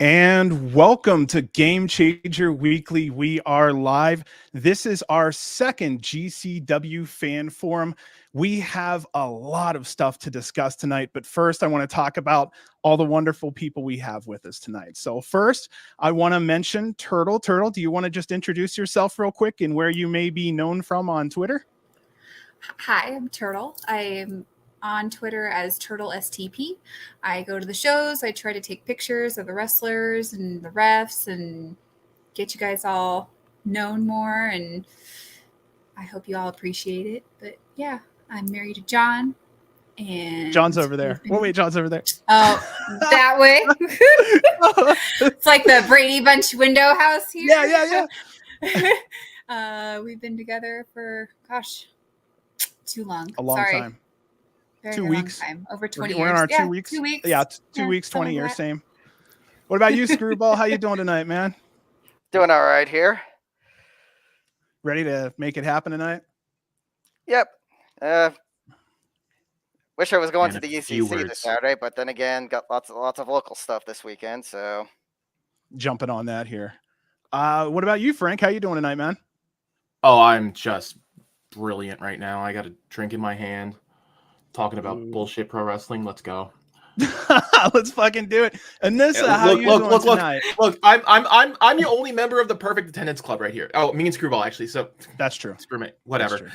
And welcome to Game Changer Weekly. We are live. This is our second GCW fan forum. We have a lot of stuff to discuss tonight, but first I want to talk about all the wonderful people we have with us tonight. So first, I want to mention Turtle. Turtle, do you want to just introduce yourself real quick and where you may be known from on Twitter? Hi, I'm Turtle. I'm on Twitter as Turtle STP. I go to the shows. I try to take pictures of the wrestlers and the refs and get you guys all known more. And I hope you all appreciate it. But yeah, I'm married to John. And John's over there. Wait, John's over there. Oh, that way. It's like the Brady Bunch window house here. Yeah. We've been together for, too long. A long time. Very 2 weeks. Time. Over 20 We're years. in our 2 weeks. 2 weeks. Yeah, 2 weeks, 20 years. Same. What about you, Screwball? How you doing tonight, man? Doing all right here. Ready to make it happen tonight? Yep. Wish I was going to the UCC this Saturday, but then again, got lots of local stuff this weekend, so jumping on that here. What about you, Frank? How you doing tonight, man? Oh, I'm just brilliant right now. I got a drink in my hand, talking about bullshit pro wrestling. Let's go. Let's fucking do it. Anissa, how you doing tonight? Look, I'm the only member of the Perfect Attendance Club right here. Oh, me and Screwball actually. So that's true. Screw me, whatever.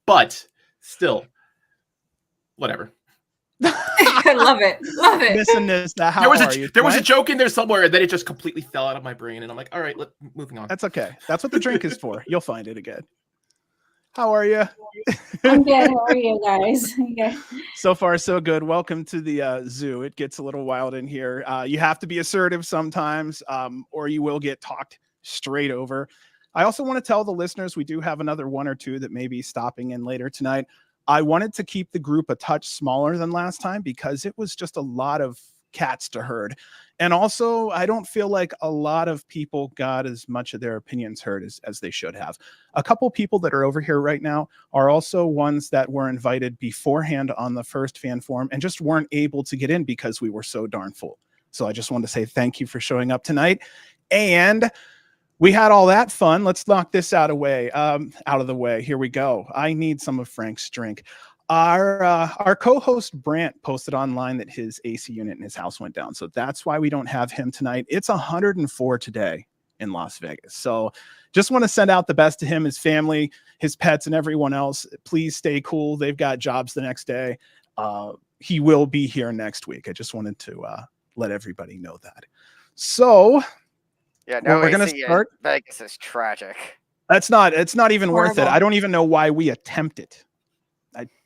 But still, whatever. I love it. Love it. Missing this. There was a joke in there somewhere, and then it just completely fell out of my brain, and I'm like, all right, moving on. That's okay. That's what the drink is for. You'll find it again. How are you? I'm good. How are you guys? Okay. So far, so good. Welcome to the zoo. It gets a little wild in here. You have to be assertive sometimes, or you will get talked straight over. I also want to tell the listeners we do have another one or two that may be stopping in later tonight. I wanted to keep the group a touch smaller than last time because it was just a lot of cats to herd. And also, I don't feel like a lot of people got as much of their opinions heard as they should have. A couple people that are over here right now are also ones that were invited beforehand on the first fan forum and just weren't able to get in because we were so darn full. So I just wanted to say thank you for showing up tonight. And we had all that fun. Let's knock this out of the way. Here we go. I need some of Frank's drink. Our co-host Brant posted online that his AC unit in his house went down. So that's why we don't have him tonight. It's 104 today in Las Vegas. So just want to send out the best to him, his family, his pets, and everyone else. Please stay cool. They've got jobs the next day. He will be here next week. I just wanted to let everybody know that. So yeah, no, we're going to start. Vegas is tragic. It's not even worth it. I don't even know why we attempt it.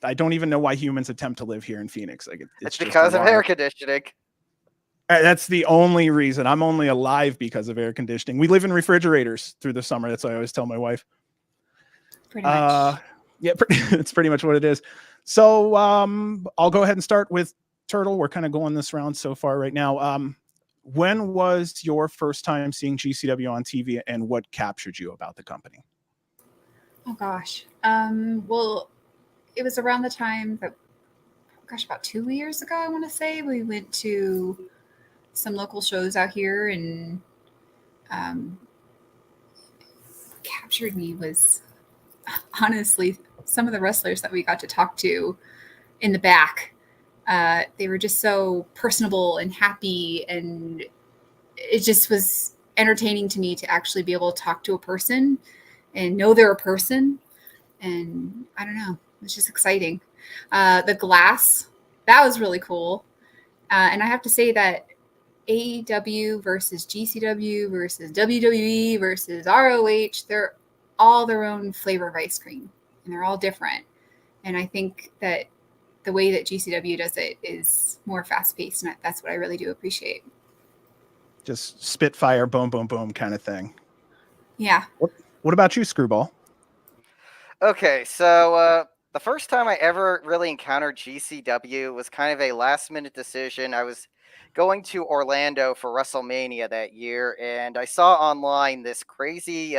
I don't even know why humans attempt to live here in Phoenix. Like it's because of air conditioning. That's the only reason. I'm only alive because of air conditioning. We live in refrigerators through the summer. That's what I always tell my wife. Pretty much. Yeah, it's pretty much what it is. So I'll go ahead and start with Turtle. We're kind of going this round so far right now. When was your first time seeing GCW on TV, and what captured you about the company? Oh gosh. Well, it was around the time that, about 2 years ago, I want to say, we went to some local shows out here, and captured me was honestly some of the wrestlers that we got to talk to in the back. They were just so personable and happy, and it just was entertaining to me to actually be able to talk to a person and know they're a person. And I don't know, it was just exciting. The glass, that was really cool. And I have to say that AEW versus GCW versus WWE versus ROH, they're all their own flavor of ice cream, and they're all different. And I think that the way that GCW does it is more fast-paced, and that's what I really do appreciate. Just spitfire, boom, boom, boom kind of thing. Yeah. What about you, Screwball? Okay, so the first time I ever really encountered GCW was kind of a last-minute decision. I was going to Orlando for WrestleMania that year, and I saw online this crazy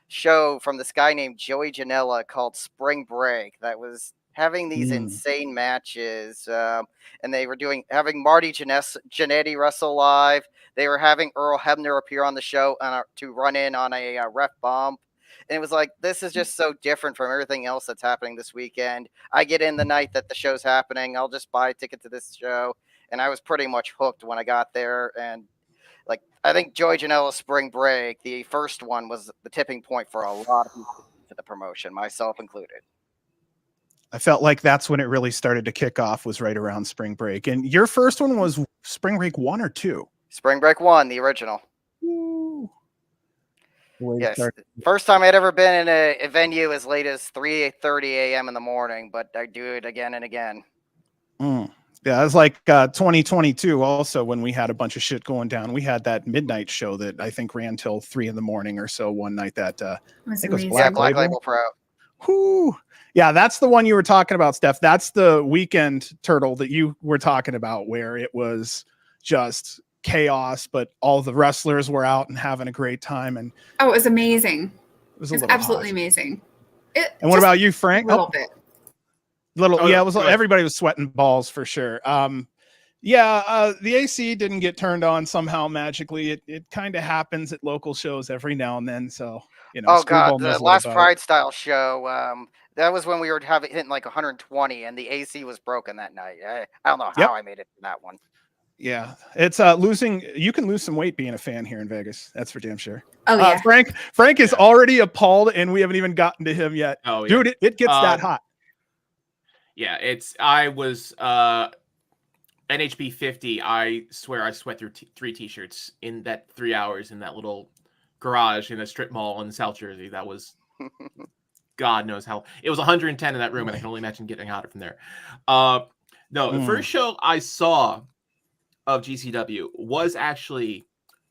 show from this guy named Joey Janela called Spring Break that was having these Mm. insane matches. And they were having Marty Jannetty wrestle live. They were having Earl Hebner appear on the show to run in on a ref bump. And it was like, this is just so different from everything else that's happening this weekend. I get in the night that the show's happening. I'll just buy a ticket to this show. And I was pretty much hooked when I got there. And like, I think Joey Janela's Spring Break, the first one, was the tipping point for a lot of people to the promotion, myself included. I felt like that's when it really started to kick off, was right around Spring Break. And your first one was Spring Break 1 or 2? Spring Break 1, the original. Ooh. Yes, first time I'd ever been in a venue as late as 3:30 a.m. in the morning, but I do it again and again. Yeah, it was like 2022 also, when we had a bunch of shit going down. We had that midnight show that I think ran till 3 in the morning or so one night that I think it was amazing. Black Label Pro. Whoo. Yeah, that's the one you were talking about, Steph. That's the weekend turtle that you were talking about, where it was just chaos, but all the wrestlers were out and having a great time. And Oh, it was amazing. it was, It was absolutely amazing. And what about you, Frank? A little bit. Yeah, it was. go ahead. Everybody was sweating balls for sure. The AC didn't get turned on somehow magically. It kind of happens at local shows every now and then. So Oh Screwball God, knows the what last about it. Pride Style show. That was when we were hitting like 120, and the AC was broken that night. I don't know how Yep. I made it to that one. Yeah, it's losing. You can lose some weight being a fan here in Vegas. That's for damn sure. Oh yeah. Frank is already appalled, and we haven't even gotten to him yet. Oh, yeah. Dude, it gets that hot. Yeah, I was NHB 50. I swear I sweat through 3 t-shirts in that 3 hours in that little garage in a strip mall in South Jersey. That was God knows how. It was 110 in that room, and I can only imagine getting hotter from there. No, the first show I saw of GCW was actually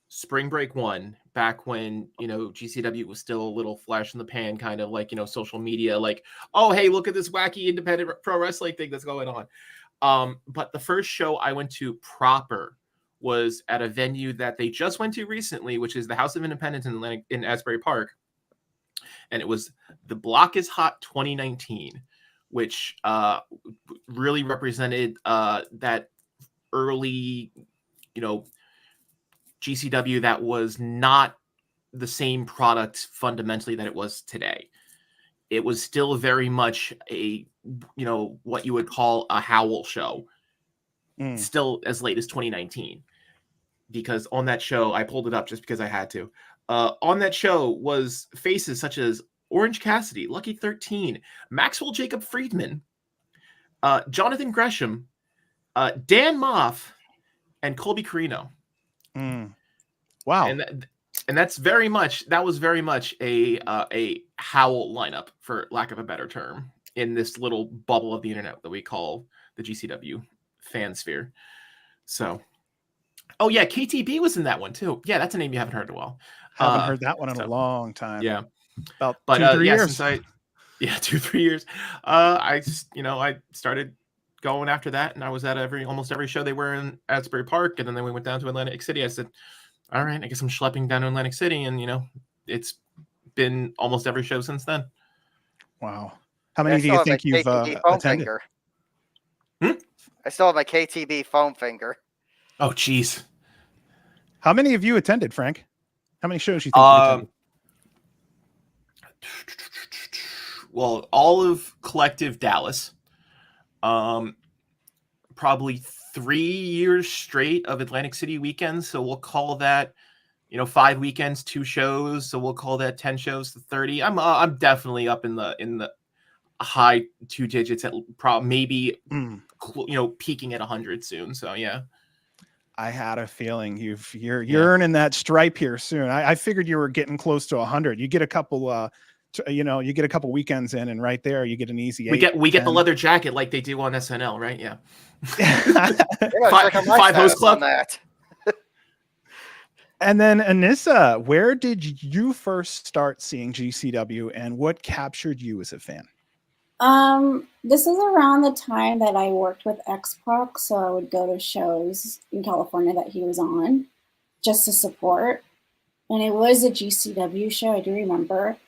Spring Break 1, back when, GCW was still a little flash in the pan, kind of like, social media, like, oh, hey, look at this wacky independent pro wrestling thing that's going on. But the first show I went to proper was at a venue that they just went to recently, which is the House of Independence in Asbury Park. And it was the Block is Hot 2019, which really represented that early, GCW that was not the same product fundamentally that it was today. It was still very much a, what you would call a Howl show, still as late as 2019. Because on that show, I pulled it up just because I had to. On that show was faces such as Orange Cassidy, Lucky 13, Maxwell Jacob Friedman, Jonathan Gresham, Dan Moff, and Colby Carino. Wow. And that was very much a Howl lineup, for lack of a better term, in this little bubble of the internet that we call the GCW fan sphere. So, oh yeah, KTB was in that one too. Yeah, that's a name you haven't heard in a while. Haven't heard that one in a long time. Yeah, about but 2-3 years. since 2-3 years. I started going after that, and I was at almost every show they were in Asbury Park, and then we went down to Atlantic City. I said, all right, I guess I'm schlepping down to Atlantic City, and it's been almost every show since then. Wow. How many do you think you've attended? I still have my KTB foam finger. Oh, geez. How many have you attended, Frank? How many shows you think you attended? Well, all of Collective Dallas. Probably 3 years straight of Atlantic City weekends. So we'll call that, 5 weekends, 2 shows. So we'll call that 10 shows to 30. I'm definitely up in the high 2 digits, at maybe peaking at 100 soon. So yeah. I had a feeling you're earning that stripe here soon. I figured you were getting close to 100. You get a couple you get a couple weekends in, and right there you get an easy 8. We get the leather jacket like they do on SNL, right? Yeah. Five host club. On that. And then Anissa, where did you first start seeing GCW, and what captured you as a fan? This is around the time that I worked with X-Pac, so I would go to shows in California that he was on just to support. And it was a GCW show, I do remember,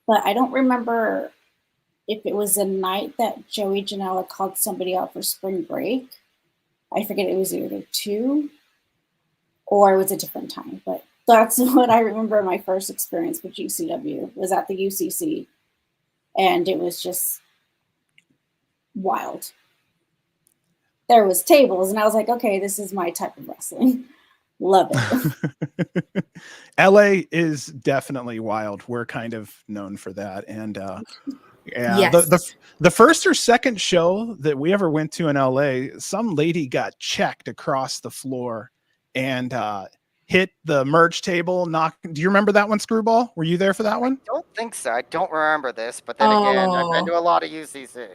but I don't remember if it was a night that Joey Janela called somebody out for spring break. I forget, it was either 2 or it was a different time, but that's what I remember my first experience with GCW was at the UCC, and it was just wild. There was tables, and I was like, okay, this is my type of wrestling. Love it. LA is definitely wild. We're kind of known for that. And yeah, Yes. the first or second show that we ever went to in LA, some lady got checked across the floor and hit the merch table. Do you remember that one, Screwball? Were you there for that one? I don't think so. I don't remember this, but then again, I've been to a lot of UCC.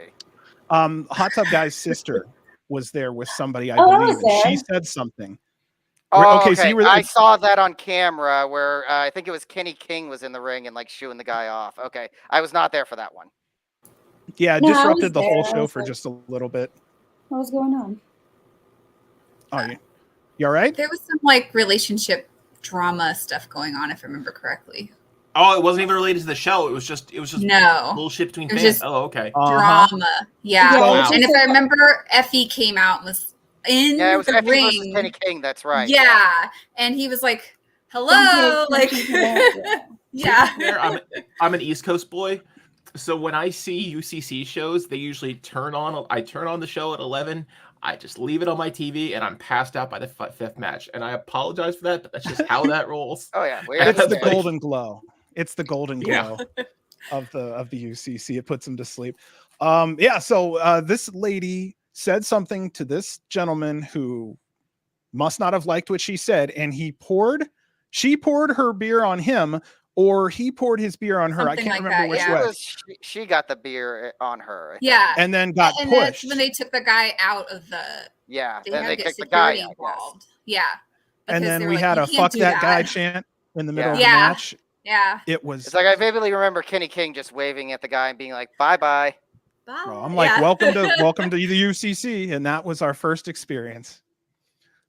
Hot Tub Guy's sister was there with somebody, I Oh, I believe, was and there. she said something. Oh, Okay, okay. so you were I saw that on camera where I think it was Kenny King was in the ring and like shooing the guy off. Okay, I was not there for that one. Yeah, it No, I was disrupted the whole there. I show was for like, just a little bit. what was going on? Oh, you all right? There was some like relationship drama stuff going on, if I remember correctly. Oh, it wasn't even related to the show. It was just No bullshit between It was fans. just- Oh, okay. drama. Yeah. Yeah, Wow. And if I remember, Effie came out and was in Yeah, it was the Effie versus ring. Kenny King. That's right. Yeah. And he was like, Don't hello. pay Like, attention to that. yeah. Fair, I'm an East Coast boy, so when I see UCC shows, they usually turn on. I turn on the show at 11. I just leave it on my TV, and I'm passed out by the fifth match. And I apologize for that, but that's just how that rolls. Oh yeah, we It's the understand. golden glow. It's the golden Yeah. glow of the UCC. It puts them to sleep. Yeah. So this lady said something to this gentleman who must not have liked what she said, and she poured her beer on him, or he poured his beer on her. Something I can't like remember that, which yeah. way. She got the beer on her. I think. Yeah. And then got And that's pushed. when they took the guy out of the. Yeah. They Then had they to get kicked the guy security out. Yes. involved. Yeah. And because then they were we like, had "You a can't fuck do that guy chant in the middle of the Yeah. match. Yeah. It was. It's like I vividly remember Kenny King just waving at the guy and being like, "Bye bye." Bye. Bro, I'm like, Yeah. welcome to the UCC, and that was our first experience.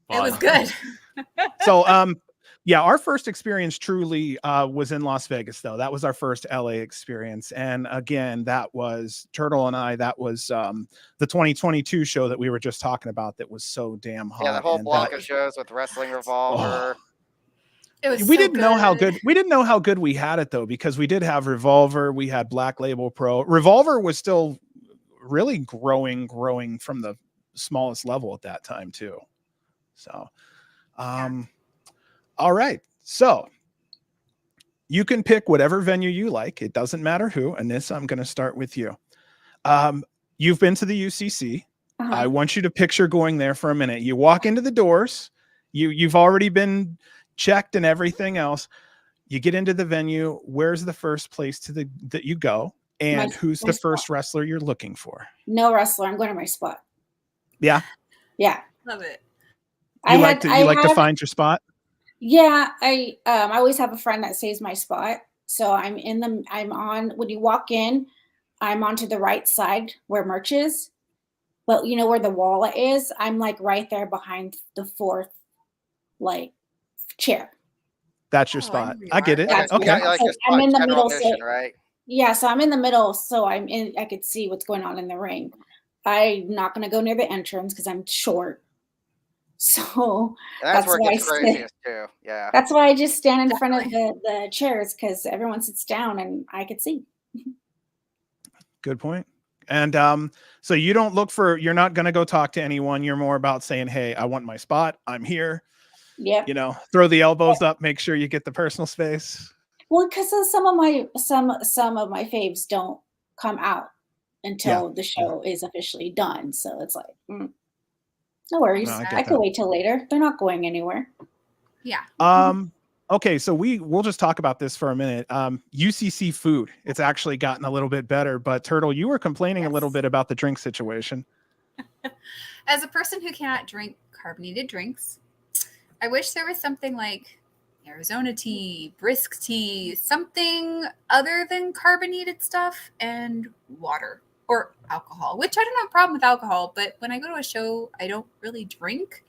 It was Fun. good. So yeah, our first experience truly was in Las Vegas, though. That was our first LA experience. And again, that was Turtle and I, that was the 2022 show that we were just talking about that was so damn hot. Yeah, the whole and block that- of shows with Wrestling Revolver. It was we so didn't know how good we didn't know how good we had it, though, because we did have Revolver, we had Black Label Pro. Revolver was still really growing from the smallest level at that time too. So all right, so you can pick whatever venue you like. It doesn't matter who. And this, I'm going to start with you. You've been to the UCC. Uh-huh. I want you to picture going there for a minute. You walk into the doors. You've already been checked and everything else. You get into the venue. Where's the first place that you go? And who's my the spot. first wrestler you're looking for? No wrestler. I'm going to my spot. Yeah. Yeah. Love it. You like to find your spot? Yeah, I always have a friend that saves my spot. So I'm on when you walk in, I'm onto the right side where merch is. But you know where the wall is? I'm like right there behind the fourth like chair. That's your Oh, I spot. know you I get are. it. That's Okay. yeah. Like So your I'm in the general middle, so admission, right? yeah, so I'm in the middle, so I could see what's going on in the ring. I'm not gonna go near the entrance because I'm short. So And that's that's where it why gets I sit. craziest too. Yeah. That's why I just stand in front of the chairs because everyone sits down and I could see. Good point. And so you're not going to go talk to anyone. You're more about saying, hey, I want my spot. I'm here. Yep. Throw the elbows up, make sure you get the personal space. Well, because some of my faves don't come out until the show is officially done. So it's like, no worries. No, I get I can that. wait till later. They're not going anywhere. Yeah. Okay, so we'll just talk about this for a minute. UCC food, it's actually gotten a little bit better, but Turtle, you were complaining a little Yes. bit about the drink situation. As a person who cannot drink carbonated drinks, I wish there was something like Arizona tea, brisk tea, something other than carbonated stuff and water or alcohol, which I don't have a problem with alcohol, but when I go to a show, I don't really drink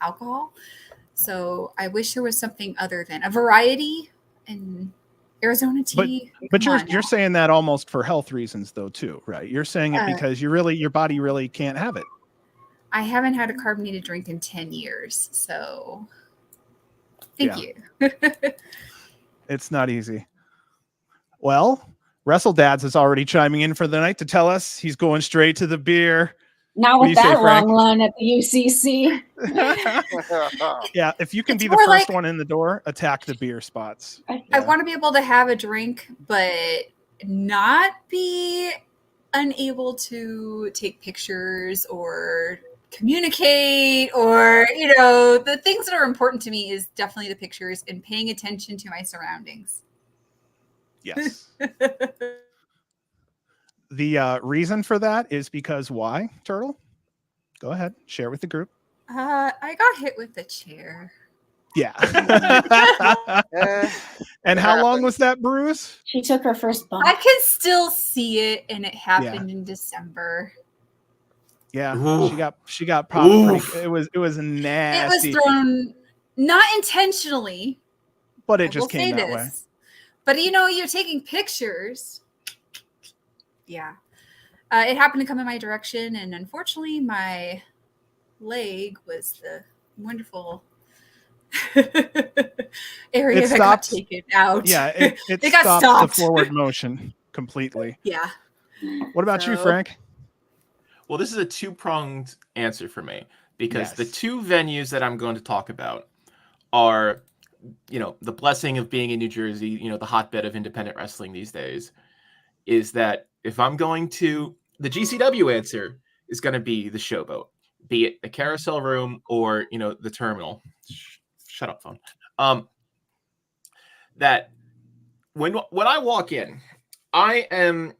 alcohol. So I wish there was something other than a variety and Arizona tea. But come you're on. saying that almost for health reasons though too, right? You're saying it because your body really can't have it. I haven't had a carbonated drink in 10 years, so thank you. It's not easy. Well, Wrestle Dads is already chiming in for the night to tell us he's going straight to the beer. Not What do with you say, that Frank? long line at the UCC. Yeah, if you can It's be the more first like- one in the door, attack the beer spots. I Yeah. want to be able to have a drink, but not be unable to take pictures or communicate, or the things that are important to me is definitely the pictures and paying attention to my surroundings. Yes. The reason for that is because why, Turtle? Go ahead, share with the group. I got hit with a chair. Yeah. Eh, And it how long happens. was that bruise? She took her first bump. I can still see it, and it happened in December. Yeah, Oof. she got popped. Oof. It was It was nasty, thrown not intentionally. but I it just will came say that way. this. But you're taking pictures. Yeah. It happened to come in my direction, and unfortunately, my leg was the wonderful area It that got stopped. taken out. Yeah, it It got stopped stopped. the forward motion completely. Yeah. What about you, So- Frank? Well, this is a two-pronged answer for me because the Yes. two venues that I'm going to talk about are, the blessing of being in New Jersey, the hotbed of independent wrestling these days, is that if I'm going to, the GCW answer is going to be the Showboat, be it the Carousel Room or, the Terminal. Shut up, phone. That when I walk in, I am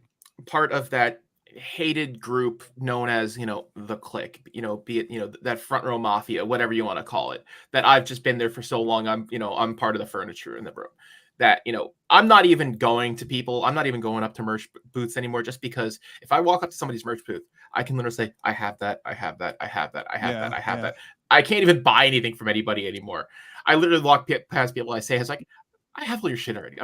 part of that hated group known as the clique, be it that front row mafia, whatever you want to call it, that I've just been there for so long. I'm part of the furniture in the room, that I'm not even going to people, I'm not even going up to merch booths anymore, just because if I walk up to somebody's merch booth, I can literally say, I have that, I have that, I have that, I have that, I have that. I can't even buy anything from anybody anymore. I literally walk past people, I say, it's like, I have all your shit already.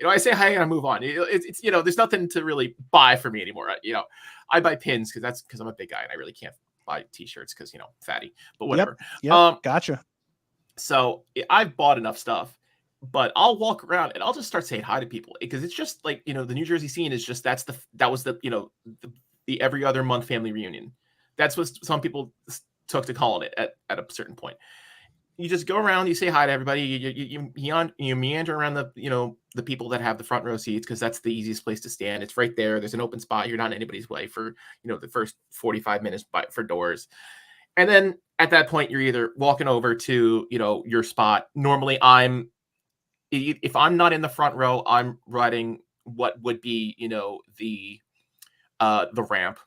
I say hi and I move on. It's there's nothing to really buy for me anymore. I buy pins because I'm a big guy and I really can't buy t-shirts because fatty. But whatever. Yep, gotcha. So I've bought enough stuff, but I'll walk around and I'll just start saying hi to people because it's just like the New Jersey scene is just that was the every other month family reunion. That's what some people took to calling it at a certain point. You just go around, you say hi to everybody, you meander around the people that have the front row seats because that's the easiest place to stand. It's right there. There's an open spot. You're not in anybody's way for the first 45 minutes for doors. And then at that point, you're either walking over to your spot. Normally, if I'm not in the front row, I'm riding what would be the ramp.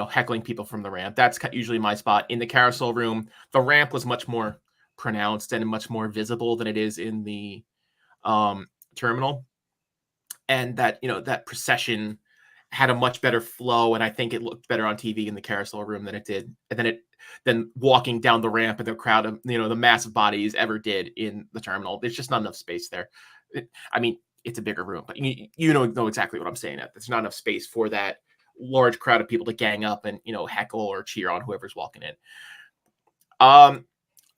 Heckling people from the ramp. That's usually my spot. In the Carousel Room, the ramp was much more pronounced and much more visible than it is in the Terminal. And that procession had a much better flow, and I think it looked better on TV in the Carousel Room than it did. And then walking down the ramp and the crowd of the massive bodies ever did in the Terminal. There's just not enough space there. It's a bigger room, but you know exactly what I'm saying. There's not enough space for that large crowd of people to gang up and heckle or cheer on whoever's walking in.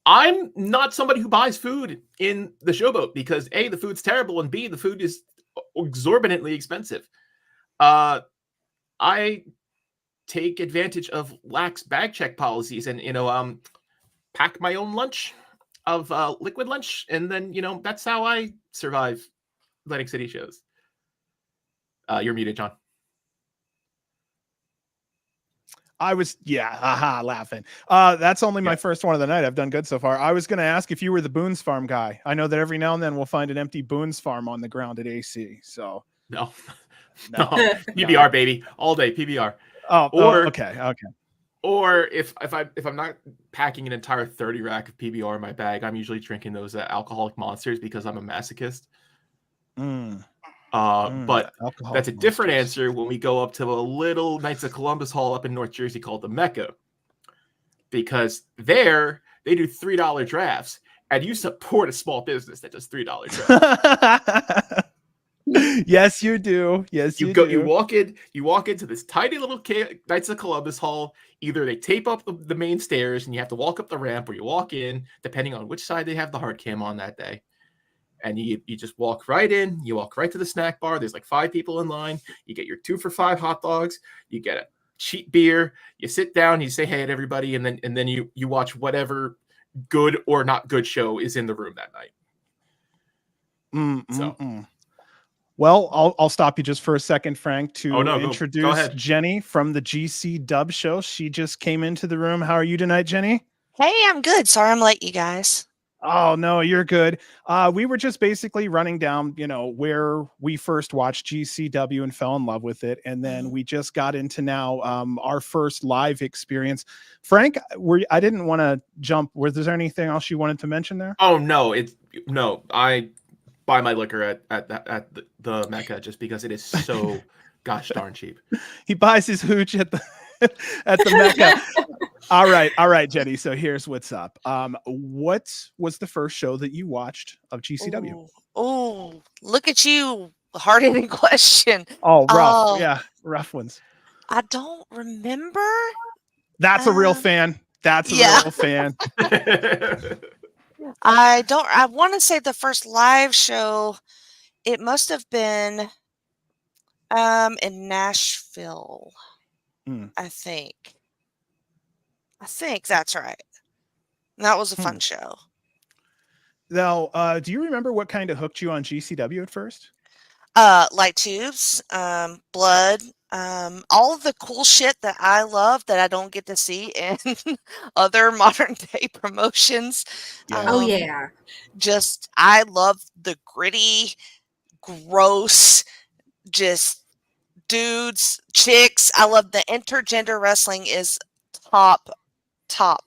I'm not somebody who buys food in the Showboat because A, the food's terrible, and B, the food is exorbitantly expensive. I take advantage of lax bag check policies and pack my own lunch of liquid lunch, and then that's how I survive Atlantic City shows. You're muted, John. Laughing. That's only my first one of the night. I've done good so far. I was going to ask if you were the Boone's Farm guy. I know that every now and then we'll find an empty Boone's Farm on the ground at AC. So No. no. PBR, baby, all day PBR. Okay. Or if I'm not packing an entire 30 rack of PBR in my bag, I'm usually drinking those Alcoholic Monsters because I'm a masochist. But that's a different answer when we go up to a little Knights of Columbus Hall up in North Jersey called the Mecca, because there they do $3 drafts, and you support a small business that does $3 shows. Yes, you do. Yes, you You do. walk into this tiny little Knights of Columbus hall. Either they tape up the main stairs and you have to walk up the ramp, or you walk in, depending on which side they have the hard cam on that day. And you just walk right in. You walk right to the snack bar. There's like 5 people in line. You get your 2 for $5 hot dogs. You get a cheap beer. You sit down. You say hey to everybody, and then you watch whatever good or not good show is in the room that night. So. Well, I'll stop you just for a second, Frank, to Go introduce ahead. Jenny from the GC Dub Show. She just came into the room. How are you tonight, Jenny? Hey, I'm good. Sorry I'm late, you guys. Oh, no, you're good. We were just basically running down, where we first watched GCW and fell in love with it. And then we just got into now our first live experience. Frank, I didn't want to jump. Was there anything else you wanted to mention there? Oh, no. I buy my liquor at the Mecca just because it is so gosh darn cheap. He buys his hooch at the Mecca. All right, Jenny. So here's what's up. What was the first show that you watched of GCW? Oh, look at you. Hard-hitting question. Oh, rough. Yeah, rough ones. I don't remember. That's a real fan. That's a real fan. I want to say the first live show, it must have been in Nashville. I think that's right. And that was a fun show. Now, do you remember what kind of hooked you on GCW at first? Light tubes, blood, all of the cool shit that I love that I don't get to see in other modern day promotions. Yeah. Just, I love the gritty, gross, just dudes, chicks. I love the intergender wrestling is top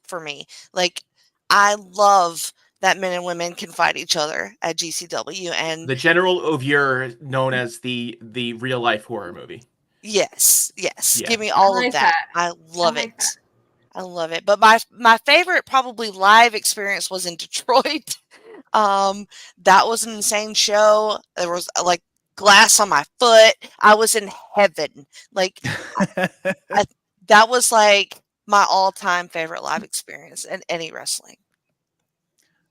for me. Like, I love that men and women can fight each other at GCW, and the General O'Veer, known as the real life horror movie. Yes. Yeah. Give me all of that. I love it. I love it. But my favorite probably live experience was in Detroit. That was an insane show. There was like glass on my foot. I was in heaven. Like that was like my all-time favorite live experience in any wrestling.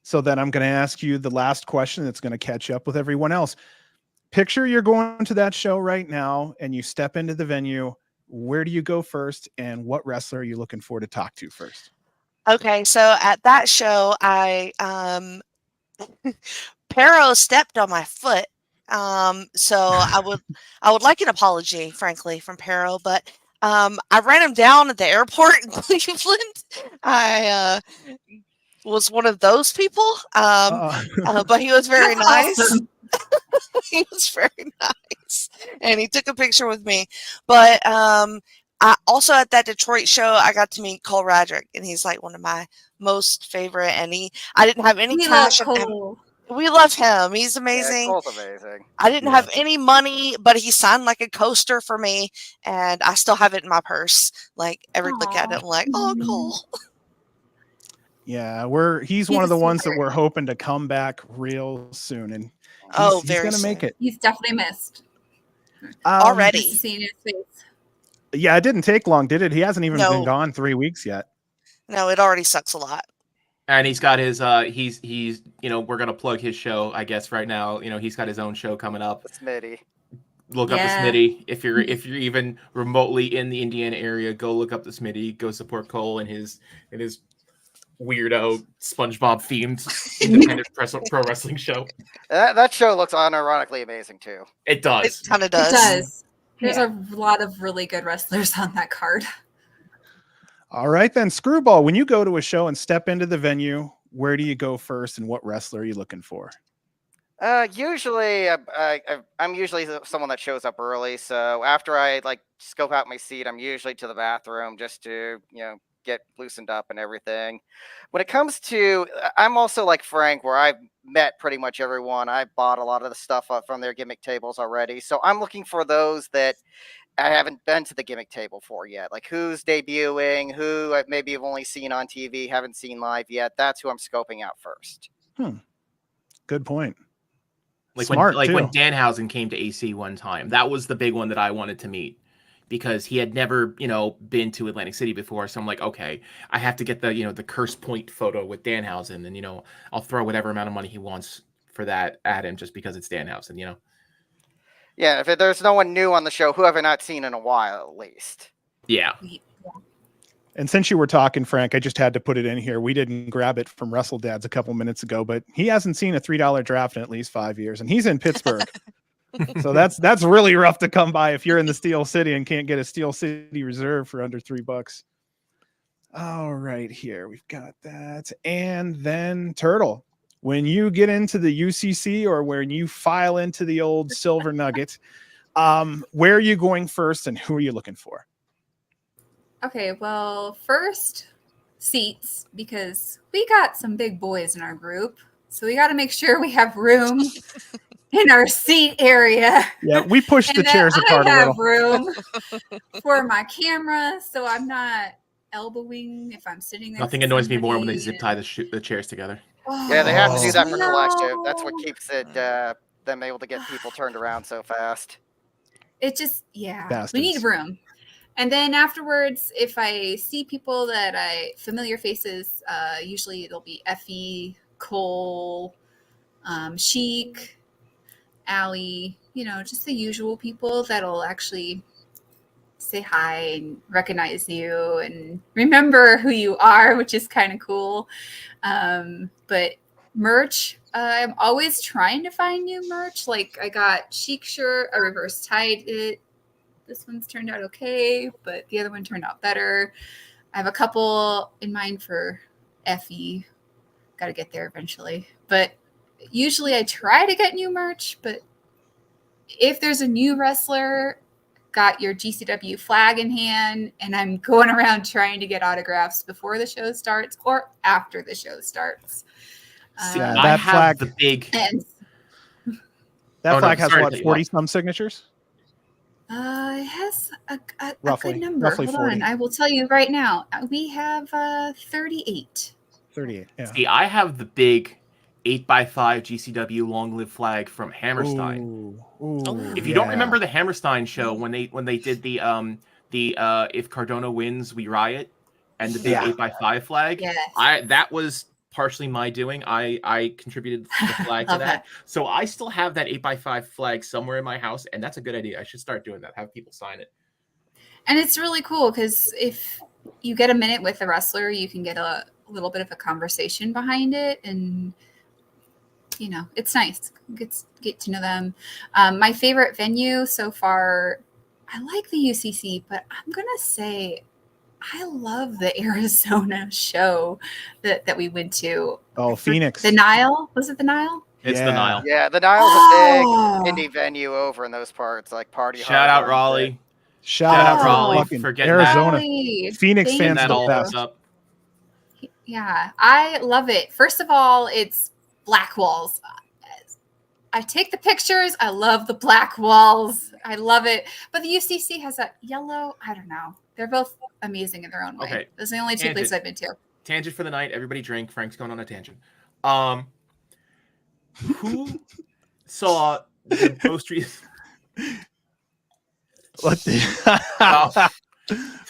So then I'm going to ask you the last question that's going to catch up with everyone else. Picture you're going to that show right now and you step into the venue. Where do you go first, and what wrestler are you looking for to talk to first? Okay, so at that show, Pero stepped on my foot. So I would like an apology, frankly, from Pero, but I ran him down at the airport in Cleveland. I was one of those people, but he was very nice. Awesome. He was very nice, and he took a picture with me. But I also at that Detroit show, I got to meet Cole Radrick, and he's like one of my most favorite. And I didn't have any cash. We love him. He's amazing. Yeah, Cole's amazing. I didn't have any money, but he signed like a coaster for me, and I still have it in my purse. Like every look at it, I'm like, oh, Cole. Yeah, he's one of the ones that we're hoping to come back real soon, and he's going to make it. He's definitely missed already. Seeing his face. Yeah, it didn't take long, did it? He hasn't even been gone 3 weeks yet. No, it already sucks a lot. And he's got his he's we're gonna plug his show, I guess, right now. He's got his own show coming up. The Smitty. Look up the Smitty. If you're even remotely in the Indiana area, go look up the Smitty. Go support Cole and his weirdo SpongeBob themed independent pro wrestling show. That show looks unironically amazing too. It does. It kind of does. It does. There's a lot of really good wrestlers on that card. All right, then, Screwball, when you go to a show and step into the venue, where do you go first, and what wrestler are you looking for? Usually, I'm usually someone that shows up early. So after I scope out my seat, I'm usually to the bathroom just to get loosened up and everything. When it comes to, I'm also like Frank, where I've met pretty much everyone. I bought a lot of the stuff up from their gimmick tables already. So I'm looking for those that I haven't been to the gimmick table for yet. Like who's debuting, who maybe I've only seen on TV, haven't seen live yet. That's who I'm scoping out first. Good point. Like Smart, when too. Danhausen came to AC one time, that was the big one that I wanted to meet because he had never, been to Atlantic City before. So I'm like, okay, I have to get the, the Curse Point photo with Danhausen, and I'll throw whatever amount of money he wants for that at him just because it's Danhausen. Yeah, if there's no one new on the show, who have I not seen in a while, at least? Yeah. And since you were talking, Frank, I just had to put it in here. We didn't grab it from Wrestle Dads a couple minutes ago, but he hasn't seen a $3 draft in at least 5 years, and he's in Pittsburgh. So that's really rough to come by if you're in the Steel City and can't get a Steel City Reserve for under $3. All right, here we've got that. And then Turtle, when you get into the UCC or when you file into the old Silver Nugget, where are you going first and who are you looking for? Okay, well, first, seats, because we got some big boys in our group. So we got to make sure we have room in our seat area. Yeah, we pushed the And that chairs apart I a have little. room for my camera, so I'm not elbowing if I'm sitting there. Nothing annoys me more when they zip tie the chairs together. Yeah, they have to do that for no. collective. That's what keeps it them able to get people turned around so fast. It just, yeah, Bastards. we need room. And then afterwards, if I see people familiar faces, usually it'll be Effie, Cole, Chic, Allie, just the usual people that'll actually say hi and recognize you and remember who you are, which is kind of cool. But merch, I'm always trying to find new merch. Like I got Chic shirt, I reverse tied it. This one's turned out okay, but the other one turned out better. I have a couple in mind for Effie. Got to get there eventually. But usually I try to get new merch, but if there's a new wrestler, got your GCW flag in hand, and I'm going around trying to get autographs before the show starts or after the show starts. See, Yeah, I that have flag- the big. And That Oh, no, flag has sorry, what, Lee, 40 some signatures? it has a Roughly- good number. roughly Hold 40. on, I will tell you right now. We have 38. 38. Yeah. See, I have the big 8x5 GCW long live flag from Hammerstein. Ooh, If you don't yeah. remember the Hammerstein show when they did the if Cardona wins we riot and the big Yeah. 8x5 flag, Yes. that was partially my doing. I contributed the flag to Love that. So I still have that 8x5 flag somewhere in my house, and that's a good idea. I should start doing that. Have people sign it. And it's really cool because if you get a minute with a wrestler, you can get a little bit of a conversation behind it. And, it's nice. Get to know them. My favorite venue so far, I like the UCC, but I'm going to say I love the Arizona show that we went to. Oh, Phoenix. The Nile? Was it the Nile? It's Yeah. the Nile. Yeah, the Nile's Oh. a big indie venue over in those parts, like Party Shout Hard. out Raleigh. Shout Shout out out to Raleigh fucking for getting that. Arizona. Golly, Phoenix thank fans Getting that the all best. hooked up. Yeah, I love it. First of all, it's black walls. I take the pictures. I love the black walls. I love it. But the UCC has that yellow. I don't know. They're both amazing in their own way. Okay. Those are the only two Tangent. places I've been to. Tangent for the night. Everybody drink. Frank's going on a tangent. Who saw the most recent? What the? Oh.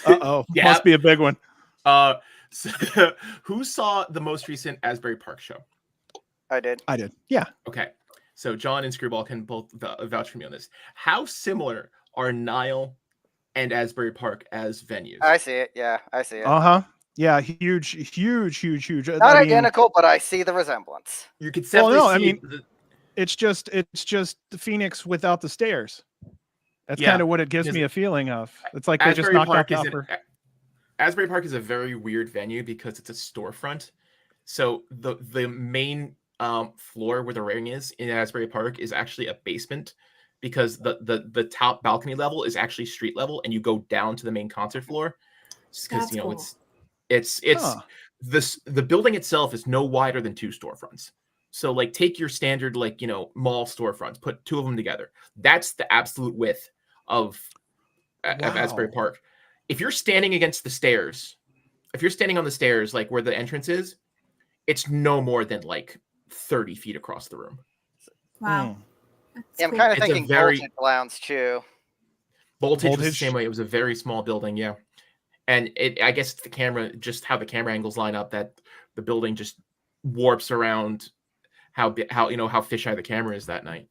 Uh-oh. Yeah. Must be a big one. So, who saw the most recent Asbury Park show? I did. I did. Yeah. Okay, so John and Screwball can both vouch for me on this. How similar are Nile and Asbury Park as venues? I see it. Yeah, I see it. Uh-huh. Yeah, huge. Not I mean, identical, but I see the resemblance. You could Well, definitely no, I see mean, it's just the Phoenix without the stairs. That's Yeah, kind of what it gives because me a feeling of. It's like they just Asbury knocked out Park the is upper. Asbury Park is a very weird venue because it's a storefront. So the main floor where the ring is in Asbury Park is actually a basement because the top balcony level is actually street level, and you go down to the main concert floor because That's cool. it's Huh. the building itself is no wider than 2 storefronts. So like take your standard mall storefronts, put 2 of them together. That's the absolute width of Asbury Wow. Park. If you're standing against the stairs, if you're standing on the stairs like where the entrance is, it's no more than like 30 feet across the room. Wow. Hmm. That's Yeah, I'm cool. kind of It's a thinking very- Voltage Lounge too. Voltage was the Voltage? same way. It was a very small building, yeah. And I guess it's the camera, just how the camera angles line up, that the building just warps around how fisheye the camera is that night.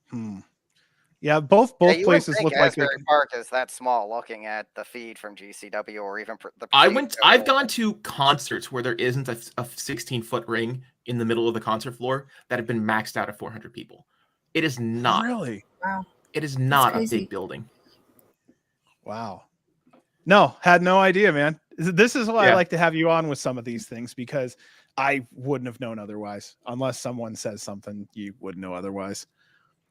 Hmm. Yeah, both Yeah, you wouldn't places think look like they Asbury Park is that small looking at the feed from GCW or even the. I've gone to concerts where there isn't a 16-foot ring in the middle of the concert floor that have been maxed out at 400 people. It is not. really. Wow. It is not a crazy. big building. Wow. No, had no idea, man. This is why I Yeah. like to have you on with some of these things, because I wouldn't have known otherwise. Unless someone says something, you wouldn't know otherwise.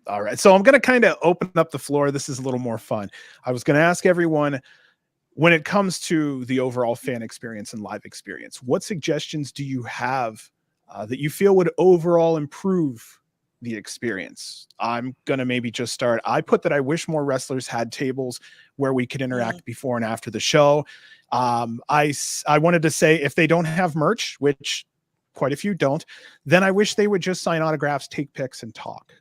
All right. So I'm going to kind of open up the floor. This is a little more fun. I was going to ask everyone, when it comes to the overall fan experience and live experience, what suggestions do you have that you feel would overall improve the experience? I'm going to maybe just start. I put that I wish more wrestlers had tables where we could interact before and after the show. I wanted to say, if they don't have merch, which quite a few don't, then I wish they would just sign autographs, take pics, and talk.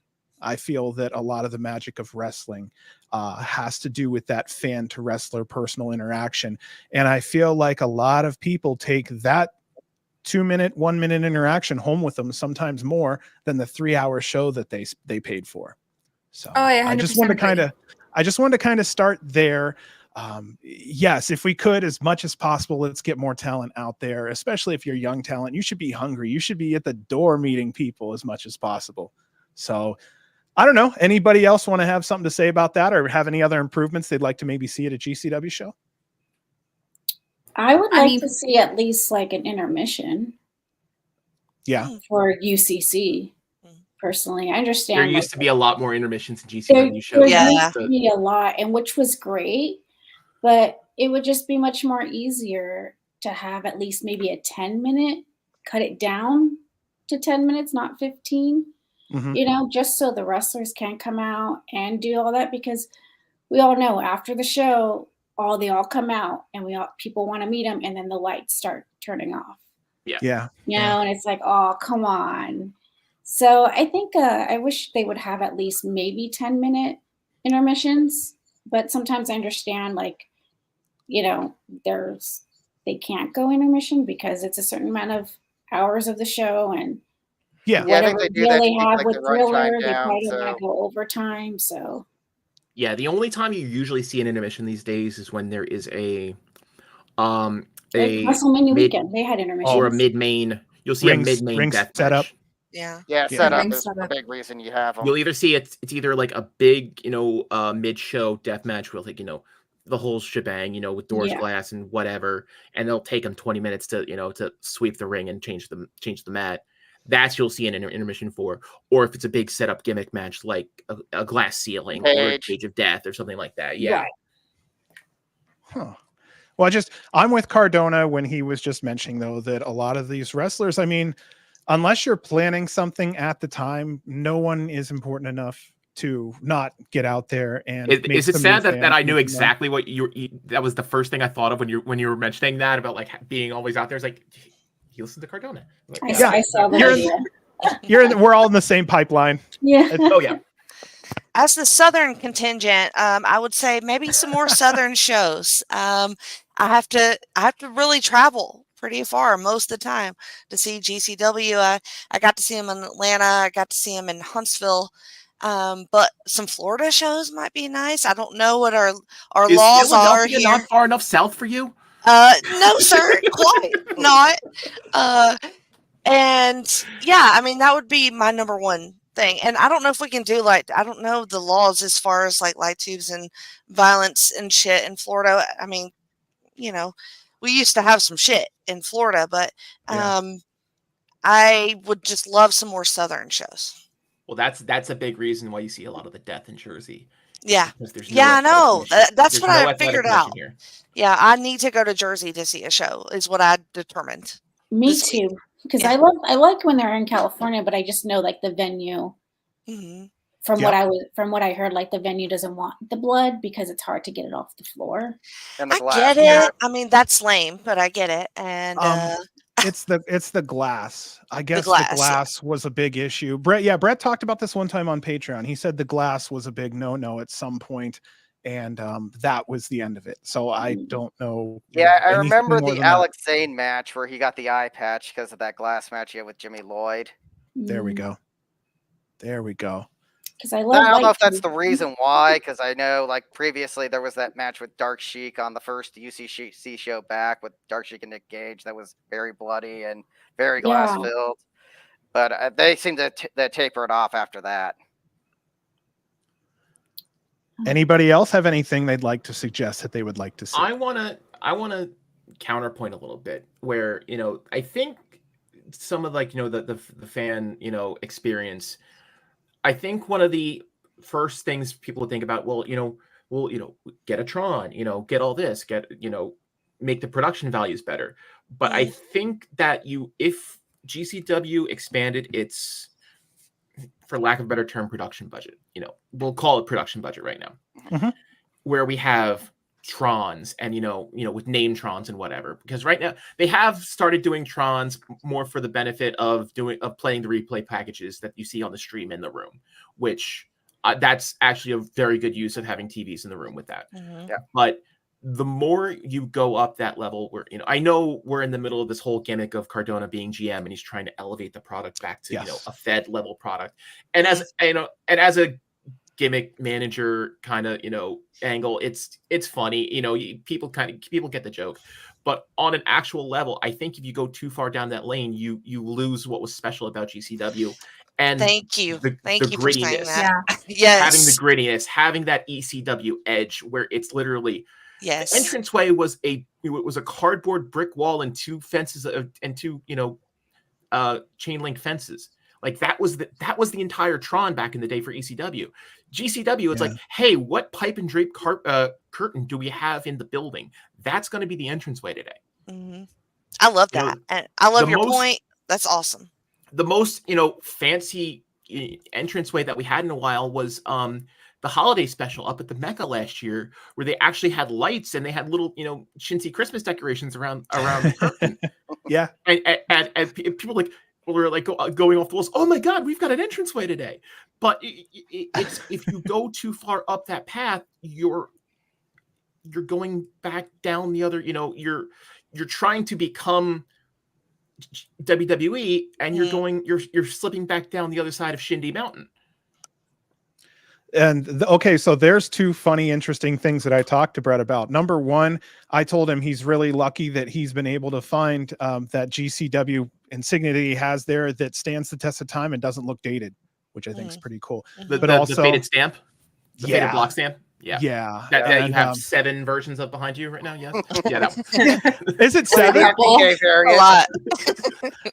I feel that a lot of the magic of wrestling has to do with that fan to wrestler personal interaction. And I feel like a lot of people take that 2-minute, 1-minute interaction home with them, sometimes more than the 3-hour show that they paid for. So I just wanted to kind of start there. Yes, if we could, as much as possible, let's get more talent out there, especially if you're young talent. You should be hungry. You should be at the door meeting people as much as possible. So I don't know. Anybody else want to have something to say about that, or have any other improvements they'd like to maybe see at a GCW show? I would like to see at least like an intermission. Yeah. For UCC, personally, I understand. There used to be a lot more intermissions in GCW shows. There used to be a lot, and which was great, but it would just be much more easier to have at least maybe a 10-minute, cut it down to 10 minutes, not 15. Mm-hmm. Just so the wrestlers can come out and do all that, because we all know after the show, they all come out and people want to meet them, and then the lights start turning off. Yeah. And it's like, oh, come on. So I think I wish they would have at least maybe 10-minute intermissions, but sometimes I understand, like, they can't go intermission because it's a certain amount of hours of the show, and whatever deal they have with Thriller, they probably don't want to go overtime. So yeah, the only time you usually see an intermission these days is when there is a WrestleMania weekend. They had intermissions. Or a mid-main. You'll see a mid-main death setup. match. Yeah, setup is a big reason you have them. You'll either see it's either like a big, mid-show death match with, like, the whole shebang, with doors, glass, and whatever, and they'll take them 20 minutes to, to sweep the ring and change the mat. That's you'll see an intermission for. Or if it's a big setup gimmick match like a glass ceiling or a Cage of Death or something like that. Yeah. Right. Huh. Well, I'm with Cardona when he was just mentioning, though, that a lot of these wrestlers, I mean, unless you're planning something at the time, no one is important enough to not get out there and. Is it sad that I knew exactly what that was the first thing I thought of when you were mentioning that about like being always out there? It's like, he listened to Cardona. Like, I saw that. We're all in the same pipeline. Yeah. Oh yeah. As the Southern contingent, I would say maybe some more Southern shows. I have to really travel pretty far most of the time to see GCW. I got to see him in Atlanta. I got to see him in Huntsville. But some Florida shows might be nice. I don't know what our laws are here. Not far enough south for you? No, sir, quite not. And yeah, I mean, that would be my number one thing. And I don't know if we can do I don't know the laws as far as like light tubes and violence and shit in Florida. I mean, we used to have some shit in Florida, but I would just love some more Southern shows. Well, that's a big reason why you see a lot of the death in Jersey. Yeah. I know. That's what I figured out. Here. Yeah, I need to go to Jersey to see a show is what I determined. Me too. Because I like when they're in California, but I just know like the venue. Mm-hmm. From what I heard, like the venue doesn't want the blood because it's hard to get it off the floor. And the I get it. I mean, that's lame, but I get it. And It's the glass. I guess the glass, yeah. glass was a big issue. Brett talked about this one time on Patreon. He said the glass was a big no at some point, and that was the end of it. So I don't know. Yeah, I anything remember more the than that. Alex Zane match where he got the eye patch because of that glass match he had with Jimmy Lloyd. There we go. There we go. Because I I love. don't know if White that's the reason why, because I know like previously there was that match with Dark Sheik on the first UCC show back with Dark Sheik and Nick Gage that was very bloody and very glass filled. But they seem to taper it off after that. Anybody else have anything they'd like to suggest that they would like to see? I wanna counterpoint a little bit where, you know, I think some of like, you know, the fan, you know, experience. I think one of the first things people would think about, well, you know, get a Tron, you know, get all this, you know, make the production values better. But I think that if GCW expanded its, for lack of a better term, production budget, you know, we'll call it production budget right now, where we have Trons and, you know, with name Trons and whatever, because right now they have started doing Trons more for the benefit of playing the replay packages that you see on the stream in the room, which that's actually a very good use of having TVs in the room with that. Yeah. But the more you go up that level, where, you know, I know we're in the middle of this whole gimmick of Cardona being GM and he's trying to elevate the product back to, you know, a Fed level product. And as as a gimmick manager kind of, you know, angle, it's funny, you know, people get the joke, but on an actual level, I think if you go too far down that lane, you lose what was special about GCW. And Thank you for saying grittiness. that. Yes, having the grittiness, having that ECW edge where it's literally yes. the entranceway was a cardboard brick wall and two fences and two, you know, chain link fences. Like that was the entire Tron back in the day for ECW. GCW, it's like, hey, what pipe and drape curtain do we have in the building? That's going to be the entranceway today. I love that. You know, and I love your point. That's awesome. The most, you know, fancy entranceway that we had in a while was the holiday special up at the Mecca last year, where they actually had lights and they had little, you know, chintzy Christmas decorations around the curtain. Yeah. And people were like going off the walls. Oh my God, we've got an entranceway today. But it's if you go too far up that path, you're going back down the other. You know, you're trying to become WWE, and you're slipping back down the other side of Shindy Mountain. And okay, so there's two funny, interesting things that I talked to Brett about. Number one, I told him he's really lucky that he's been able to find that GCW insignia that he has there that stands the test of time and doesn't look dated, which I think is pretty cool. But also the faded stamp, the faded block stamp. Yeah. That you have 7 versions of behind you right now. Yes. Yeah. Is it 7? A lot.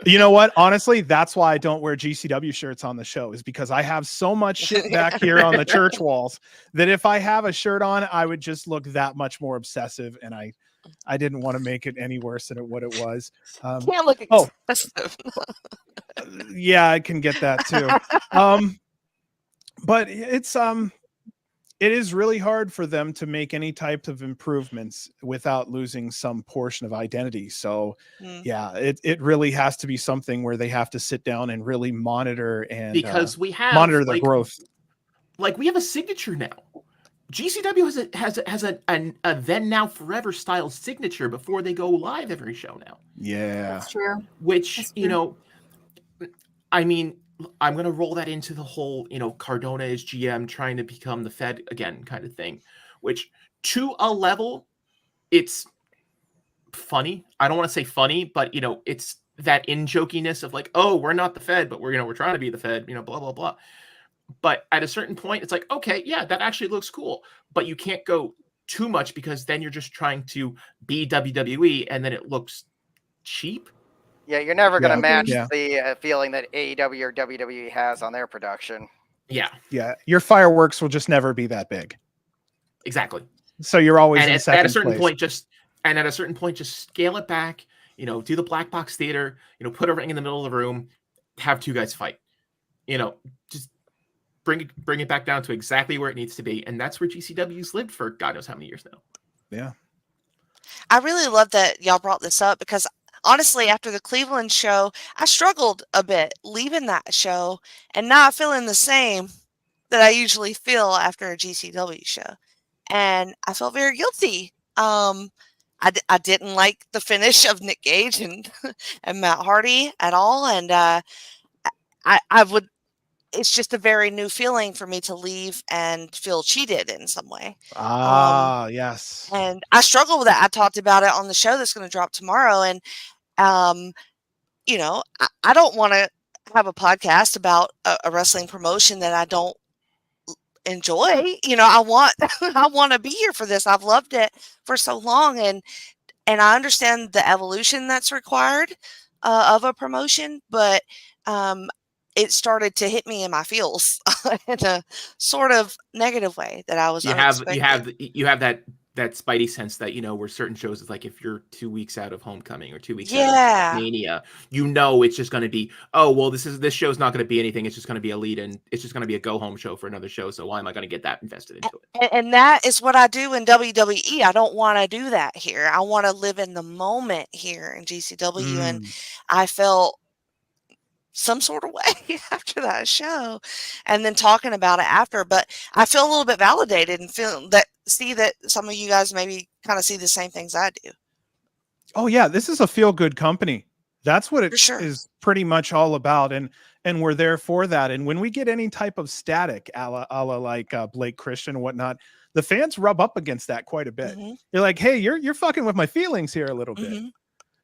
You know what? Honestly, that's why I don't wear GCW shirts on the show, is because I have so much shit back here on the church walls that if I have a shirt on, I would just look that much more obsessive. And I didn't want to make it any worse than what it was. Can't look excessive. Yeah, I can get that too. But it is really hard for them to make any type of improvements without losing some portion of identity. So yeah, it really has to be something where they have to sit down and really monitor and because we have monitor the growth. Like we have a signature now. GCW has a then now forever style signature before they go live every show now. Yeah, That's true. Which, That's you know, I mean, I'm going to roll that into the whole, you know, Cardona is GM trying to become the Fed again kind of thing, which to a level, it's funny. I don't want to say funny, but, you know, it's that in-jokiness of like, oh, we're not the Fed, but we're trying to be the Fed, you know, blah, blah, blah. But at a certain point, it's like, okay, yeah, that actually looks cool, but you can't go too much because then you're just trying to be WWE and then it looks cheap. Yeah, you're never going to match Yeah. the feeling that AEW or WWE has on their production. Yeah, your fireworks will just never be that big. exactly. So you're always And in at second a certain place. point, just scale it back. You know, do the black box theater. You know, put a ring in the middle of the room, have 2 guys fight. You know, just bring it back down to exactly where it needs to be, and that's where GCW's lived for God knows how many years now. Yeah. I really love that y'all brought this up because honestly, after the Cleveland show, I struggled a bit leaving that show and not feeling the same that I usually feel after a GCW show. And I felt very guilty. I didn't like the finish of Nick Gage and and Matt Hardy at all. And I would, it's just a very new feeling for me to leave and feel cheated in some way. Yes. And I struggle with that. I talked about it on the show that's going to drop tomorrow. And, you know, I don't want to have a podcast about a wrestling promotion that I don't enjoy. You know, I want I want to be here for this. I've loved it for so long, and I understand the evolution that's required of a promotion, but it started to hit me in my feels in a sort of negative way that I was you unexpected. have that spidey sense that, you know, where certain shows is like, if you're 2 weeks out of Homecoming or 2 weeks out of Mania, you know, it's just going to be, oh, well, this show's not going to be anything. It's just going to be a lead in. It's just going to be a go home show for another show. So why am I going to get that invested into it? And that is what I do in WWE. I don't want to do that here. I want to live in the moment here in GCW. And I felt some sort of way after that show, and then talking about it after. But I feel a little bit validated and see that some of you guys maybe kind of see the same things I do. Oh yeah, this is a feel good company. That's what it sure. is pretty much all about, and we're there for that. And when we get any type of static, a la like Blake Christian and whatnot, the fans rub up against that quite a bit. You're like, hey, you're fucking with my feelings here a little bit.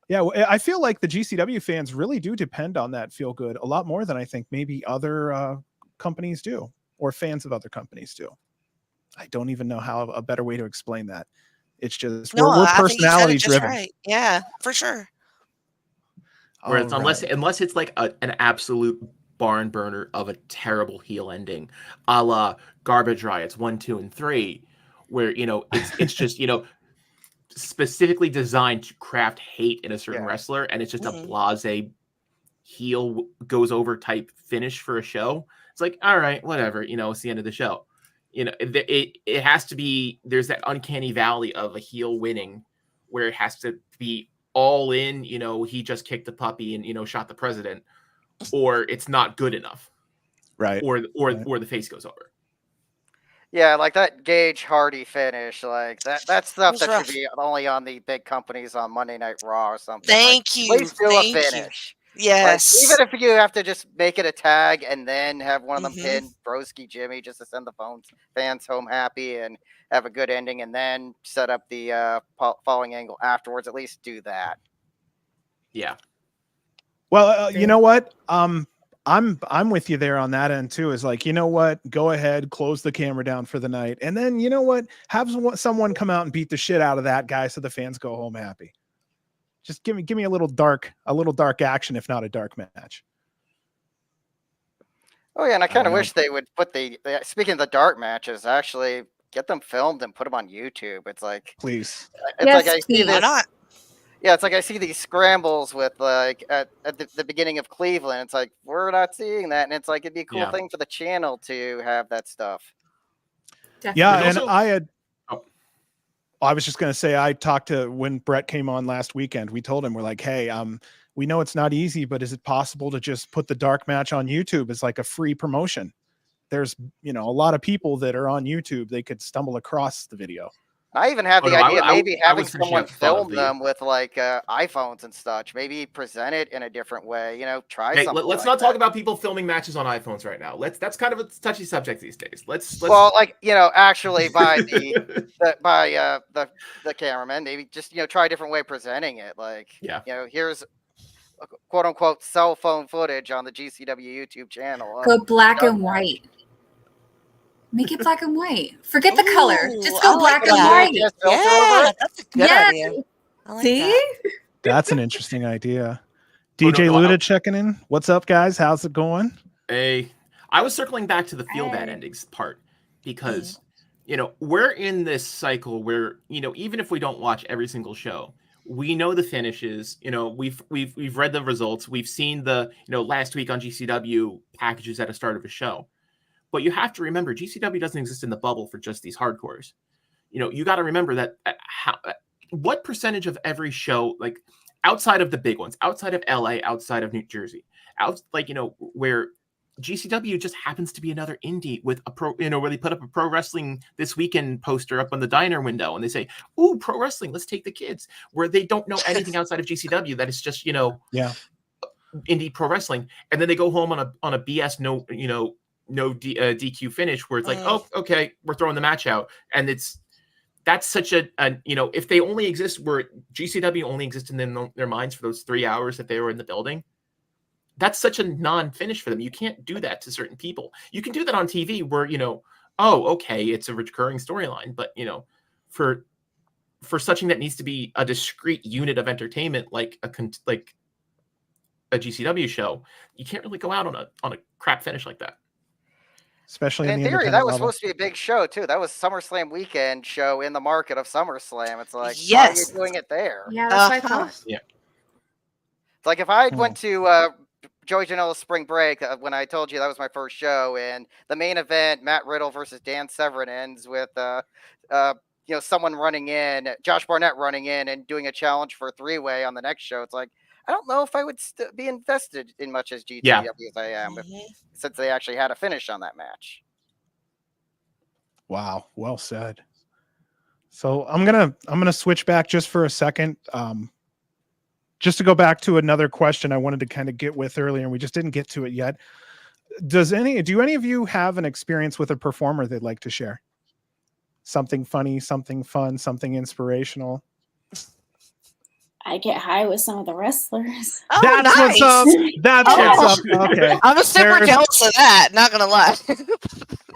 Yeah, I feel like the GCW fans really do depend on that feel good a lot more than I think maybe other companies do, or fans of other companies do. I don't even know how a better way to explain that. It's just we're personality driven. Right. Yeah, for sure. Whereas unless it's like an absolute barn burner of a terrible heel ending, a la Garbage Riots 1, 2, and 3, where, you know, it's just, you know, specifically designed to craft hate in a certain wrestler, and it's just a blase heel goes over type finish for a show. It's like, all right, whatever, you know, it's the end of the show. You know, it has to be, there's that uncanny valley of a heel winning where it has to be all in, you know, he just kicked the puppy and, you know, shot the president, or it's not good enough. Right. Or the face goes over. Yeah, like that Gage Hardy finish, like that's stuff that rough. should be only on the big companies on Monday Night Raw or something. Thank you. Please do Thank a you. finish. Yes. Like, even if you have to just make it a tag and then have one of them pin Broski Jimmy just to send the fans home happy and have a good ending, and then set up the following angle afterwards, at least do that. Yeah. Well, you know what? I'm with you there on that end too. Is like, you know what? Go ahead, close the camera down for the night, and then, you know what? Have someone come out and beat the shit out of that guy so the fans go home happy. Just give me a little dark action, if not a dark match. Oh yeah, and I kind of wish they would put speaking of the dark matches, actually get them filmed and put them on YouTube. It's like, please. It's like I see Why this. not? Yeah, it's like I see these scrambles with like at the beginning of Cleveland. It's like, we're not seeing that, and it's like, it'd be a cool thing for the channel to have that stuff. Definitely. Yeah, There's and I was just going to say, I talked to, when Brett came on last weekend, we told him, we're like, hey, we know it's not easy, but is it possible to just put the dark match on YouTube as like a free promotion? There's, you know, a lot of people that are on YouTube, they could stumble across the video. I even have the idea of maybe having someone appreciate film them with like iPhones and such. Maybe present it in a different way. You know, try something. Let's not talk about people filming matches on iPhones right now. That's kind of a touchy subject these days. Let's well, like, you know, actually by the cameraman, maybe just, you know, try a different way of presenting it. Like, you know, here's quote unquote cell phone footage on the GCW YouTube channel. Go black and white. Make it black and white. Forget the color. Just go black and white. Yeah, that's a good idea. I like See? that. That's an interesting idea. DJ Luda checking in. What's up, guys? How's it going? I was circling back to the feel bad endings part, because you know, we're in this cycle where, you know, even if we don't watch every single show, we know the finishes. You know, we've read the results. We've seen the, you know, last week on GCW packages at the start of a show. But you have to remember, GCW doesn't exist in the bubble for just these hardcores. You know, you got to remember that what percentage of every show, like outside of the big ones, outside of LA, outside of New Jersey, where GCW just happens to be another indie with a where they put up a Pro Wrestling This Weekend poster up on the diner window and they say, "Ooh, pro wrestling, let's take the kids," where they don't know anything outside of GCW. That is just, indie pro wrestling. And then they go home on a BS DQ finish where it's like, oh, okay, we're throwing the match out. And that's such if they only exist where GCW only existed in their minds for those 3 hours that they were in the building, that's such a non-finish for them. You can't do that to certain people. You can do that on TV where, oh, okay, it's a recurring storyline. But, for something that needs to be a discrete unit of entertainment, like a GCW show, you can't really go out on a crap finish like that. Especially in theory, that was supposed to be a big show too. That was SummerSlam weekend show in the market of SummerSlam. It's like, why are you doing it there? Yeah, that's what I thought. Yeah. It's like if I went to Joey Janela's Spring Break, when I told you that was my first show, and the main event, Matt Riddle versus Dan Severn, ends with someone running in, Josh Barnett running in and doing a challenge for a 3-way on the next show. It's like, I don't know if I would be invested in much as GCW as I am, since they actually had a finish on that match. Wow, well said. So I'm gonna switch back just for a second. Just to go back to another question I wanted to kind of get with earlier, and we just didn't get to it yet. Do any of you have an experience with a performer they'd like to share? Something funny, something fun, something inspirational. I get high with some of the wrestlers. Oh, That's nice. what's up. That's what's up. Okay. I'm super jealous of that. Not gonna lie.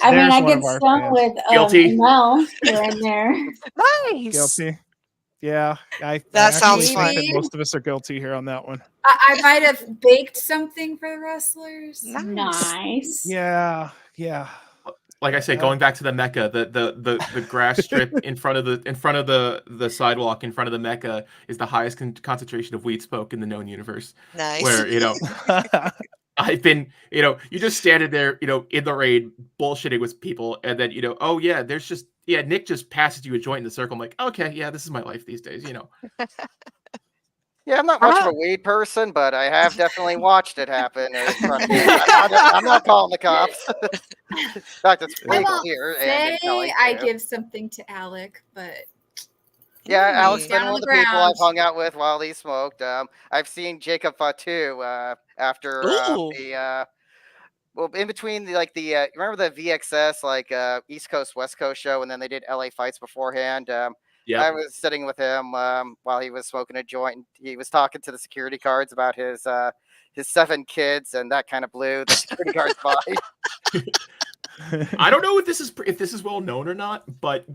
I mean, I one get of our some fans. with Guilty. Mel here and there. Nice. Guilty. Yeah, I sounds actually fun. think that most of us are guilty here on that one. I might have baked something for the wrestlers. Nice. Yeah. Like I say, going back to the Mecca, the grass strip in front of the sidewalk in front of the Mecca is the highest concentration of weed smoke in the known universe. Nice. Where I've been, you just standing there, in the rain, bullshitting with people, and then oh yeah, Nick just passes you a joint in the circle. I'm like, okay, yeah, this is my life these days, Yeah, I'm not much of a weed person, but I have definitely watched it happen in front of me. I'm not calling the cops. In fact, it's I legal won't here. And in Cali, say I too. give something to Alec, but Yeah, Alex Down been on one of the the people I've ground. hung out with while he smoked. I've seen Jacob Fatu after Ooh. in between the remember the VXS East Coast West Coast show, and then they did LA Fights beforehand. Yeah. I was sitting with him while he was smoking a joint, and he was talking to the security guards about his 7 kids, and that kind of blew the security guards by. I don't know if this is well known or not, but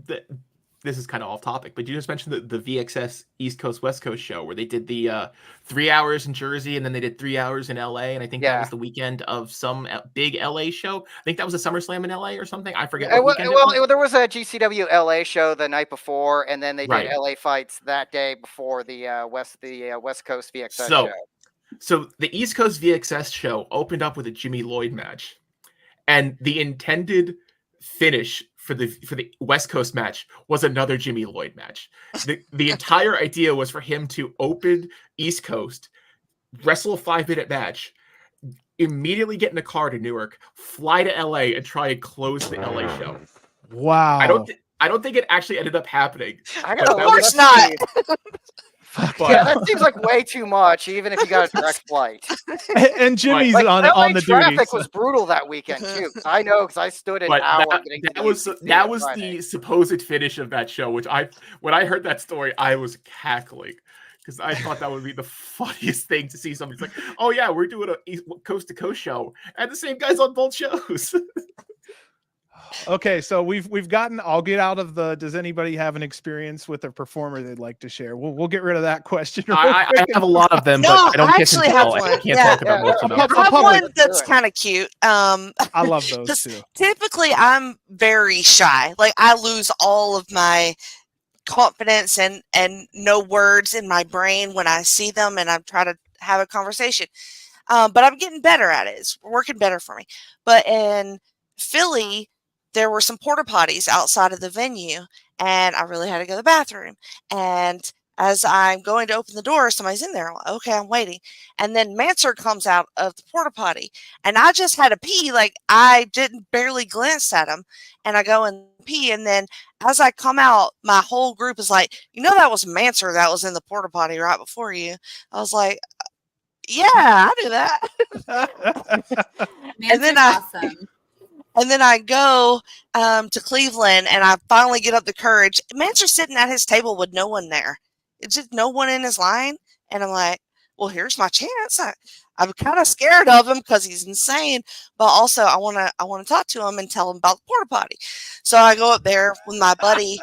this is kind of off topic. But you just mentioned the VXS East Coast West Coast show where they did the 3 hours in Jersey and then they did 3 hours in LA, and I think that was the weekend of some big LA show. I think that was a SummerSlam in LA or something. I forget. What weekend it was. There was a GCW LA show the night before, and then they did Right. LA Fights that day before the West Coast VXS So- show. So the East Coast VXS show opened up with a Jimmy Lloyd match, and the intended finish for the West Coast match was another Jimmy Lloyd match. The entire idea was for him to open East Coast, wrestle a 5-minute match, immediately get in a car to Newark, fly to LA, and try and close the LA show. Wow. I don't think it actually ended up happening. I But gotta that look was- it up. But Yeah, that seems like way too much, even if you got a direct flight. And Jimmy's Like, on LA the traffic duty. was brutal that weekend too. 'Cause I know because I stood an But hour getting to that the was UCC that on was Friday. the supposed finish of that show, which when I heard that story, I was cackling because I thought that would be the funniest thing to see. Somebody's like, "Oh yeah, we're doing a coast to coast show," and the same guys on both shows. Okay, so we've gotten. I'll get out of the. Does anybody have an experience with a performer they'd like to share? We'll get rid of that question. real I quick. have a lot of them, No, but I don't I get to actually have tell. I one. can't Yeah. talk about most of them. Yeah, I have public. one that's Do it. kind of cute. I love those Just- too. Typically, I'm very shy. Like I lose all of my confidence and no words in my brain when I see them, and I try to have a conversation. But I'm getting better at it. It's working better for me. But in Philly, there were some porta potties outside of the venue, and I really had to go to the bathroom. And as I'm going to open the door, somebody's in there. I'm like, okay, I'm waiting. And then Manser comes out of the porta potty, and I just had to pee. Like, I didn't barely glance at him, and I go and pee. And then as I come out, my whole group is like, that was Manser that was in the porta potty right before you. I was like, yeah, I knew that. Man's then I- awesome. And then I go to Cleveland, and I finally get up the courage. Manser's sitting at his table with no one there. It's just no one in his line. And I'm like, well, here's my chance. I'm kind of scared of him because he's insane, but also I want to talk to him and tell him about the porta potty. So I go up there with my buddy,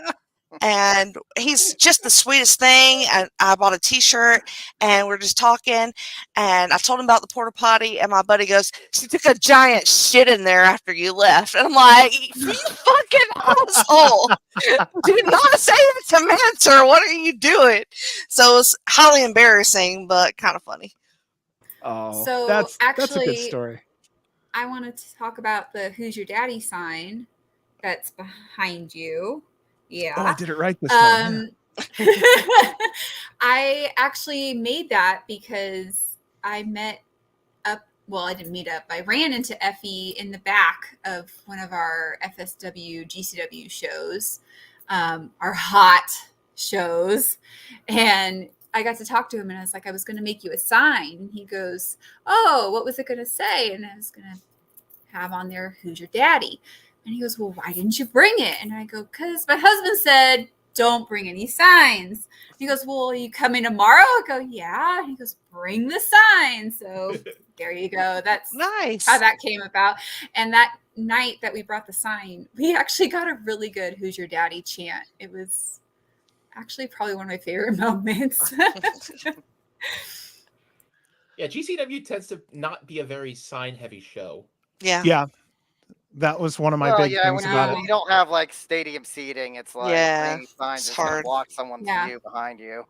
and he's just the sweetest thing. And I bought a T-shirt, and we're just talking, and I told him about the porta potty, and my buddy goes, she took a giant shit in there after you left. And I'm like, you fucking asshole. Do not say that to Manser. What are you doing? So it was highly embarrassing, but kind of funny. Oh, So, that's a good actually- story. I wanted to talk about the "Who's Your Daddy" sign that's behind you. Yeah. Oh, I did it right this time. I actually made that because I met up. Well, I didn't meet up. I ran into Effie in the back of one of our FSW GCW shows, our hot shows, and I got to talk to him, and I was like, I was going to make you a sign. And he goes, oh, what was it going to say? And I was going to have on there, "Who's your daddy?" And he goes, well, why didn't you bring it? And I go, because my husband said, don't bring any signs. He goes, well, are you coming tomorrow? I go, yeah. He goes, bring the sign. So there you go. That's Nice. how that came about. And that night that we brought the sign, we actually got a really good "Who's Your Daddy" chant. It was actually probably one of my favorite moments. Yeah, GCW tends to not be a very sign-heavy show. Yeah. Yeah, that was one of my big yeah, things when about you- it. you don't have like stadium seating, it's like Yeah, bringing signs it's is gonna hard. block someone's Yeah. view behind you.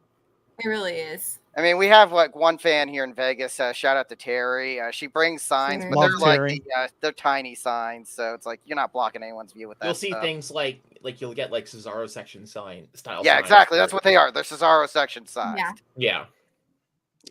It really is. I mean, we have like one fan here in Vegas. Shout out to Terry. She brings signs, but Love they're like Terry. they're tiny signs, so it's like you're not blocking anyone's view with that. You'll see stuff. things like you'll get like Cesaro section style. Yeah, signs exactly. for- That's what they are. They're Cesaro section signs. Yeah. Yeah.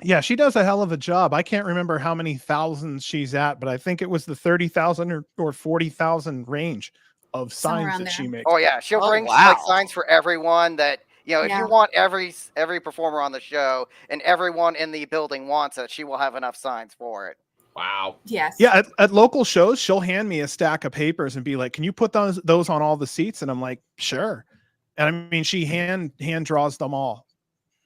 Yeah, she does a hell of a job. I can't remember how many thousands she's at, but I think it was the 30,000 or 40,000 range of Somewhere signs around that she there. makes. Oh yeah, she'll Oh, bring wow. like signs for everyone that if Yeah. you want every performer on the show and everyone in the building wants it, she will have enough signs for it. Wow. Yes. Yeah, at local shows, she'll hand me a stack of papers and be like, "Can you put those on all the seats?" And I'm like, "Sure." And I mean, she hand draws them all.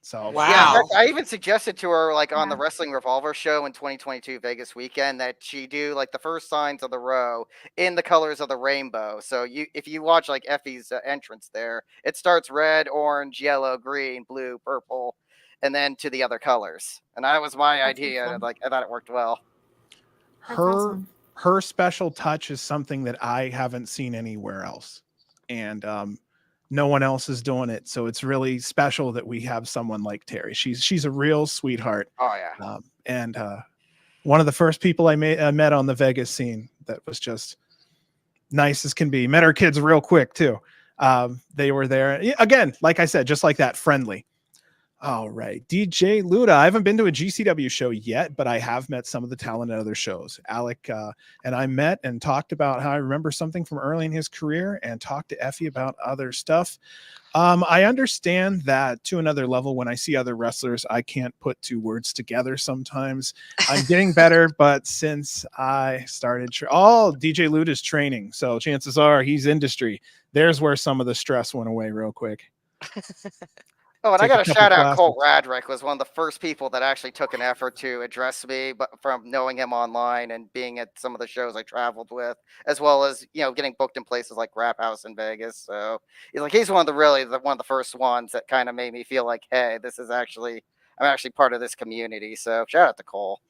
So Wow. Yeah, in fact, I even suggested to her like on the Yeah. Wrestling Revolver show in 2022 Vegas weekend that she do like the first signs of the row in the colors of the rainbow. So if you watch like Effie's entrance there, it starts red, orange, yellow, green, blue, purple, and then to the other colors. And that was my That's idea. awesome. Like I thought it worked well. That's her awesome. her special touch is something that I haven't seen anywhere else, and no one else is doing it. So it's really special that we have someone like Terry. She's a real sweetheart, Oh yeah. and one of the first people I met on the Vegas scene that was just nice as can be. Met her kids real quick too. They were there again, like I said, just like that, friendly. All right, DJ Luda. I haven't been to a GCW show yet, but I have met some of the talent at other shows. Alec and I met and talked about how I remember something from early in his career and talked to Effie about other stuff. I understand that to another level. When I see other wrestlers, I can't put two words together sometimes. I'm getting better, but since I started, DJ Luda's training. So chances are he's industry. There's where some of the stress went away real quick. Oh, and I Take a got to couple shout out classes. Colt Radrick was one of the first people that actually took an effort to address me, but from knowing him online and being at some of the shows I traveled with, as well as getting booked in places like Rap House in Vegas. So he's one of the first ones that kind of made me feel like, hey, I'm actually part of this community. So shout out to Cole.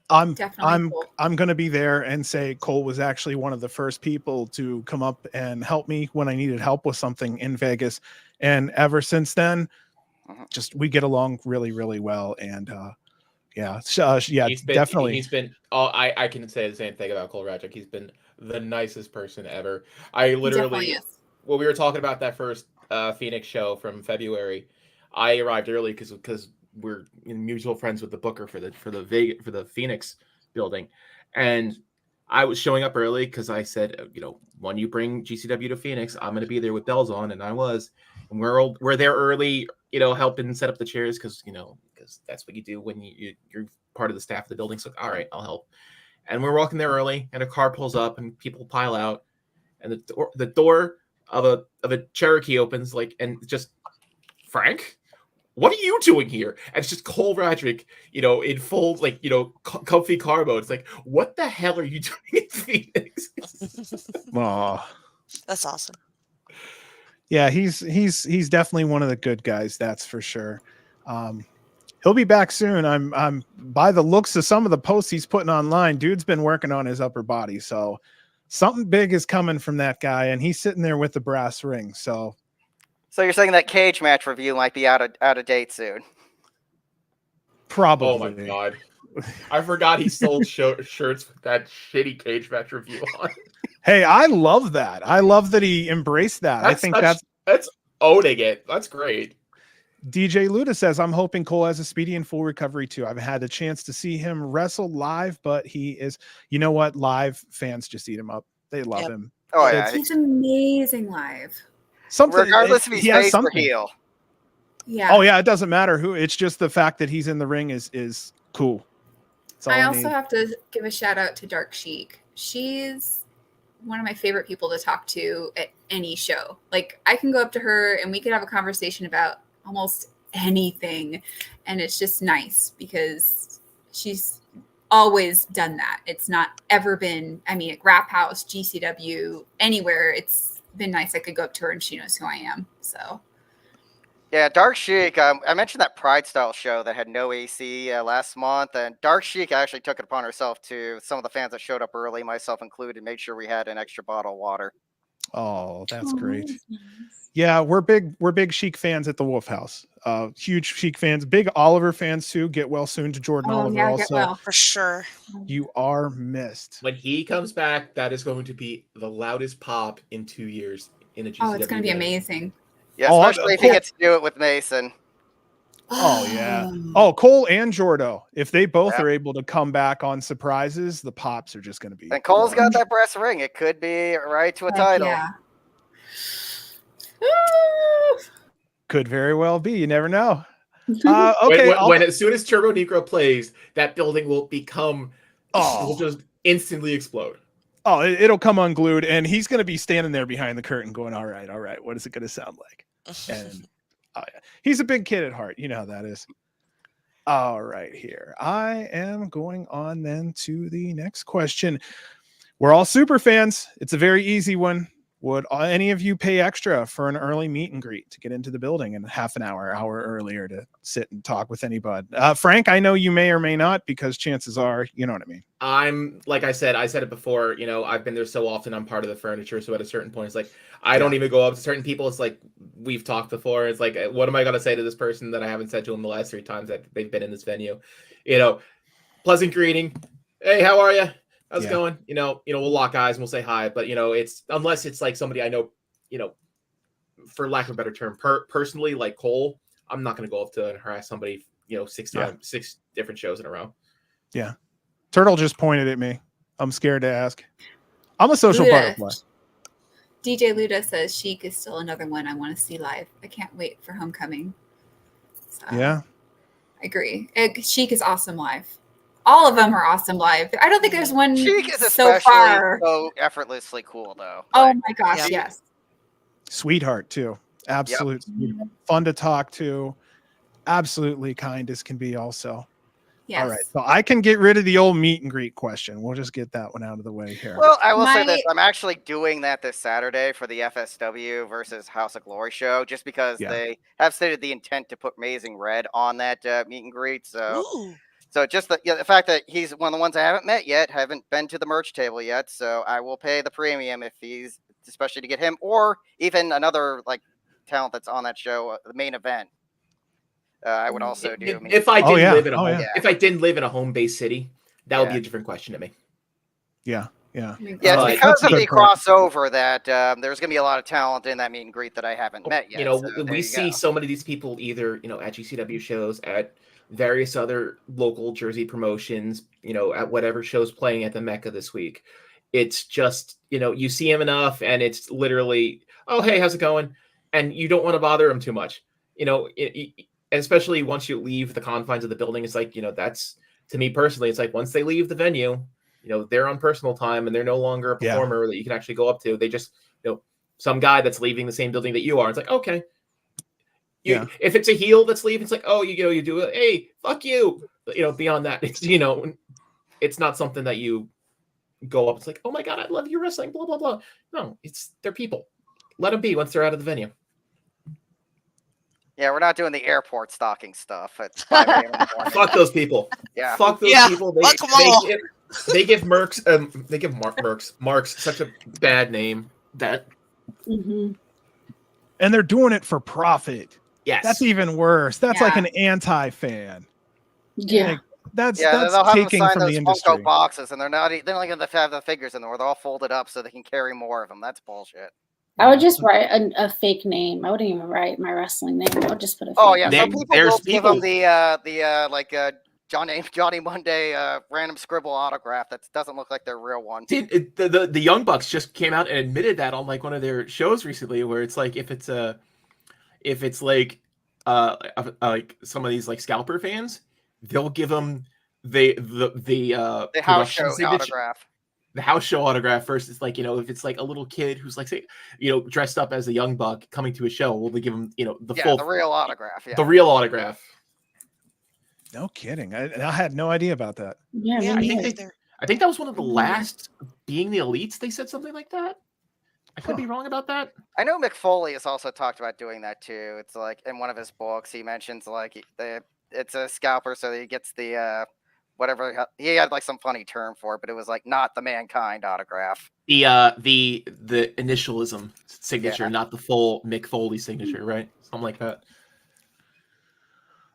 Definitely cool. I'm going to be there and say Cole was actually one of the first people to come up and help me when I needed help with something in Vegas. And ever since then, just we get along really, really well. And definitely. He's been. I can say the same thing about Cole Radrick. He's been the nicest person ever. I He definitely literally, is. well, we were talking about that first Phoenix show from February. I arrived early because we're mutual friends with the booker for the Phoenix building, and I was showing up early because I said, when you bring GCW to Phoenix, I'm going to be there with bells on, and I was. And we're there early, helping set up the chairs because that's what you do when you're part of the staff of the building. So all right, I'll help. And we're walking there early, and a car pulls up, and people pile out, and the door of a Cherokee opens, and just, Frank, what are you doing here? And it's just Cole Radrick, in full, comfy car mode. It's like, what the hell are you doing in Phoenix? Oh, That's awesome. yeah, he's definitely one of the good guys, that's for sure. He'll be back soon. I'm by the looks of some of the posts he's putting online, dude's been working on his upper body, so something big is coming from that guy, and he's sitting there with the brass ring. So you're saying that cage match review might be out of date soon? probably. Oh my god, I forgot he sold shirts with that shitty cage match review on. Hey, I love that. I love that he embraced that. I think that's owning it. That's great. DJ Luda says, I'm hoping Cole has a speedy and full recovery too. I've had the chance to see him wrestle live, but he is, you know what? Live fans just eat him up. They love him. Oh yeah, He's amazing live. Something, regardless if he's he has face or something. heel. Yeah. Oh yeah, it doesn't matter who. It's just the fact that he's in the ring is cool. That's all I I also need. have to give a shout out to Dark Sheik. She's one of my favorite people to talk to at any show. Like, I can go up to her and we could have a conversation about almost anything, and it's just nice because she's always done that. It's not ever been, at Rap House, GCW, anywhere, it's been nice. I could go up to her and she knows who I am. So Yeah, Dark Sheik. I mentioned that Pride Style show that had no AC last month, and Dark Sheik actually took it upon herself to some of the fans that showed up early, myself included, made sure we had an extra bottle of water. Oh, that's great. Yeah, we're big Sheik fans at the Wolf House. Huge Sheik fans, big Oliver fans too. Get well soon to Jordan Oliver. yeah, also, get well. For sure. You are missed. When he comes back, that is going to be the loudest pop in 2 years in a GCW. Oh, it's going to be venue. amazing. Yeah, Oh, especially if he gets to do it with Mason. Oh yeah. Oh, Cole and Jordo. If they both Yeah. are able to come back on surprises, the pops are just going to be. And Cole's got that brass ring. It could be right to a Heck title. yeah. Woo! Could very well be. You never know. Okay. When as soon as Turbo Negro plays, that building will become. Will just instantly explode. Oh, it'll come unglued, and he's going to be standing there behind the curtain, going, "All right, what is it going to sound like?" And oh yeah, he's a big kid at heart. You know how that is. All right, here I am going on then to the next question. We're all super fans. It's a very easy one. Would any of you pay extra for an early meet and greet to get into the building and half an hour earlier to sit and talk with anybody? Frank, I know you may or may not, because chances are, you know what I mean. I'm like I said it before, I've been there so often. I'm part of the furniture. So at a certain point, it's like, I don't even go up to certain people. It's like, we've talked before. It's like, what am I going to say to this person that I haven't said to them the last 3 times that they've been in this venue? Pleasant greeting. Hey, how are you? How's it going? We'll lock eyes and we'll say hi, but it's unless it's like somebody I know, for lack of a better term, personally, like Cole, I'm not going to go up to and harass somebody, 6 different shows in a row. Yeah. Turtle just pointed at me. I'm scared to ask. I'm a social butterfly. DJ Luda says Sheik is still another one I want to see live. I can't wait for Homecoming. So, yeah. I agree. Sheik is awesome live. All of them are awesome live. I don't think there's one Sheik is so far. so effortlessly cool, though. Oh my gosh, yes. Sweetheart too. Absolute sweetheart. Fun to talk to. Absolutely kind as can be also. Yes. All right. So I can get rid of the old meet and greet question. We'll just get that one out of the way here. Well, I will say this. I'm actually doing that this Saturday for the FSW versus House of Glory show, just because they have stated the intent to put Amazing Red on that meet and greet. So. Ooh. So just the fact that he's one of the ones I haven't met yet, haven't been to the merch table yet, so I will pay the premium if he's, especially to get him, or even another talent that's on that show, the main event. I would also do. If I didn't live in a home, if I didn't live in a home-based city, that would be a different question to me. Yeah. Yeah. Yeah, it's But- because That's a of the good point. crossover that there's going to be a lot of talent in that meet and greet that I haven't met yet. You know, so there we you see go. so many of these people either, at GCW shows, at various other local Jersey promotions, at whatever show's playing at the Mecca this week. It's just, you see him enough and it's literally, oh, hey, how's it going? And you don't want to bother him too much. Especially once you leave the confines of the building, it's like, that's, to me personally, it's like once they leave the venue, they're on personal time and they're no longer a Yeah. performer that you can actually go up to. They just, some guy that's leaving the same building that you are. It's like, okay. Yeah. If it's a heel that's leaving, it's like, oh, you do it. Hey, fuck you. But, beyond that, it's, it's not something that you go up. It's like, oh my God, I love your wrestling, blah, blah, blah. No, they're people. Let them be once they're out of the venue. Yeah, we're not doing the airport stalking stuff at 5 a.m. in the morning. Fuck those people. Yeah. Fuck those Yeah, people. fuck 'em all. They give Marks such a bad name that, Mhm. And they're doing it for profit. yes. That's even worse. That's like Yeah. an anti-fan. Yeah. Like, that's Yeah, that's they'll have them taking sign from those the industry. Funko boxes, and they're not going to have the figures in there. They're all folded up so they can carry more of them. That's bullshit. I would just write a fake name. I wouldn't even write my wrestling name. I would just put a fake Oh yeah, name. some people There's will give them people- Johnny Monday random scribble autograph that doesn't look like their real one. Dude, the Young Bucks just came out and admitted that on like one of their shows recently, where it's like if it's like some of these like scalper fans, they'll give them the house show production signature- autograph. the house show autograph first. Is like, if it's like a little kid who's like, say, dressed up as a Young Buck coming to a show, will they give him the Yeah, full the real autograph. Yeah. the real autograph? No kidding. I had no idea about that. Yeah, Yeah, me me neither. neither. I think that was one of the Mhm. last Being the Elites. They said something like that. I could be wrong about that. I know Mick Foley has also talked about doing that too. It's like in one of his books, he mentions like it's a scalper, so he gets the whatever he had like some funny term for it, but it was like not the Mankind autograph. The initialism signature, Yeah. not the full Mick Foley signature, right? Something like that.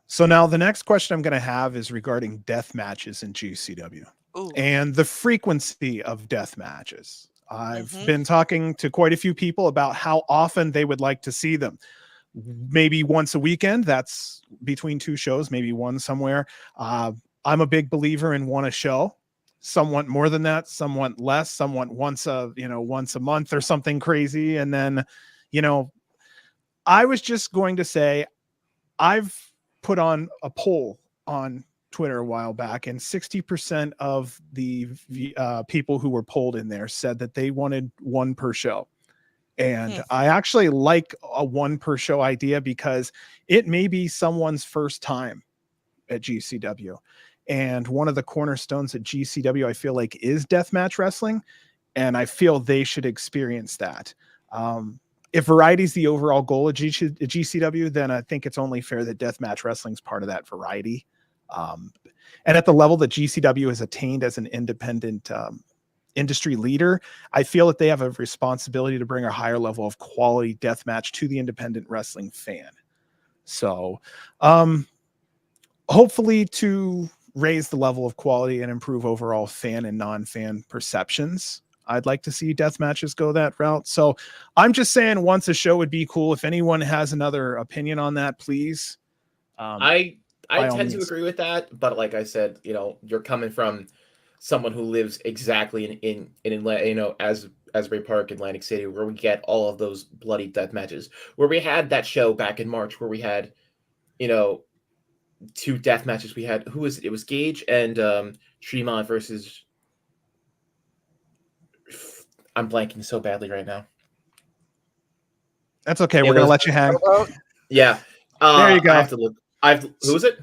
So now the next question I'm going to have is regarding death matches in GCW Ooh. and the frequency of death matches. I've Mhm. been talking to quite a few people about how often they would like to see them. Maybe once a weekend, that's between two shows, maybe one somewhere. I'm a big believer in one a show. Some want more than that, some want less, some want once a month or something crazy. And then, I was just going to say, I've put on a poll on Twitter a while back, and 60% of the people who were polled in there said that they wanted one per show. And Hmm. I actually like a one per show idea because it may be someone's first time at GCW. And one of the cornerstones at GCW, I feel like, is deathmatch wrestling. And I feel they should experience that. If variety is the overall goal of GCW, then I think it's only fair that deathmatch wrestling is part of that variety. And at the level that GCW has attained as an independent industry leader, I feel that they have a responsibility to bring a higher level of quality deathmatch to the independent wrestling fan. So hopefully to raise the level of quality and improve overall fan and non-fan perceptions, I'd like to see death matches go that route. So I'm just saying once a show would be cool. If anyone has another opinion on that, please. I by all tend to means. agree with that, but like I said, you're coming from someone who lives exactly in Asbury Park, Atlantic City, where we get all of those bloody death matches. Where we had that show back in March, where we had, two death matches. We had it was Gage and Tremont versus. I'm blanking so badly right now. That's okay. It We're going to was- let you hang. Showboat? Yeah. There you go. I have to look. Who was it?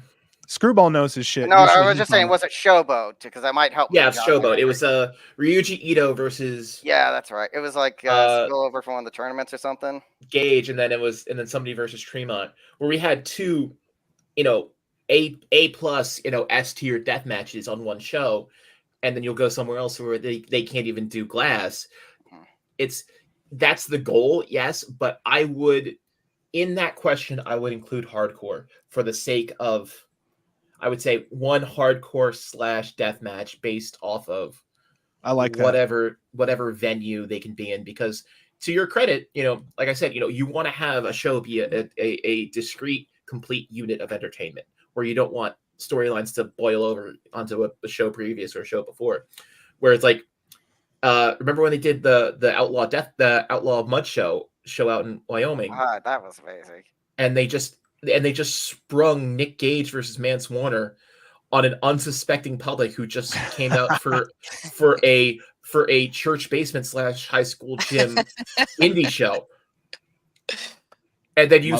Screwball knows his shit. No, I Usually was he's just saying, on was it Showboat? Because that might help. Yeah, me it's out Showboat. there. It was Ryuji Ito versus Yeah, that's right. It was like spillover from one of the tournaments or something. Gage, and then somebody versus Tremont, where we had two, A plus, S tier death matches on one show, and then you'll go somewhere else where they can't even do glass. That's the goal, yes, but I would, in that question, I would include hardcore for the sake of, I would say, one hardcore / death match based off of I like that. whatever venue they can be in, because to your credit, like I said, you want to have a show be a discrete, complete unit of entertainment where you don't want storylines to boil over onto a show previous or a show before, where it's like, remember when they did the Outlaw Mud show out in Wyoming? That was amazing. And they just sprung Nick Gage versus Mance Warner on an unsuspecting public who just came out for a church basement / high school gym indie show. And then you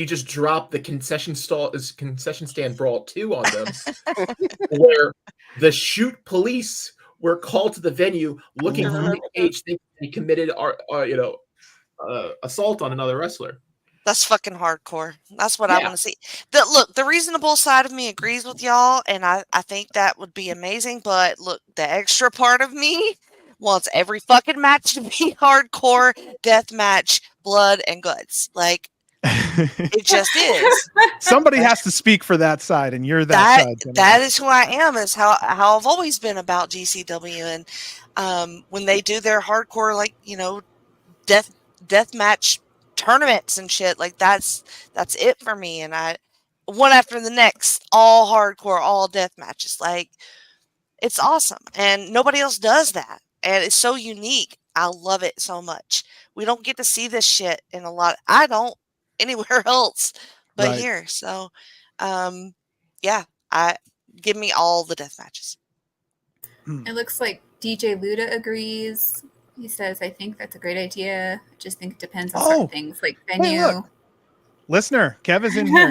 just drop the concession stand brawl 2 on them, where the shoot police were called to the venue looking for Nick Gage, thinking he committed assault on another wrestler. That's fucking hardcore. That's what I want to see. The reasonable side of me agrees with y'all, and I think that would be amazing. But look, the extra part of me wants every fucking match to be hardcore, death match, blood and guts. Like, it just is. Somebody has to speak for that side, and you're that side. Jennifer. That is who I am. Is how I've always been about GCW, and when they do their hardcore, like, death match tournaments and shit, like that's it for me. And I, one after the next, all hardcore, all death matches, like, it's awesome, and nobody else does that, and it's so unique. I love it so much. We don't get to see this shit in a lot. I don't anywhere else but here. So, give me all the death matches. It looks like DJ Luda agrees. He says, I think that's a great idea. I just think it depends on certain things like venue. Hey, listener, Kev is in here.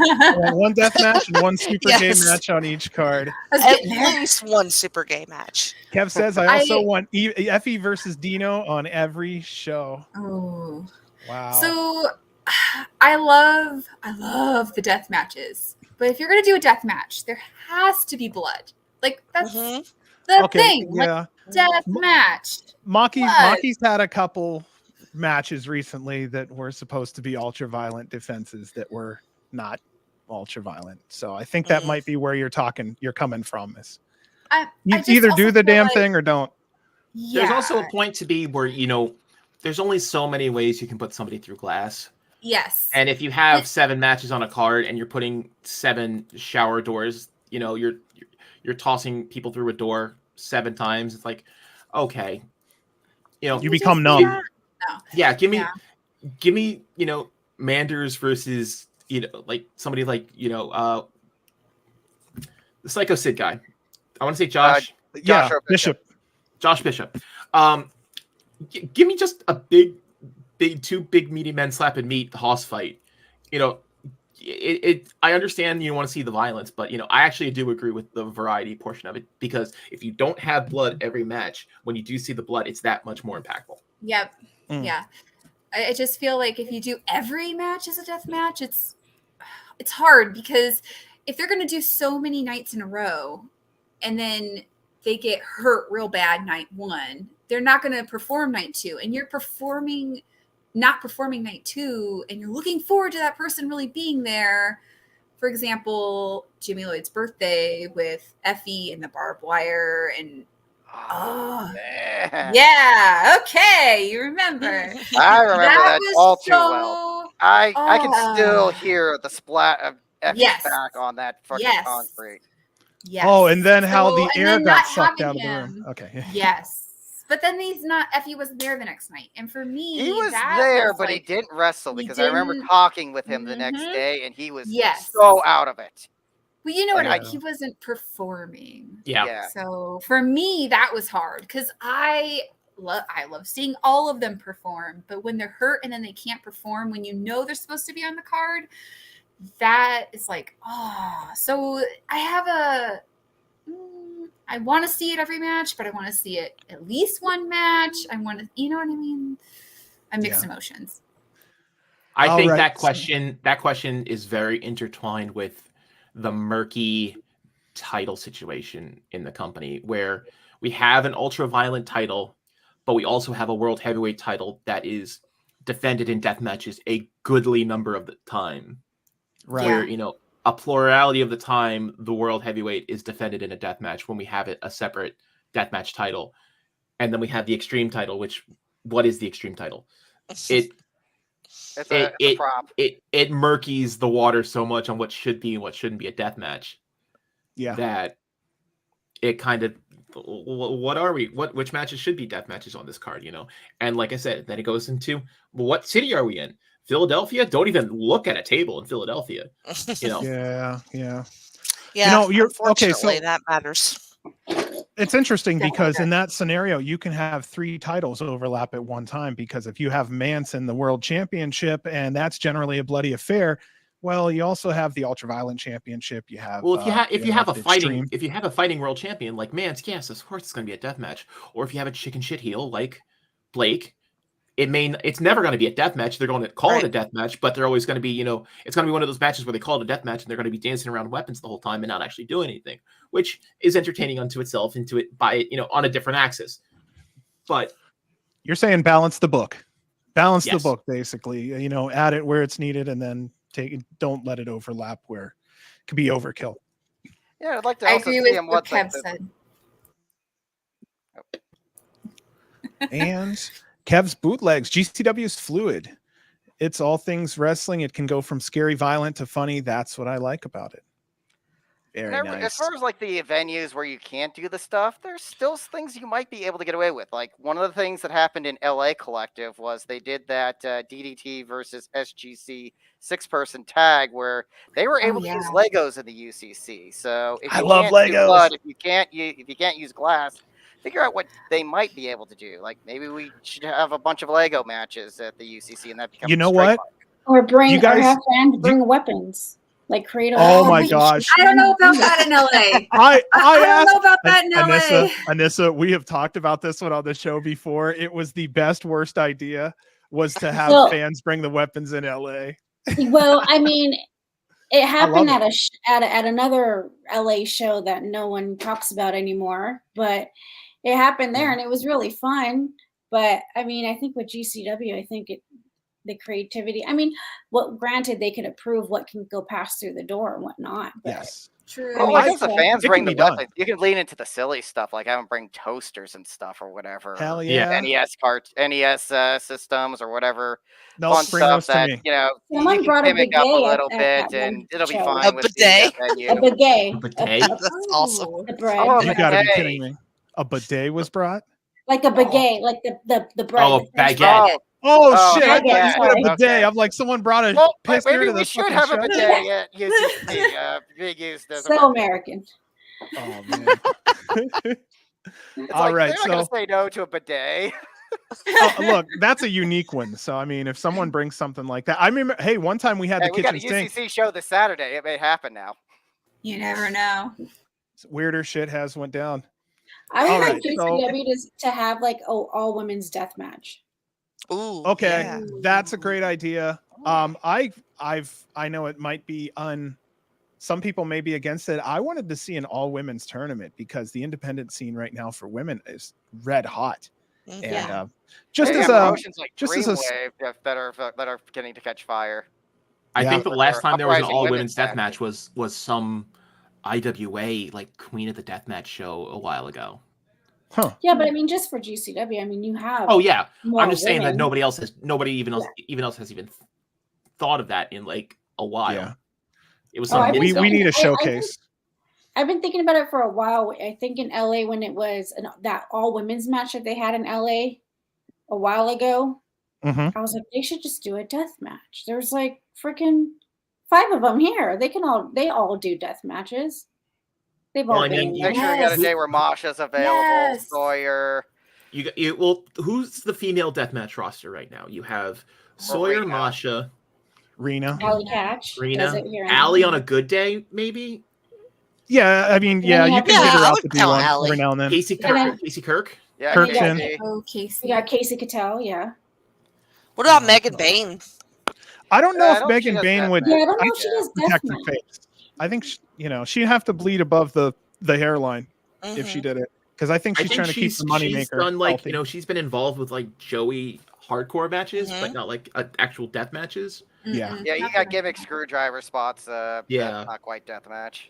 One death match and one super gay match on each card. At least one super gay match. Kev says, I also want Effie versus Dino on every show. Oh, wow. So I love the death matches. But if you're going to do a death match, there has to be blood. Like, that's the thing. Yeah. Like, death match. Maki's had a couple matches recently that were supposed to be ultra violent defenses that were not ultra violent. So I think that might be where you're coming from. Is you either do the damn thing or don't. Yeah. There's also a point to be where, there's only so many ways you can put somebody through glass. Yes. And if you have 7 matches on a card and you're putting 7 shower doors, you're tossing people through a door 7 times. It's like, okay, you become numb. Yeah, give me, Manders versus, like somebody like, the Psycho Sid guy. I want to say Josh. Bishop. Josh Bishop. Give me just a big 2 big meaty men slapping meat Hoss fight. I understand you want to see the violence, but I actually do agree with the variety portion of it, because if you don't have blood every match, when you do see the blood, it's that much more impactful. Yep. Yeah. I just feel like if you do every match as a death match, it's hard, because if they're going to do so many nights in a row and then they get hurt real bad night 1, they're not going to perform night 2, and you're not performing night 2, and you're looking forward to that person really being there. For example, Jimmy Lloyd's birthday with Effie and the barbed wire, and man. Yeah, okay, you remember. I remember that all too so, well. I can still hear the splat of Effie's back on that fucking concrete. Yes. Oh, and then how the air got sucked out of the room. Okay. Yes. But then Effie wasn't there the next night. And for me, he was there, but he didn't wrestle, because I remember talking with him the next day, and he was so out of it. Well, you know what? He wasn't performing. Yeah. So for me, that was hard, because I love seeing all of them perform. But when they're hurt and then they can't perform, when they're supposed to be on the card, that is like, So I want to see it every match, but I want to see it at least one match. I want to, you know what I mean? I mixed emotions. I think that question is very intertwined with the murky title situation in the company, where we have an ultra violent title, but we also have a world heavyweight title that is defended in death matches a goodly number of the time. Right. Where, a plurality of the time, the world heavyweight is defended in a death match when we have a separate death match title. and then we have the Extreme title. Which what is the Extreme title? It It's a prop. it murkies the water so much on what should be and what shouldn't be a death match. Yeah. That it kind of, what are we? Which matches should be death matches on this card? And like I said, then it goes into, well, what city are we in? Philadelphia? Don't even look at a table in Philadelphia. Yeah. Yeah. You're okay. So Unfortunately, that matters. it's interesting Yeah, because okay. in that scenario, you can have 3 titles overlap at one time, because if you have Mance in the world championship, and that's generally a bloody affair, well, you also have the ultraviolent championship. You have, Well, if you have a the fighting Extreme. world champion like Mance, yes, of course it's going to be a death match. Or if you have a chicken shit heel like Blake, it's never going to be a death match. They're going to call it a death match, but they're always going to be, it's going to be one of those matches where they call it a death match and they're going to be dancing around weapons the whole time and not actually doing anything, which is entertaining unto itself, on a different axis. But You're saying balance the book, Yes. the book, basically, add it where it's needed, and then don't let it overlap where it could be overkill. Yeah, I'd like to I also agree see with him what Kev said. And Kev's bootlegs, GCW's fluid. It's all things wrestling. It can go from scary, violent to funny. That's what I like about it. Very As nice. far as like the venues where you can't do the stuff, there's still things you might be able to get away with. Like one of the things that happened in LA Collective was they did that DDT versus SGC 6-person tag where they were able to use Legos in the UCC. So if I you love can't do Legos. blood, if you can't use glass, figure out what they might be able to do. Like maybe we should have a bunch of Lego matches at the UCC, and that becomes You know straight what? fight. Or have fans bring weapons. Like create a Oh my gosh. I don't know about that in LA. I don't asked know about that in LA. Anissa, we have talked about this one on the show before. It was the worst idea was to have Well- fans bring the weapons in LA. Well, I mean, it happened love at another LA show that no one talks about anymore, but it happened there and it was really fun. But I mean, I think with GCW, I think the creativity. I mean, granted, they could approve what can go pass through the door and whatnot. But Yes. True. Well, I guess the fans it bring can the be done. weapons. You can lean into the silly stuff, like have them bring toasters and stuff or whatever. Hell or yeah. NES systems or whatever No, fun bring stuff those to that me. Someone you brought a can gimmick up a bidet little at bit, that and one it'll be show. fine A with bidet? the venue. A bidet. A bidet? That's awesome. The bread. Oh, You gotta be bidet. kidding me. A bidet was brought? Like a baguette, like the bread. Oh, the French baguette. bread. Oh, Oh, shit. I thought you yeah, said a yeah. bidet. Okay. I'm like, someone brought a Well, piss maybe to we the should fucking have a show. bidet at UCC. Big used as a So American. Oh, man. It's All like, right, they're not gonna so- say no to a bidet. Look, that's a unique one. So, I mean, if someone brings something like that, I remember, hey, one time we had Hey, the we got a kitchen sink. UCC show this Saturday. It may happen now. You never know. Weirder shit has went down. I would All like right, so- GCW to have like all women's death match. Ooh. Okay, yeah. that's a great idea. I know it might be some people may be against it. I wanted to see an all women's tournament because the independent scene right now for women is red hot. Mhm. And just They as have a promotions like just as a s- Dreamwave that are beginning to catch fire. I Yeah. think the last time there was an Uprising all women's women's death tag match was some IWA like Queen of the Deathmatch show a while ago. huh. Yeah, but I mean, just for GCW, I mean, you have. Oh yeah, more I'm just saying that women. nobody else has even thought of that in like a while. Yeah. It was Oh, something I've We been need a thinking- showcase. I've been thinking about it for a while. I think in LA when it was that all women's match that they had in LA a while ago, Mhm. I was like, they should just do a death match. There's like freaking 5 of them here. They all do death matches. They've Well, all I been. mean, in Make there. sure you got a Yes. day where Masha's available, Yes. Sawyer. Well, who's the female deathmatch roster right now? You have Sawyer, Rena. Masha, Rena. Allie Catch. does Rena, it here and Allie there. on a good day, maybe. Yeah, I mean, then yeah, you you have- can Yeah, get her I out would to do count one Allie. every now and then. Casey And then- Kirk. Casey Kirk. Yeah, Kirk Casey. Chin. Oh, We Casey. got Casey Cattell, yeah. What about Megan Bain? I don't know I if don't think she Megan does Bain death would Yeah, I don't know if she Yeah. does death protect her match. face. I think she'd have to bleed above the hairline if she Mhm. did it, because I think she's trying to keep the money she's maker done like healthy. she's been involved with like Joey hardcore matches, but Mhm. not like actual death matches. Yeah. Mm-mm. Yeah, you got gimmick screwdriver spots. Yeah. That's not quite deathmatch.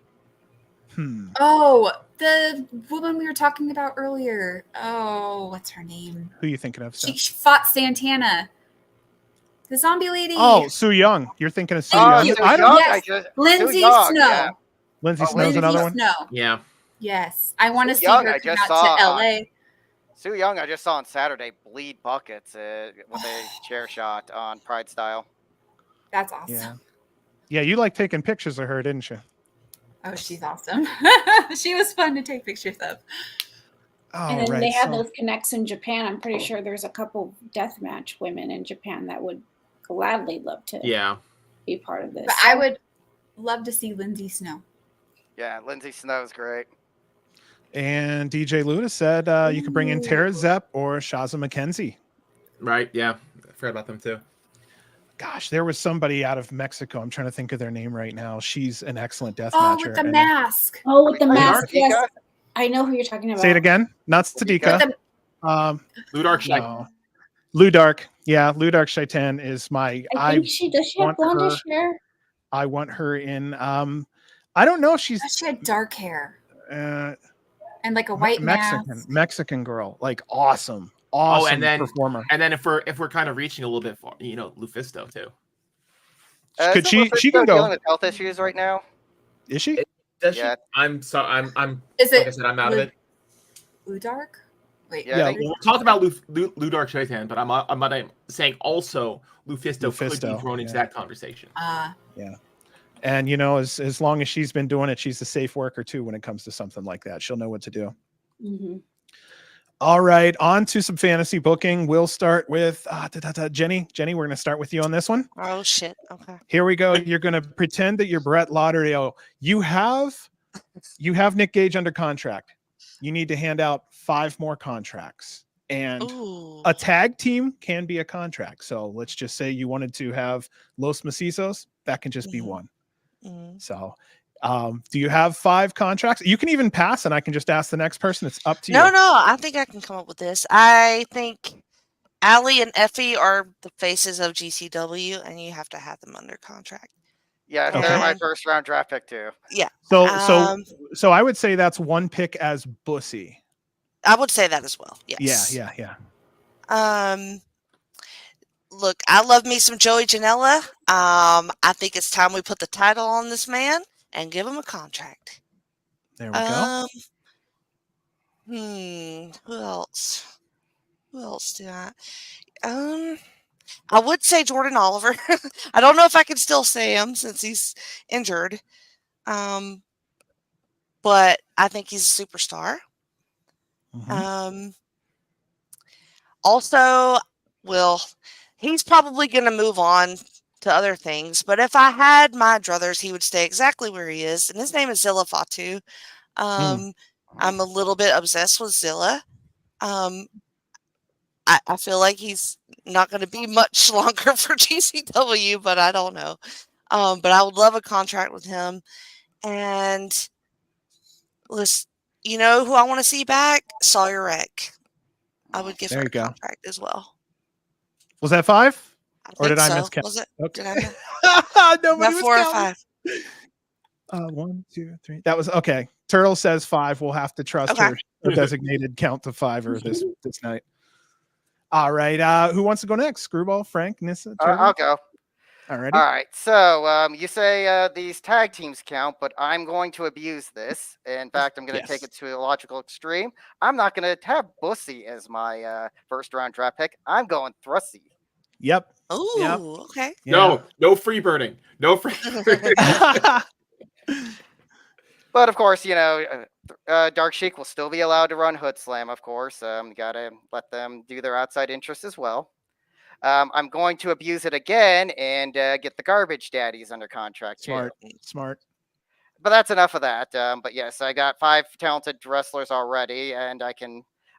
Oh, the woman we were talking about earlier. Oh, what's her name? Who are you thinking of? She Steph? fought Santana. The zombie lady. Oh, Sue Young. You're thinking of Sue Thank Young. you. I don't. Young, Yes. Lindsay Young, Snow. yeah. Lindsay Oh, Snow's Lindsay another one. Snow. Yeah. Yes, I want to Sue see Young, her I come just out saw, to LA. Sue Young, I just saw on Saturday bleed buckets with a chair shot on Pride Style. That's awesome. Yeah. Yeah, you like taking pictures of her, didn't you? Oh, she's awesome. She was fun to take pictures of. Oh, And then right. they have so- those connects in Japan. I'm pretty sure there's a couple deathmatch women in Japan that would gladly love to Yeah. be part of this. But I would love to see Lindsay Snow. Yeah, Lindsay Snow's great. And DJ Luna said you could bring in Tara Zepp or Shaza McKenzie. Right? Yeah, I forgot about them too. Gosh, there was somebody out of Mexico. I'm trying to think of their name right now. She's an excellent death Oh, matcher. with the and- mask. Oh, with the Are we mask. talking Yes, Sadika? I know who you're talking about. Say it again. Not Sadika. With Ludark Shaitan. No. Ludark. Yeah, Ludark Shaitan is my. I think she does. She have want blondish hair. I want her in. I don't know if she's she had dark hair uh, and like a white Mexican girl. Like awesome and then- performer. And then if we're kind of reaching a little bit far, Lufisto too. Could Isn't she Lufisto can go? dealing with health issues right now? Is she? Does Yeah. she? I'm sorry. I'm. Is Like I it said, I'm out of it. Udark? Wait. Yeah, I Yeah. think- Well, we're talking about Ludark Shaitan, but I'm saying also Lufisto could be Lufisto, thrown into yeah. that conversation. And as long as she's been doing it, she's a safe worker too when it comes to something like that. She'll know what to do. Mm-hmm. All right, on to some fantasy booking. We'll start with Jenny. Jenny, we're going to start with you on this one. Oh shit. Okay. Here we go. You're going to pretend that you're Brett Lauderdale. You have Nick Gage under contract. You need to hand out 5 more contracts. And Ooh. a tag team can be a contract. So let's just say you wanted to have Los Macizos. That can just be Mhm. one. Mm. So do you have 5 contracts? You can even pass and I can just ask the next person. It's up to No, you. no, I think I can come up with this. I think Allie and Effie are the faces of GCW, and you have to have them under contract. Yeah, Okay. they're my And- first round draft pick too. So I would say that's one pick as Bussy. I would say that as well. Yes. Yeah. Look, I love me some Joey Janela. I think it's time we put the title on this man and give him a contract. There we go. Who else? Who else do I would say Jordan Oliver. I don't know if I can still say him since he's injured. But I think he's a superstar. Mhm. Also, he's probably going to move on to other things. But if I had my druthers, he would stay exactly where he is. And his name is Zilla Fatu. I'm a little bit obsessed with Zilla. I feel like he's not going to be much longer for GCW, but I don't know. But I would love a contract with him. And listen, you know who I want to see back? Sawyer Wreck. I would give There her you a go. contract as well. Was that 5? I Or did think I so. miscount? Was it? Okay. Did I miss? Nobody About was 4 or counting. 5? 1, 2, 3. That was okay. Turtle says 5. We'll have to trust Okay. her designated count to 5 or this night. All right. Who wants to go next? Screwball, Frank, Nissa, Turtle? I'll go. All right. All right. So you say these tag teams count, but I'm going to abuse this. In fact, I'm going to take Yes. it to a logical extreme. I'm not going to have Bussy as my first round draft pick. I'm going Thrusty. Yep. Ooh, okay. No free birding. No free. But of course, Dark Sheik will still be allowed to run Hood Slam. Of course, you gotta let them do their outside interests as well. I'm going to abuse it again and get the Garbage Daddies under contract too. Smart. But that's enough of that. But yes, I got 5 talented wrestlers already, and I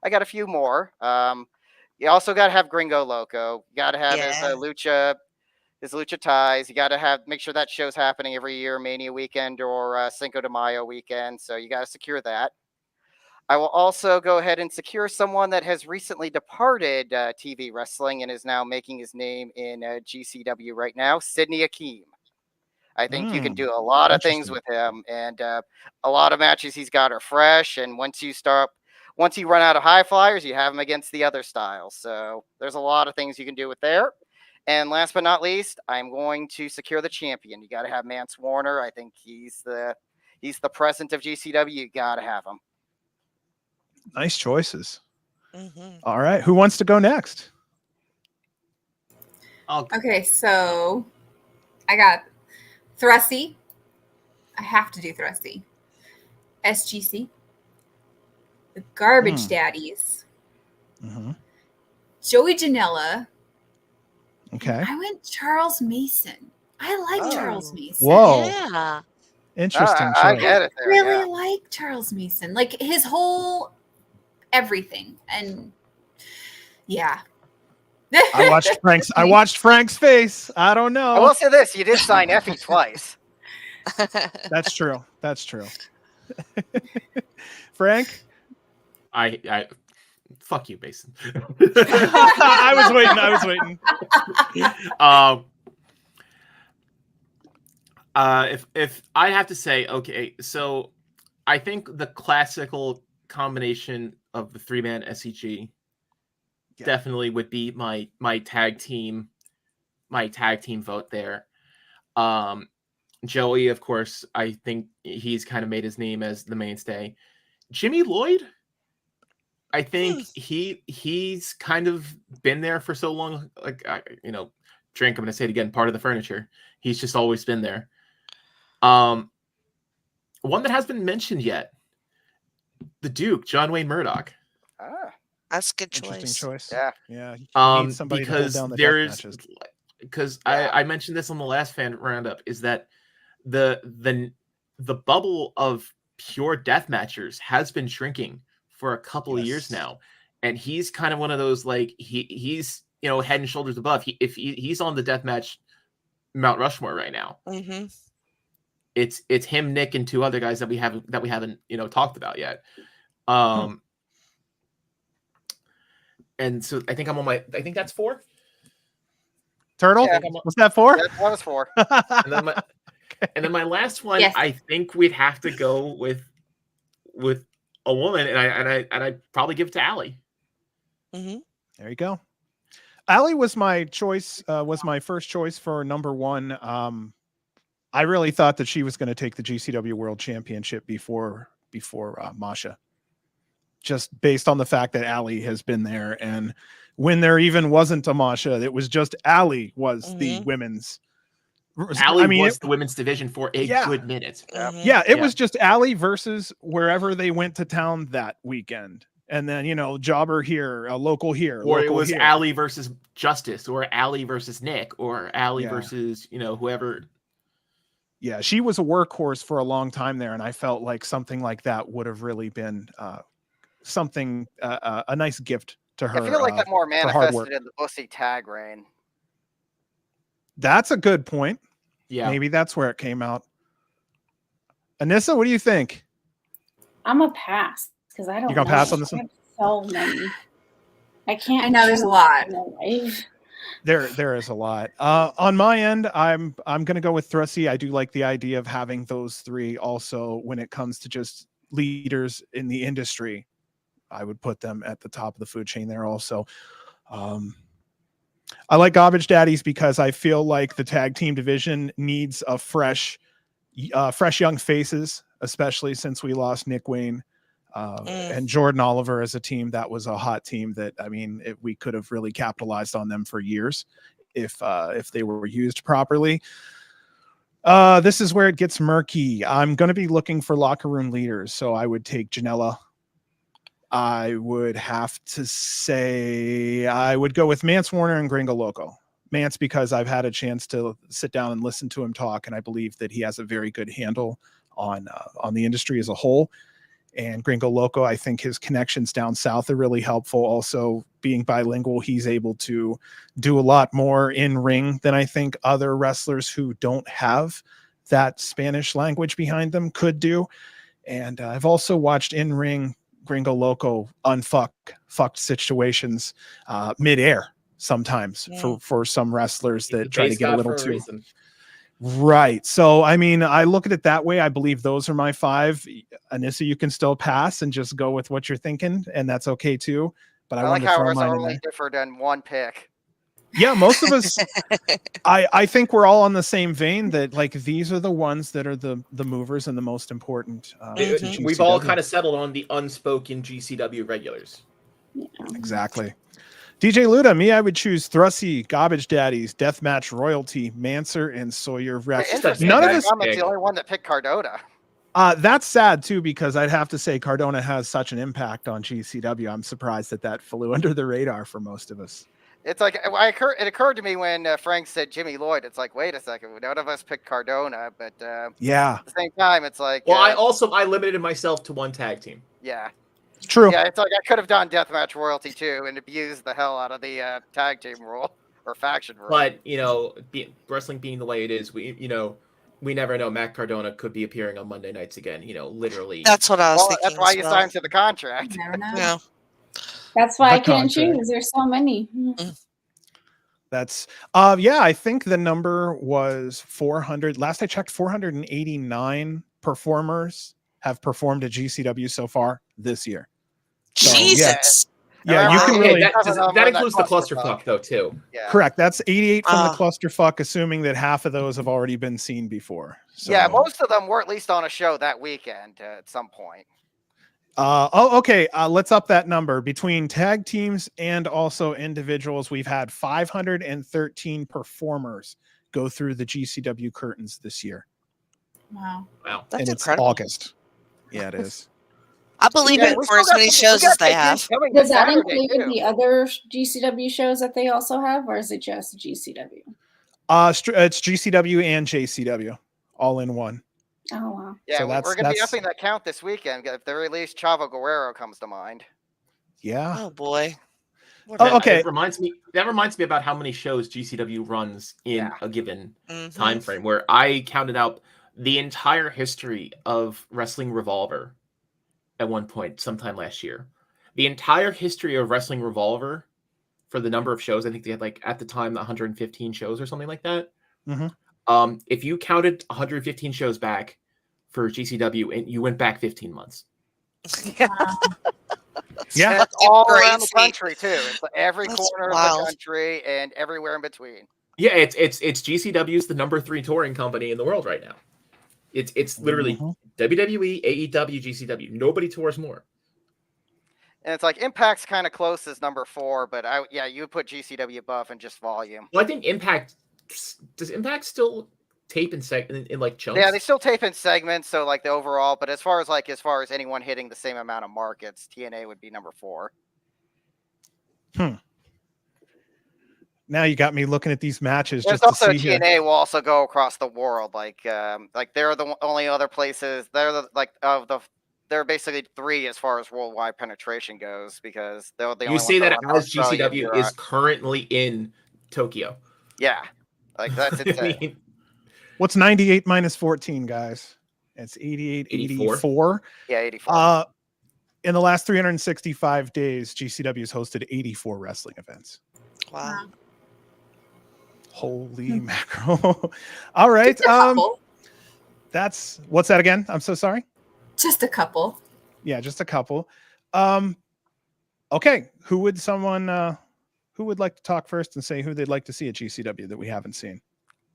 got a few more. You also got to have Gringo Loco. You got to have his lucha ties. You got to make sure that show's happening every year, Mania weekend or Cinco de Mayo weekend. So you got to secure that. I will also go ahead and secure someone that has recently departed TV wrestling and is now making his name in GCW right now, Sidney Akeem. I think you can do a lot of things with him, and a lot of matches he's got are fresh. And once you run out of high flyers, you have him against the other styles. So there's a lot of things you can do with there. And last but not least, I'm going to secure the champion. You got to have Mance Warner. I think he's the present of GCW. You got to have him. Nice choices. Mhm. All right, who wants to go next? Okay, so I got Thrusty. I have to do Thrusty. SGC. The Garbage Daddies. Mm-hmm. Joey Janela. Okay. I went Charles Mason. I like Charles Mason. Whoa. Yeah. Interesting choice. I get it there. Really yeah. like Charles Mason. Like his whole everything. And yeah. I watched Frank's face. I don't I will know. say this: you did sign Effie twice. That's true. That's true. Frank? I fuck you, Mason. I was waiting. If I have to say, okay, so I think the classical combination of the 3-man SEG definitely would be my tag team vote there. Joey, of course, I think he's kind of made his name as the mainstay. Jimmy Lloyd, I think he's kind of been there for so long. Like, Drink, I'm going to say it again, part of the furniture. He's just always been there. One that has been mentioned yet, the Duke, John Wayne Murdoch. That's a good Interesting choice. choice. Yeah. Yeah. You need somebody to hold Because down the death there's matches. because I mentioned this on the last fan roundup, is that the bubble of pure death matchers has been shrinking for a couple of years now, and he's kind of one of those, like, he's head and shoulders above. He's on the death match Mount Rushmore right now. Mm-hmm. It's him, Nick, and two other guys that we haven't talked about yet. And so I think I think that's 4. Turtle? Yeah. Was that 4? That was 4. And then my last one, Yes. I think we'd have to go with a woman, and I probably give it to Allie. Mm-hmm. There you go. Allie was my choice, was my first choice for number 1. I really thought that she was going to take the GCW World Championship before Masha, just based on the fact that Allie has been there. And when there even wasn't a Masha, it was just Allie was the women's. Allie was the women's division for a good minute. Yeah, it was just Allie versus wherever they went to town that weekend. And then, jobber here, a local here. Or it local was here. Allie versus Justice, or Allie versus Nick, or Allie versus, whoever. Yeah, she was a workhorse for a long time there. And I felt like something like that would have really been something, a nice gift to her. I feel like that more hard manifested work. in the Bussy tag reign. That's a good point. Yeah. Maybe that's where it came out. Anissa, what do you think? I'm a pass because I don't. You gonna pass on this one? I have so many. I can't. I know there's a lot. There is a lot. On my end, I'm gonna go with Thrusty. I do like the idea of having those 3 also when it comes to just leaders in the industry. I would put them at the top of the food chain there also. I like Garbage Daddies because I feel like the tag team division needs a fresh young faces, especially since we lost Nick Wayne and Jordan Oliver as a team. That was a hot team that, we could have really capitalized on them for years if they were used properly. This is where it gets murky. I'm going to be looking for locker room leaders, so I would take Janela. I would have to say I would go with Mance Warner and Gringo Loco. Mance, because I've had a chance to sit down and listen to him talk, and I believe that he has a very good handle on the industry as a whole. And Gringo Loco, I think his connections down south are really helpful. Also, being bilingual, he's able to do a lot more in ring than I think other wrestlers who don't have that Spanish language behind them could do. And I've also watched in ring Gringo Loco fucked situations midair sometimes for some wrestlers that try to get a little too Right. So, I mean, I look at it that way. I believe those are my 5. Anissa, you can still pass and just go with what you're thinking, and that's okay too. But I I like wanted to how throw ours mine in only there. differed in one pick. Yeah, most of us, I think we're all on the same vein that like these are the ones that are the movers and the most important. Mhm. To We've all GCW. kind of settled on the unspoken GCW regulars. Exactly. DJ Luda, me, I would choose Thrusty, Garbage Daddies, Deathmatch Royalty, Manser, and Sawyer Rex. Interesting. None of that us. Comment's the only one that picked Cardona. That's sad too, because I'd have to say Cardona has such an impact on GCW. I'm surprised that flew under the radar for most of us. It's like it occurred to me when Frank said Jimmy Lloyd. It's like, wait a second, none of us picked Cardona, but Yeah, at the same time, it's like, Well, I limited myself to one tag team. yeah, it's true. yeah, it's like I could have done Deathmatch Royalty too and abused the hell out of the tag team rule or faction rule. But wrestling being the way it is, we never know. Matt Cardona could be appearing on Monday nights again. Literally. That's what I was well, thinking. that's why as you well. signed to the contract. You never know. Yeah. That's why I The couldn't contract. choose. There's so many. That's yeah, I think the number was 400. Last I checked, 489 performers have performed at GCW so far this year. So, Jesus. Yeah, you can Wow. really that includes the clusterfuck though too. Yeah. correct. That's 88 from the Ah. clusterfuck, assuming that half of those have already been seen before. So, Yeah, most of them were at least on a show that weekend at some point. okay. Let's up that number. Between tag teams and also individuals, we've had 513 performers go through the GCW curtains this year. Wow. Wow. That's and it's incredible. August. Yeah, it is. I believe Yeah, it we for still as many got shows as they have. coming Does this that Saturday, include too. the other GCW shows that they also have, or is it just GCW? It's GCW and JCW all in one. Oh wow. Yeah, So we're going to be that's- upping that count this weekend. If they release Chavo Guerrero comes to mind. Yeah. Oh boy. What Oh, a- okay. That reminds me about how many shows GCW runs in a given Mhm. time frame. Where I counted out the entire history of Wrestling Revolver at one point, sometime last year. The entire history of Wrestling Revolver for the number of shows. I think they had at the time 115 shows or something like that. Mhm. If you counted 115 shows back for GCW and you went back 15 months. Yeah. And it's all around the Crazy. country, too. It's every That's corner of wild. the country and everywhere in between. Yeah, it's GCW's the number 3 touring company in the world right now. It's literally Mhm. WWE, AEW, GCW. Nobody tours more. And it's like Impact's kind of close as number 4, but you would put GCW above in just volume. Well, I think does Impact still tape in chunks? Yeah, they still tape in segments, so the overall, but as far as anyone hitting the same amount of markets, TNA would be number 4. Now you got me looking at these matches There's just to also see here. TNA will also go across the world. They're the only other places. They're basically 3 as far as worldwide penetration goes because they're the only You say ones that run as Australia and GCW Europe. is currently in Tokyo. Yeah, that's I insane. mean, What's 98 minus 14, guys? It's 88, 84. Yeah, 84. In the last 365 days, GCW has hosted 84 wrestling events. Wow. Holy mackerel. All right. Just a couple. That's what's that again? I'm so sorry. Just a couple. Yeah, just a couple. Okay. Who would like to talk first and say who they'd like to see at GCW that we haven't seen?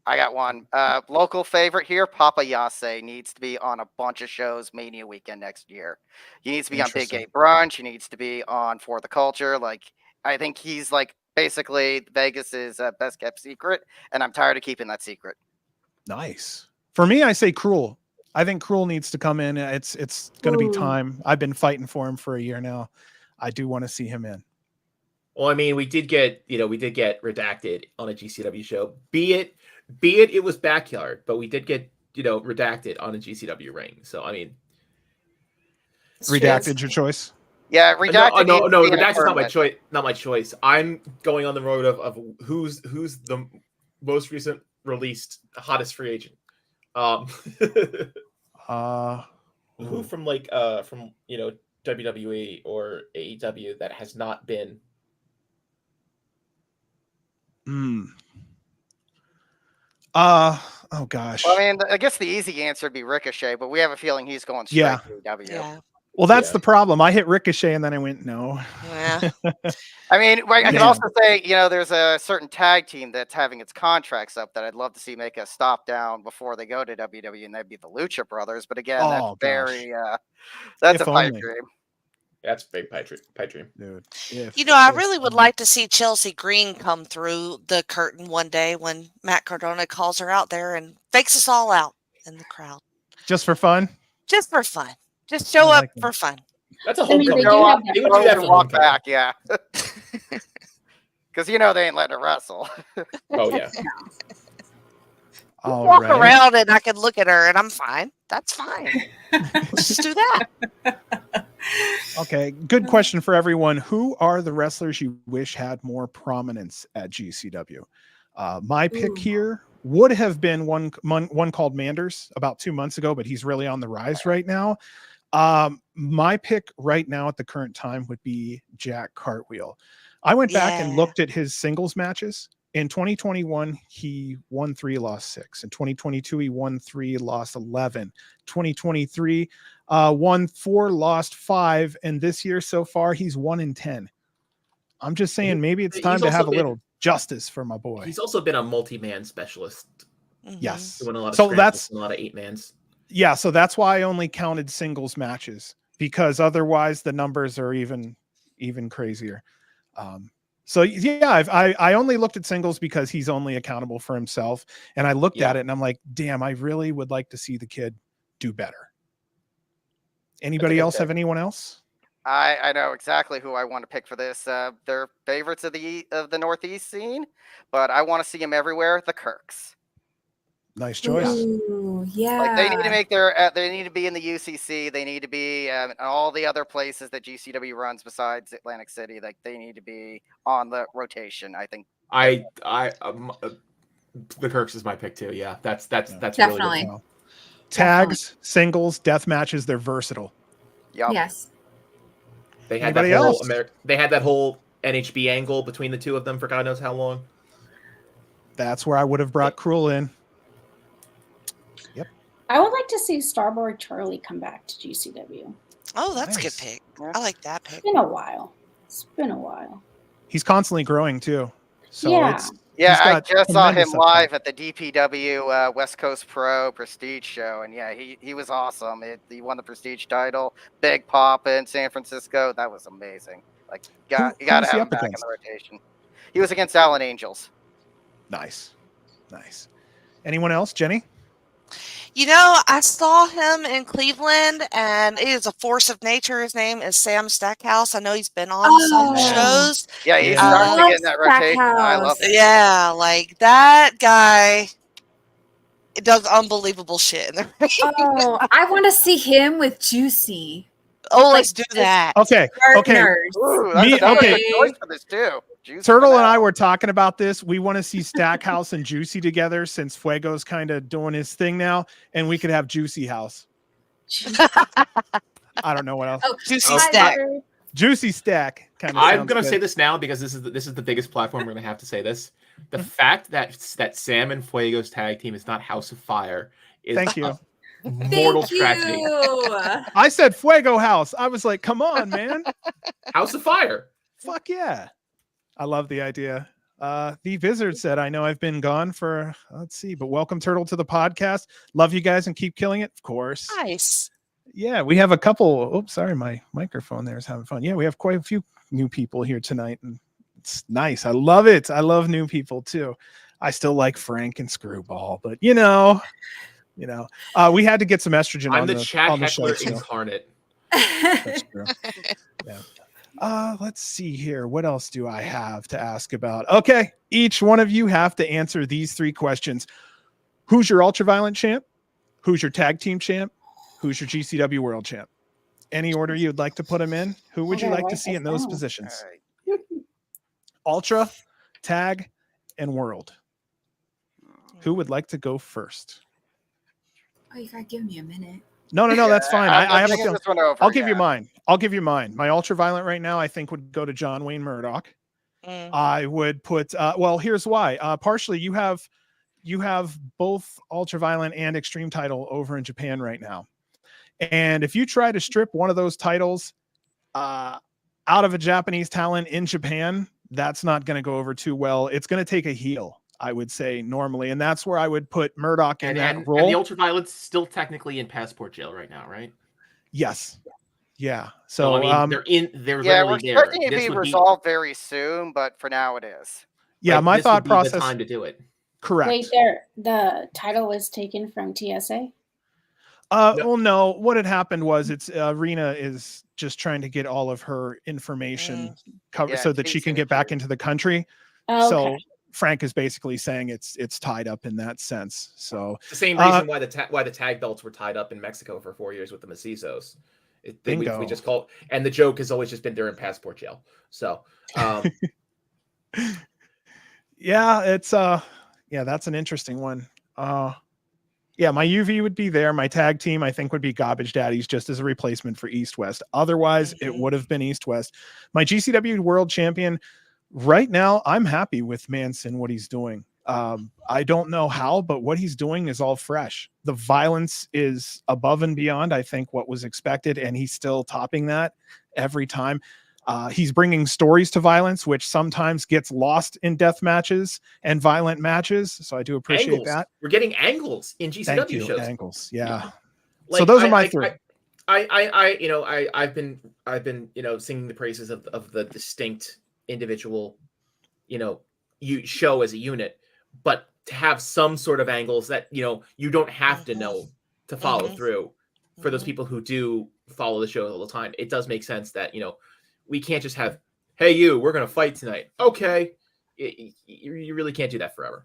I got one. Local favorite here, Papa Yase needs to be on a bunch of shows Mania weekend next year. He needs to be on Big Interesting. Gate Brunch. He needs to be on For the Culture. I think he's basically Vegas's best kept secret, and I'm tired of keeping that secret. Nice. For me, I say Cruel. I think Cruel needs to come in. It's going to be Ooh. time. I've been fighting for him for a year now. I do want to see him in. well, I mean, we did get Redacted on a GCW show. Be it was Backyard, but we did get Redacted on a GCW ring. So I mean, Redacted your choice. Yeah, Redacted. no, needs to be in a Redacted's not my tournament. choice. Not my choice. I'm going on the road of who's the most recent released hottest free agent. Who from WWE or AEW that has not been. Oh gosh. Well, I mean, I guess the easy answer would be Ricochet, but we have a feeling he's going straight Yeah. to AEW. Yeah. Well, that's Yeah. the problem. I hit Ricochet and then I went, no. Yeah. I mean, I can Man. also say, there's a certain tag team that's having its contracts up that I'd love to see make a stop down before they go to WWE, and that'd be the Lucha Brothers. But again, Oh, that's gosh. very, that's If a pipe only. dream. That's a big pipe dream. Dude. I really would like to see Chelsea Green come through the curtain one day when Matt Cardona calls her out there and fakes us all out in the crowd. Just for fun. Just for fun. Just show I up like that. for fun. That's a I mean, homecoming. they Go do up, have They would do that and for walk homecoming. back, yeah. Because they ain't letting her wrestle. Oh yeah. All Walk right. around and I can look at her and I'm fine. That's fine. Let's just do that. Okay. Good question for everyone. Who are the wrestlers you wish had more prominence at GCW? My pick Ooh. here would have been one called Manders about 2 months ago, but he's really on the rise right now. My pick right now at the current time would be Jack Cartwheel. I went back and Yeah. looked at his singles matches. In 2021, he won 3, lost 6. In 2022, he won 3, lost 11. 2023, won 4, lost 5. And this year so far, he's 1-10. I'm just saying, maybe it's He's time to also have a been- little justice for my boy. He's also been a multi-man specialist, Mhm. Yes. doing a lot of So scrambles that's and a lot of 8-mans. yeah. So that's why I only counted singles matches, because otherwise the numbers are even crazier. So yeah, I only looked at singles because he's only accountable for himself, and I looked Yeah. at it and I'm like, damn, I really would like to see the kid do better. Anybody good else pick. have anyone else? I know exactly who I want to pick for this. They're favorites of the Northeast scene, but I want to see them everywhere. The Kirks. Nice choice. Ooh, yeah. Like they need to make their, they need to be in the UCC. They need to be in all the other places that GCW runs besides Atlantic City. Like they need to be on the rotation. I think. The Kirks is my pick too. Yeah, that's Definitely. really good. Wow. Tags, singles, death matches, they're versatile. Yep. Yes. They had Anybody that whole else? they had that whole NHB angle between the two of them for God knows how long. That's where I would have brought Cruel in. I would like to see Starboard Charlie come back to GCW. Oh, that's a Nice. good pick. Yeah. I like that pick. It's been a while. It's been a while. He's constantly growing too. So Yeah. it's Yeah, he's I got just saw him tremendous upside. live at the DPW West Coast Pro Prestige show, and yeah, he was awesome. He won the Prestige title, big pop in San Francisco. That was amazing. Like, you got who to was he have him up back against? in the rotation. He was against Allen Angels. Nice. Anyone else? Jenny? I saw him in Cleveland, and it is a force of nature. His name is Sam Stackhouse. I know he's been on some Oh. shows. Yeah, he's Yeah. starting to I get in that love rotation. I love Stackhouse. it. Yeah, like that guy does unbelievable shit in the ring. Oh, I want to see him with Juicy. Oh, let's do just- that. Okay. Okay. Partners. Ooh, that's Me- another okay. good choice for this too. Juice Turtle and Finale. I were talking about this. We want to see Stackhouse and Juicy together since Fuego's kind of doing his thing now, and we could have Juicy House. I don't know what else. Oh, Juicy Oh, Stack. Juicy Stack kind of. I'm gonna say this now because this is the biggest platform we're gonna have to say this. The fact that Sam and Fuego's tag team is not House of Fire is Thank you. a mortal Thank tragedy. you. I said Fuego House. I was like, come on, man. House of Fire. Fuck yeah. I love the idea. The Wizard said, I know I've been gone for, let's see, but welcome Turtle to the podcast. Love you guys and keep killing it. Of course. Nice. Yeah, we have a couple. Oops, sorry, my microphone there is having fun. Yeah, we have quite a few new people here tonight, and it's nice. I love it. I love new people too. I still like Frank and Screwball, but we had to get some estrogen I'm on the chat on the show. heckler So incarnate. that's true. Yeah. Let's see here. What else do I have to ask about? Okay, each one of you have to answer these 3 questions. Who's your ultraviolent champ? Who's your tag team champ? Who's your GCW world champ? Any order you'd like to put them in? Who would you Okay, like to write see this in those down. positions? All right. Ultra, tag, and world. Who would like to go first? Oh, you gotta give me a minute. No, that's fine. I'm I have a thinking feeling. this one over, I'll give you yeah. mine. I'll give you mine. My ultraviolent right now, I think, would go to John Wayne Murdoch. Mm. I would put well, here's why. Partially you have you have both Ultraviolent and Extreme title over in Japan right now. And if you try to strip one of those titles out of a Japanese talent in Japan, that's not going to go over too well. It's going to take a heel, I would say, normally. And that's where I would put Murdoch in that role. And the Ultraviolet's still technically in passport jail right now, right? Yes. Yeah. So, I mean, they're Yeah, literally we're there. expecting it to This be would resolved very soon, but for now it is. yeah, like, my this thought would be process. the time to do it. Correct. Wait, the title was taken from TSA. Well, no. What had happened was it's Rena is just trying to get all of her information covered Yeah, so it's that being she can get back syndicated. into the country. Oh, So okay. Frank is basically saying it's tied up in that sense. So It's the same reason why the tag belts were tied up in Mexico for 4 years with the Macizos. We just call it, and the joke has always just been they're in passport jail. So, yeah, it's that's an interesting one. Yeah, my UV would be there. My tag team, I think, would be Garbage Daddies just as a replacement for East West. Otherwise, it would have been East West. My GCW World Champion, right now, I'm happy with Manson, what he's doing. I don't know how, but what he's doing is all fresh. The violence is above and beyond, I think, what was expected, and he's still topping that every time. He's bringing stories to violence, which sometimes gets lost in death matches and violent matches. So I do appreciate angles. that. We're getting angles in GCW Thank you. shows. Angles. Yeah. Like, So those are my three. I've been singing the praises of the distinct individual, you show as a unit, but to have some sort of angles that you don't have to know to follow through. For those people who do follow the show all the time, it does make sense that we can't just have, hey, we're gonna fight tonight. Okay, you really can't do that forever.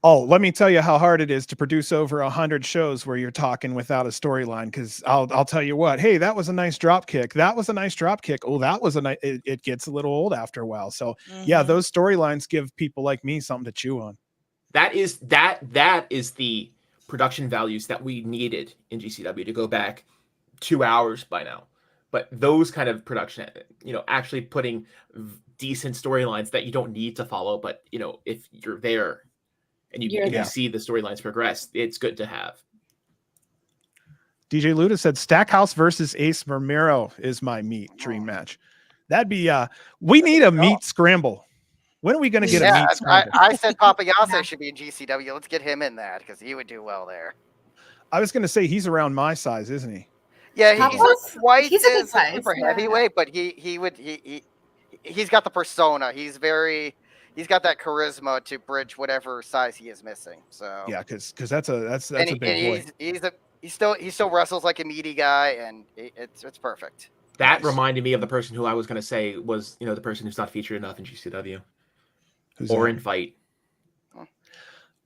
Oh, let me tell you how hard it is to produce over 100 shows where you're talking without a storyline. Because I'll tell you what, hey, that was a nice drop kick. That was a nice drop kick. Oh, that was a nice. It gets a little old after a while. So yeah, those storylines give people like me something to chew on. That is the production values that we needed in GCW to go back 2 hours by now. But those kind of production, actually putting decent storylines that you don't need to follow, but if you're there and you see the storylines progress, it's good to have. DJ Luda said Stackhouse versus Ace Romero is my meat dream match. That'd be we need a meat scramble. When are we going to get a meat scramble? I said Papa Yase should be in GCW. Let's get him in that because he would do well there. I was going to say he's around my size, isn't he? Yeah, he's not quite he's a good as size, super yeah. heavyweight, but he's got the persona. He's got that charisma to bridge whatever size he is missing. So yeah, because that's a big boy. He still wrestles like a meaty guy, and it's perfect. That reminded me of the person who I was going to say was the person who's not featured enough in GCW. Orin Fight.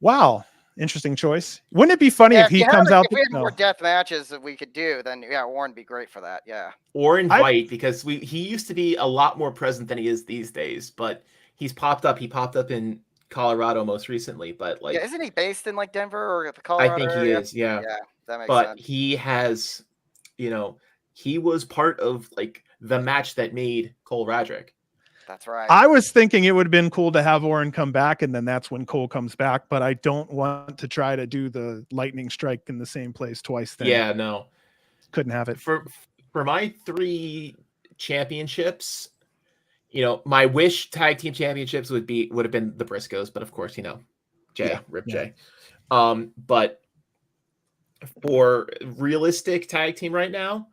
Wow. Interesting choice. Wouldn't it be funny if he comes out? If we had more death matches that we could do, then Orin would be great for that. Yeah. Orin Fight, because he used to be a lot more present than he is these days, but he's popped up. He popped up in Colorado most recently, but isn't he based in Denver or the Colorado? I think he is. Yeah. Yeah, that makes but sense. He has, he was part of the match that made Cole Radrick. That's right. I was thinking it would have been cool to have Orin come back, and then that's when Cole comes back. But I don't want to try to do the lightning strike in the same place twice. Then yeah, no, couldn't have it. For my 3 championships, my wish tag team championships would have been the Briscoes, but of course, Jay. But for realistic tag team right now,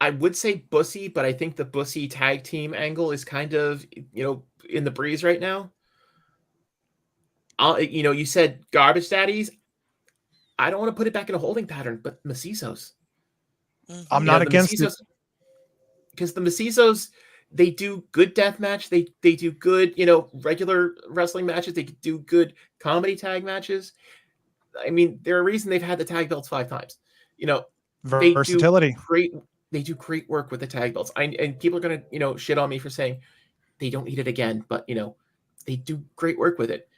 I would say Bussy, but I think the Bussy tag team angle is kind of, in the breeze right now. You said Garbage Daddies. I don't want to put it back in a holding pattern, but Macizos. I'm not against it. Because the Macizos, they do good death match. They do good, regular wrestling matches. They do good comedy tag matches. I mean, there's a reason they've had the tag belts 5 times. Versatility. They do great work with the tag belts. And people are going to, shit on me for saying they don't need it again, but, they do great work with it.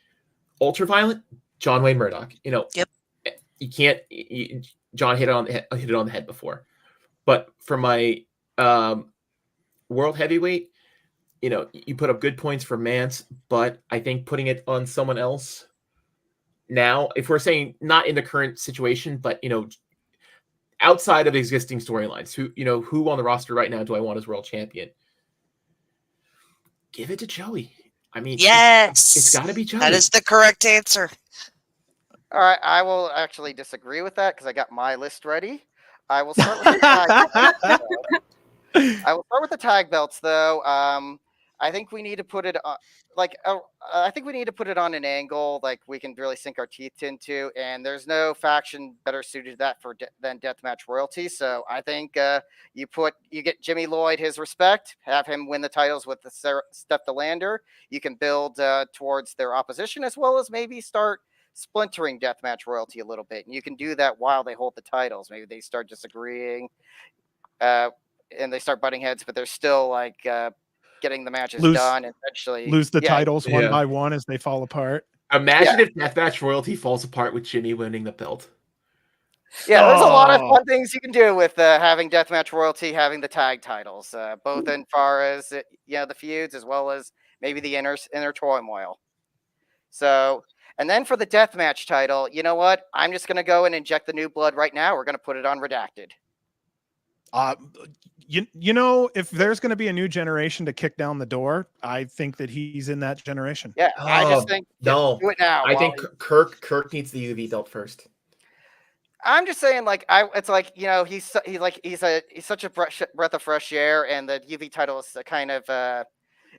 Ultraviolent, John Wayne Murdoch, Yep. You can't, John hit it on the head before. But for my world heavyweight, you put up good points for Mance, but I think putting it on someone else now, if we're saying not in the current situation, but outside of existing storylines, who on the roster right now do I want as world champion? Give it to Joey. I mean, Yes. it's got to be Joey. That is the correct answer. All right, I will actually disagree with that because I got my list ready. I will start with the tag. I will start with the tag belts, though. I think we need to put it on, I think we need to put it on an angle like we can really sink our teeth into, and there's no faction better suited to that than Deathmatch Royalty. So I think you get Jimmy Lloyd his respect, have him win the titles with the Steph DeLander. You can build towards their opposition as well as maybe start splintering Deathmatch Royalty a little bit, and you can do that while they hold the titles. Maybe they start disagreeing, and they start butting heads, but they're still getting the matches done and eventually lose the titles one by one as they fall apart. Imagine if Deathmatch Royalty falls apart with Jimmy winning the belt. Yeah, there's a lot of fun things you can do with having Deathmatch Royalty, having the tag titles, both in far as the feuds as well as maybe the inner turmoil. So, and then for the Deathmatch title, you know what? I'm just going to go and inject the new blood right now. We're going to put it on Redacted. If there's going to be a new generation to kick down the door, I think that he's in that generation. Yeah, I just think do it now. I think Kirk needs the UV belt first. I'm just saying, he's such a breath of fresh air, and the UV title is kind of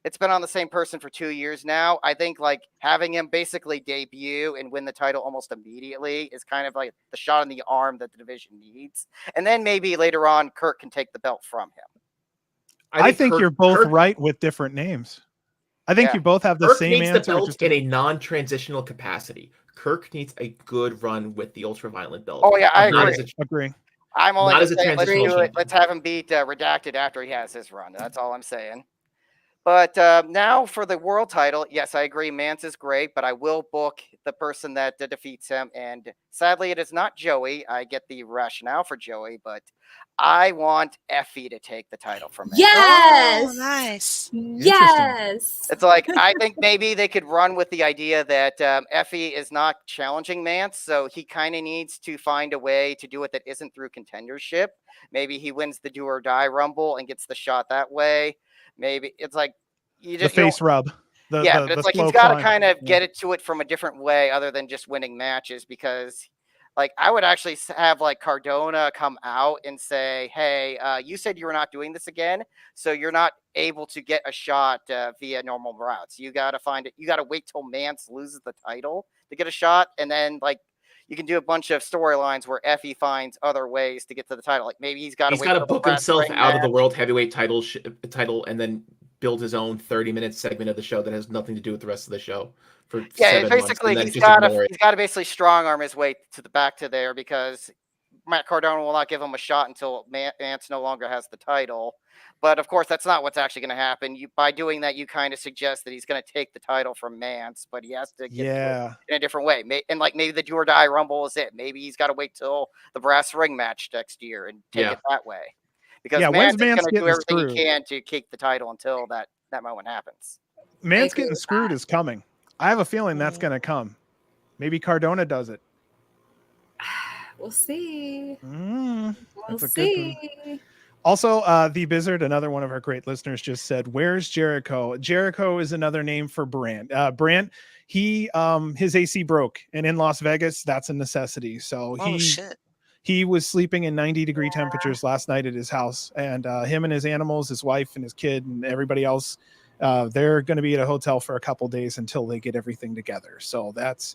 it's been on the same person for 2 years now. I think having him basically debut and win the title almost immediately is kind of like the shot in the arm that the division needs. And then maybe later on, Kirk can take the belt from him. I think you're both right with different names. I think you both have the Kirk same needs answer. The belt in a non-transitional capacity. Kirk needs a good run with the ultraviolet belt. Oh yeah, I agree. I'm only not as a saying, transitional champion. Let's have him beat Redacted after he has his run. That's all I'm saying. But now for the world title, yes, I agree. Mance is great, but I will book the person that defeats him. And sadly, it is not Joey. I get the rationale for Joey, but I want Effie to take the title from Mance. Yes. Oh, nice. Yes. It's I think maybe they could run with the idea that Effie is not challenging Mance, so he kind of needs to find a way to do it that isn't through contendership. Maybe he wins the do or die rumble and gets the shot that way. Maybe it's you just the face rub. But it's he's got to kind of get it to it from a different way other than just winning matches, because I would actually have Cardona come out and say, hey, you said you were not doing this again, so you're not able to get a shot via normal routes. You got to find it. You got to wait till Mance loses the title to get a shot, and then you can do a bunch of storylines where Effie finds other ways to get to the title. Maybe he's got to book himself out of the world heavyweight title and then build his own 30-minute segment of the show that has nothing to do with the rest of the show. Basically, he's got to basically strong arm his way back to there, because Matt Cardona will not give him a shot until Mance no longer has the title. But of course, that's not what's actually going to happen. By doing that, you kind of suggest that he's going to take the title from Mance, but he has to get to it in a different way. And maybe the do or die rumble is it. Maybe he's got to wait till the brass ring match next year and take it that way. Because Mance is going to do everything he can to keep the title until that moment happens. Mance getting screwed is coming. I have a feeling that's going to come. Maybe Cardona does it. We'll see. We'll see. Also, the Bizzard, another one of our great listeners, just said, "Where's Jericho?" Jericho is another name for Brant. Brant, his AC broke, and in Las Vegas, that's a necessity. So he was sleeping in 90-degree temperatures last night at his house, and him and his animals, his wife and his kid, and everybody else, they're going to be at a hotel for a couple days until they get everything together. So that's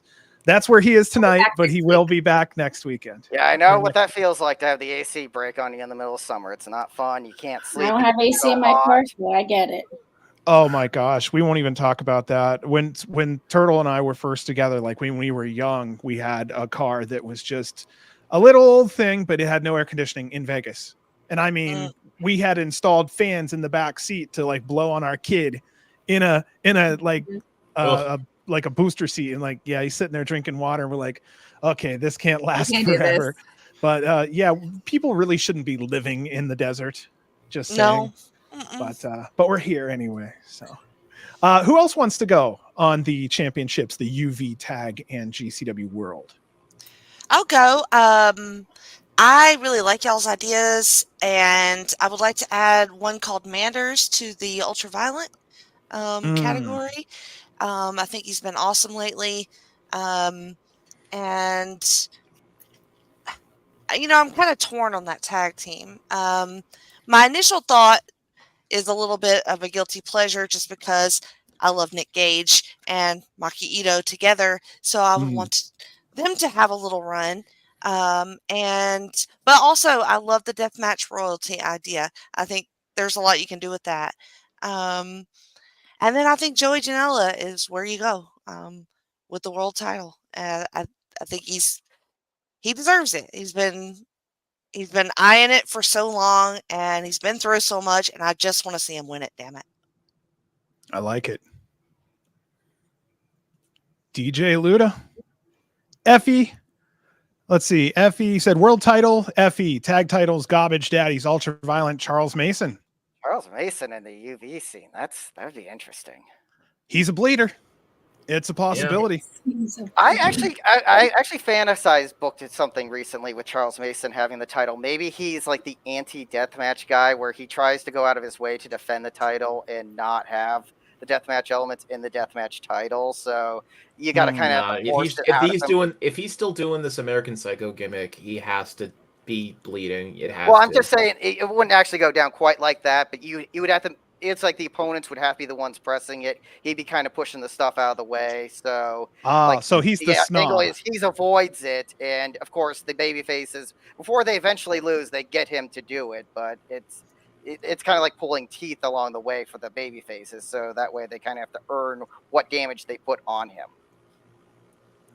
where he is tonight, but he will be back next weekend. Yeah, I know what that feels like to have the AC break on you in the middle of summer. It's not fun. You can't sleep. I don't have AC in my car, so I get it. Oh my gosh, we won't even talk about that. When Turtle and I were first together, when we were young, we had a car that was just a little old thing, but it had no air conditioning in Vegas. And I mean, we had installed fans in the back seat to blow on our kid in a a booster seat, and he's sitting there drinking water, and we're like, okay, this can't last forever. But people really shouldn't be living in the desert. Just saying. but we're here anyway. So, who else wants to go on the championships, the UV Tag and GCW World? I'll go. I really like y'all's ideas, and I would like to add one called Manders to the Ultraviolent category. I think he's been awesome lately. And I'm kind of torn on that tag team. My initial thought is a little bit of a guilty pleasure just because I love Nick Gage and Maki Ito together. So I would want them to have a little run. But also I love the deathmatch royalty idea. I think there's a lot you can do with that. And then I think Joey Janela is where you go with the world title. I think he deserves it. He's been eyeing it for so long, and he's been through so much, and I just want to see him win it. Damn it! I like it. DJ Luda, Effie. Let's see. Effie said world title. Effie tag titles. Garbage Daddies. Ultraviolent. Charles Mason. Charles Mason in the UV scene. That would be interesting. He's a bleeder. It's a possibility. I actually fantasized booked something recently with Charles Mason having the title. Maybe he's like the anti-deathmatch guy where he tries to go out of his way to defend the title and not have the deathmatch elements in the deathmatch title. So you got to kind of if he's still doing this American Psycho gimmick, he has to be bleeding. I'm just saying it wouldn't actually go down quite like that, but you would have to. It's like the opponents would have to be the ones pressing it. He'd be kind of pushing the stuff out of the way. So, so he's the snob. He avoids it, and of course, the baby faces before they eventually lose, they get him to do it. But it's kind of like pulling teeth along the way for the baby faces. So that way, they kind of have to earn what damage they put on him.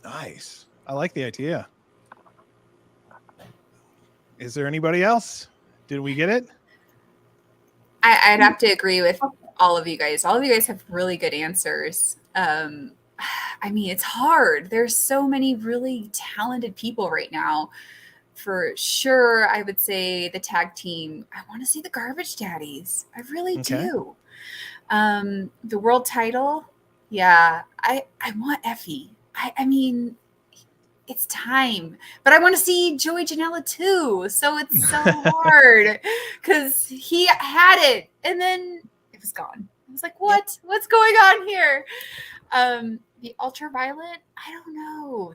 Nice. I like the idea. Is there anybody else? Did we get it? I'd have to agree with all of you guys. All of you guys have really good answers. I mean, it's hard. There's so many really talented people right now. For sure, I would say the tag team. I want to see the Garbage Daddies. I really do. The world title. Yeah, I want Effie. I mean, it's time, but I want to see Joey Janela too. So it's so hard because he had it and then it was gone. I was like, what? Yep. What's going on here? The Ultraviolent. I don't know.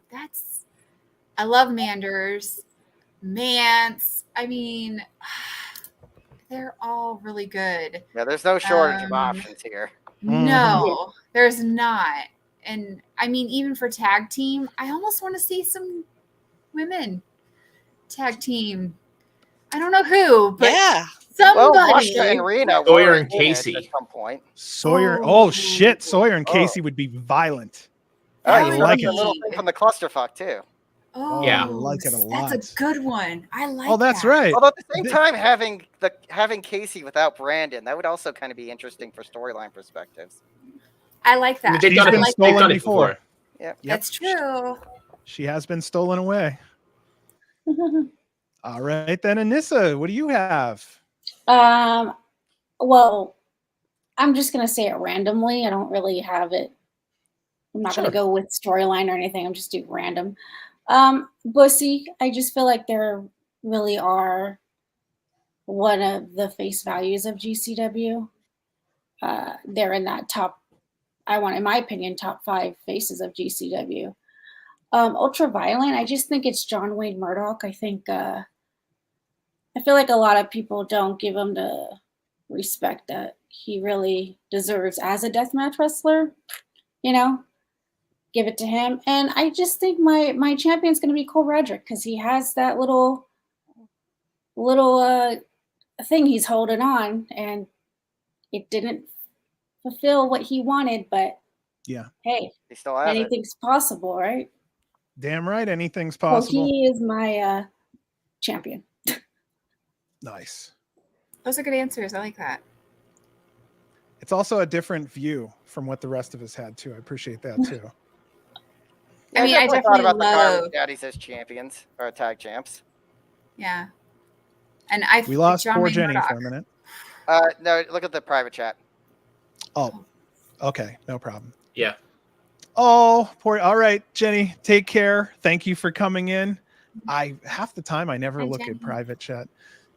I love Manders, Mance. I mean, they're all really good. Yeah, there's no shortage of options here. No, there's not. And I mean, even for tag team, I almost want to see some women tag team. I don't know who, but somebody. Well, Russia and Rena. Sawyer and Casey. At some point. Sawyer. Oh shit. Sawyer and Casey would be violent. I like it. A little thing from the clusterfuck too. Oh, yeah, I like it a lot. That's a good one. I like. Oh, that's right. Although at the same time, having Casey without Brandon, that would also kind of be interesting for storyline perspectives. I like that. She's been stolen before. Yeah, that's true. She has been stolen away. All right, then, Anissa, what do you have? Well, I'm just gonna say it randomly. I don't really have it. I'm not gonna go with storyline or anything. I'm just doing random. Bussy, I just feel like there really are one of the face values of GCW. They're in that top. In my opinion, top 5 faces of GCW. Ultraviolent, I just think it's John Wayne Murdoch. I think, I feel like a lot of people don't give him the respect that he really deserves as a deathmatch wrestler. Give it to him. And I just think my champion's going to be Cole Radrick because he has that little thing he's holding on, and it didn't fulfill what he wanted, but hey, he still has anything's possible, right? Damn right, anything's possible. So he is my champion. Nice. Those are good answers. I like that. It's also a different view from what the rest of us had too. I appreciate that too. I mean, I definitely thought about love the Daddies as champions or tag champs. Yeah, and we lost John poor Wayne Jenny Murdoch. for a minute. No, look at the private chat. Oh, okay, no problem. Yeah. Oh, poor. All right, Jenny, take care. Thank you for coming in. Half the time I never Hi, look Jenny. at private chat.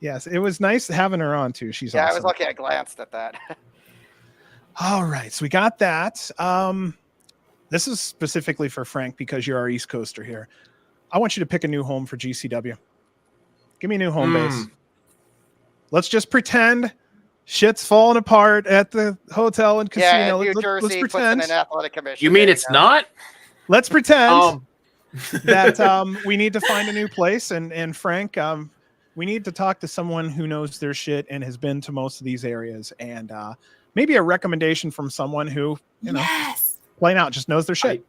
Yes, it was nice having her on too. She's Yeah, I awesome. was lucky I glanced at that. All right, so we got that. This is specifically for Frank because you're our East Coaster here. I want you to pick a new home for GCW. Give me a new home base. Let's just pretend shit's falling apart at the hotel and Yeah, casino. New Let's Jersey puts in pretend. an athletic commission. You mean There it's go. not? Let's pretend That that we need to find a new place. And Frank, we need to talk to someone who knows their shit and has been to most of these areas. And maybe a recommendation from someone who, you know, Yes. plain out just knows their shit.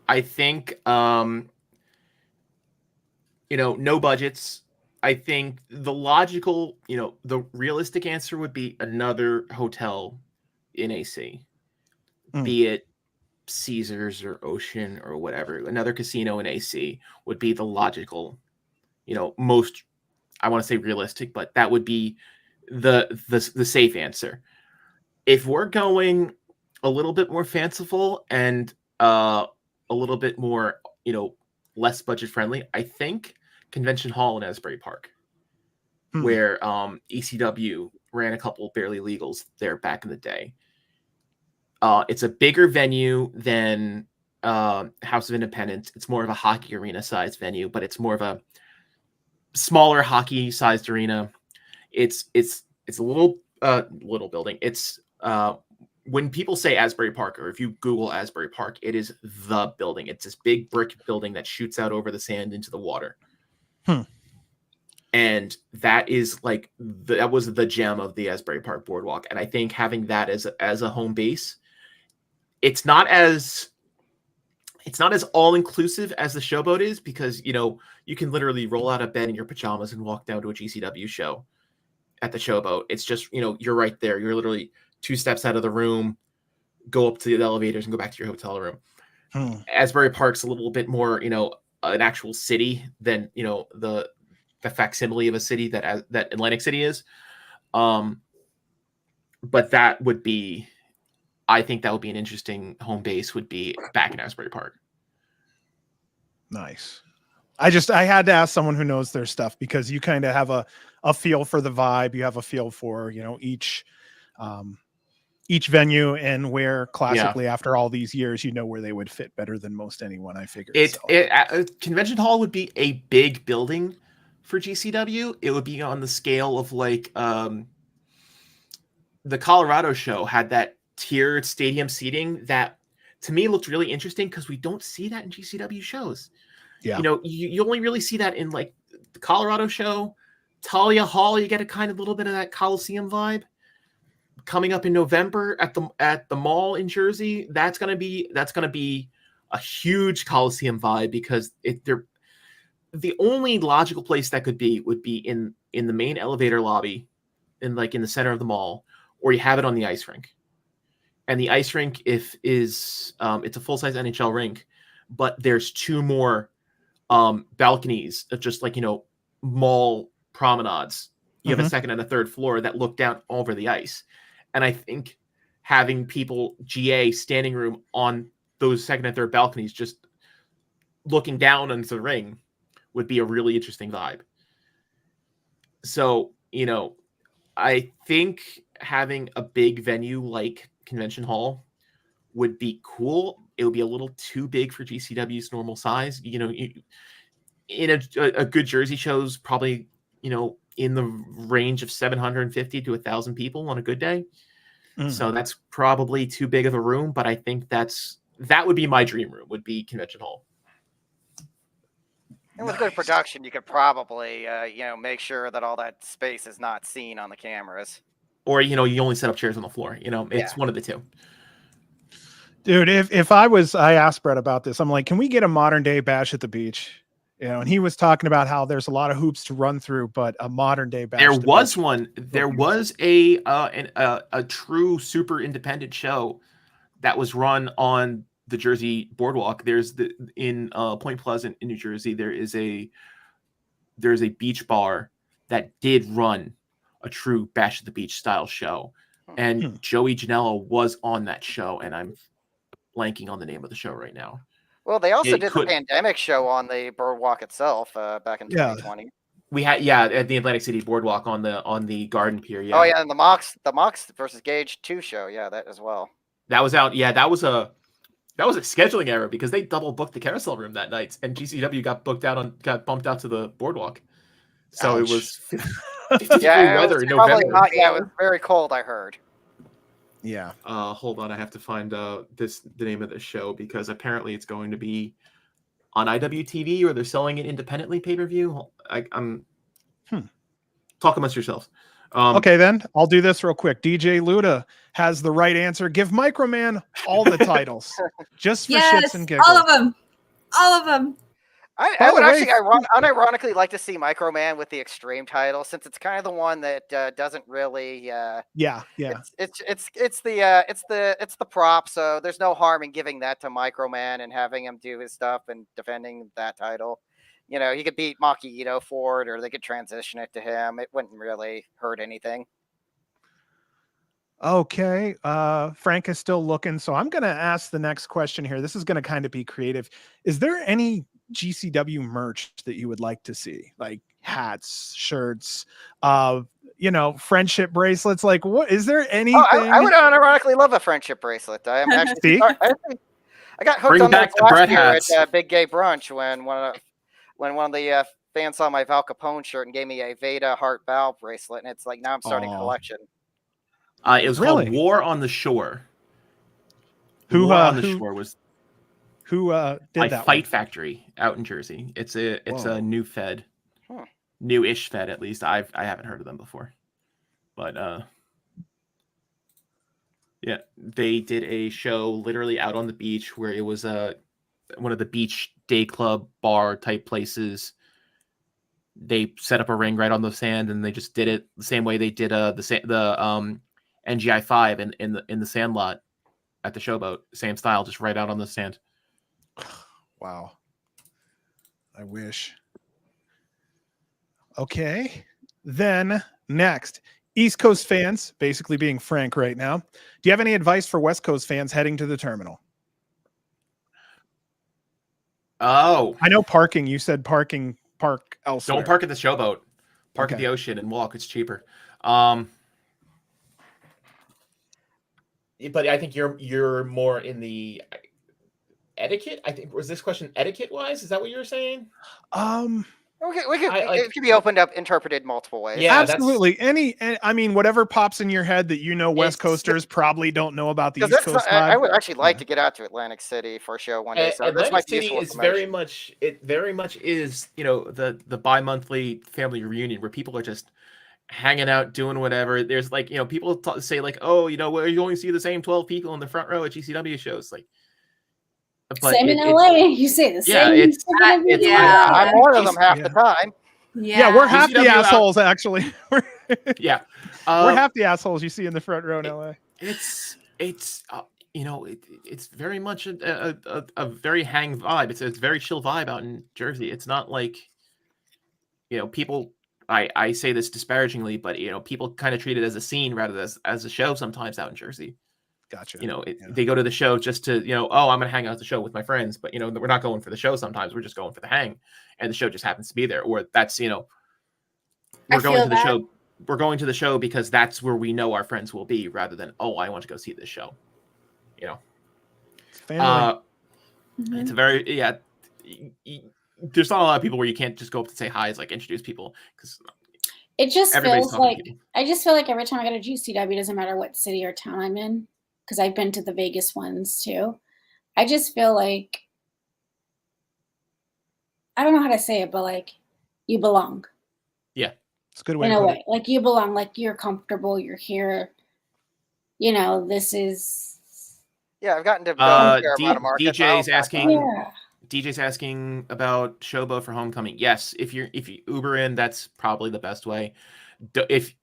I think no budgets. I think the logical, the realistic answer would be another hotel in AC, be it Caesars or Ocean or whatever. Another casino in AC would be the logical, most, I want to say realistic, but that would be the safe answer. If we're going a little bit more fanciful and a little bit more, less budget friendly, I think Convention Hall in Asbury Park, where ECW ran a couple barely legals there back in the day. It's a bigger venue than House of Independence. It's more of a hockey arena sized venue, but it's more of a smaller hockey sized arena. It's a little building. It's when people say Asbury Park, or if you Google Asbury Park, it is the building. It's this big brick building that shoots out over the sand into the water. And that is that was the gem of the Asbury Park Boardwalk. And I think having that as a home base, it's not as all inclusive as the Showboat is, because you can literally roll out of bed in your pajamas and walk down to a GCW show at the Showboat. It's just you're right there. You're literally 2 steps out of the room, go up to the elevators and go back to your hotel room. Asbury Park's a little bit more an actual city than the facsimile of a city that Atlantic City is. But that would be, I think that would be an interesting home base, would be back in Asbury Park. Nice. I had to ask someone who knows their stuff, because you kind of have a feel for the vibe. You have a feel for, each venue, and where classically after all these years, where they would fit better than most anyone, I figured. Convention Hall would be a big building for GCW. It would be on the scale of the Colorado show had that tiered stadium seating that to me looked really interesting, because we don't see that in GCW shows. Yeah. You only really see that in the Colorado show. Talia Hall, you get a little bit of that Coliseum vibe. Coming up in November at the mall in Jersey, that's gonna be a huge Coliseum vibe, because the only logical place that would be in the main elevator lobby, in the center of the mall, or you have it on the ice rink. And the ice rink it's a full-size NHL rink, but there's 2 more balconies of just mall promenades. You have a second and a third floor that look down over the ice. And I think having people GA standing room on those second and third balconies, just looking down into the ring, would be a really interesting vibe. So, I think having a big venue like Convention Hall would be cool. It would be a little too big for GCW's normal size. In a good Jersey show's probably, in the range of 750 to 1,000 people on a good day. So that's probably too big of a room, but I think that would be my dream room, would be Convention Hall. And with good production, you could probably, make sure that all that space is not seen on the cameras. Or, you only set up chairs on the floor. It's one of the two. Dude, if I asked Brett about this, I'm like, can we get a modern day Bash at the Beach? And he was talking about how there's a lot of hoops to run through, but a modern day Bash. There was one. There was a true super independent show that was run on the Jersey Boardwalk. There's in Point Pleasant in New Jersey. There's a beach bar that did run a true Bash at the Beach style show. And Hmm. Joey Janela was on that show, and I'm blanking on the name of the show right now. Well, they also It did could- the pandemic show on the Boardwalk itself back in Yeah. 2020. We had at the Atlantic City Boardwalk on the Garden Pier. Yeah. Oh yeah, and the Mox versus Gage 2 show, yeah, that as well. That was out. Yeah, that was a scheduling error because they double booked the carousel room that night, and GCW got bumped out to the Boardwalk. So Ouch. it was 50 Yeah, degree it weather was in probably November. hot. Yeah, it was very cold, I heard. Yeah. Hold on, I have to find the name of the show because apparently it's going to be on IWTV or they're selling it independently pay-per-view. I'm talk amongst yourselves. Okay, then I'll do this real quick. DJ Luda has the right answer. Give Microman all the titles, just for shits and giggles. all of them. All of them. I By would the way- actually unironically like to see Microman with the Extreme title, since it's kind of the one that doesn't really. Yeah. It's the prop, so there's no harm in giving that to Microman and having him do his stuff and defending that title. You know, he could beat Maki Ito for it, or they could transition it to him. It wouldn't really hurt anything. Okay. Frank is still looking, so I'm going to ask the next question here. This is going to kind of be creative. Is there any GCW merch that you would like to see, like hats, shirts, friendship bracelets? Like, what is there anything? Oh, I would unironically love a friendship bracelet. I am actually. See? I got hooked Bring on back those the last Bret year hats. at Big Gay Brunch when one of the fans saw my Val Capone shirt and gave me a Veda Heart Valve bracelet, and it's like now I'm starting a Aw. collection. It was Really? called War on the Shore. Who, War on the who- Shore was Who did by that? Fight Factory out in Jersey. It's Whoa. a new Fed, Huh. new-ish Fed at least. I haven't heard of them before, but yeah, they did a show literally out on the beach where it was one of the beach day club bar type places. They set up a ring right on the sand, and they just did it the same way they did the NGI 5 in the sand lot at the Showboat. Same style, just right out on the sand. Wow. I wish. Okay. Then next, East Coast fans, basically being frank right now. Do you have any advice for West Coast fans heading to the terminal? Oh, I know parking. You said park elsewhere. don't park at the Showboat. Park at Okay. the ocean and walk. It's cheaper. But I think you're more in the etiquette. I think was this question etiquette wise? Is that what you were saying? It can be opened up, interpreted multiple ways. Yeah, that's- Absolutely. I mean, whatever pops in your head that West It's- Coasters probably don't know about the 'Cause East that's Coast I vibe. would actually like Yeah. to get out to Atlantic City for a show one day. So this Atlantic might be City useful is very information. much very much is the bi-monthly family reunion where people are just hanging out doing whatever. There's like people say like, oh, where you only see the same 12 people in the front row at GCW shows, like. But Same in LA. You say the Yeah, same. it's- thing. yeah. I'm one of them half Yeah. the time. Yeah, we're half the GCW out- assholes, actually. we're yeah, half the assholes you see in the front row in LA. it's very much a very hang vibe. It's a very chill vibe out in Jersey. It's not like people. I say this disparagingly, but people kind of treat it as a scene rather than as a show sometimes out in Jersey. Gotcha. Yeah. Yeah. They go to the show just to oh, I'm gonna hang out at the show with my friends, but we're not going for the show. Sometimes we're just going for the hang, and the show just happens to be there, or that's we're going feel to the that. show. We're going to the show because that's where we know our friends will be, rather than I want to go see this show. Family. It's a very there's not a lot of people where you can't just go up and say hi, it's like introduce people because It just everybody's feels talking like to people. I just feel like every time I go to GCW, doesn't matter what city or town I'm in, because I've been to the Vegas ones too. I just feel like I don't know how to say it, but like you belong It's a good way in to a put way. Like you belong, like you're comfortable, you're here. This is Yeah, I've gotten to go a fair D- amount of markets. DJ's I'll- asking- yeah. DJ's asking about Showboat for homecoming. Yes, if you Uber in, that's probably the best way. If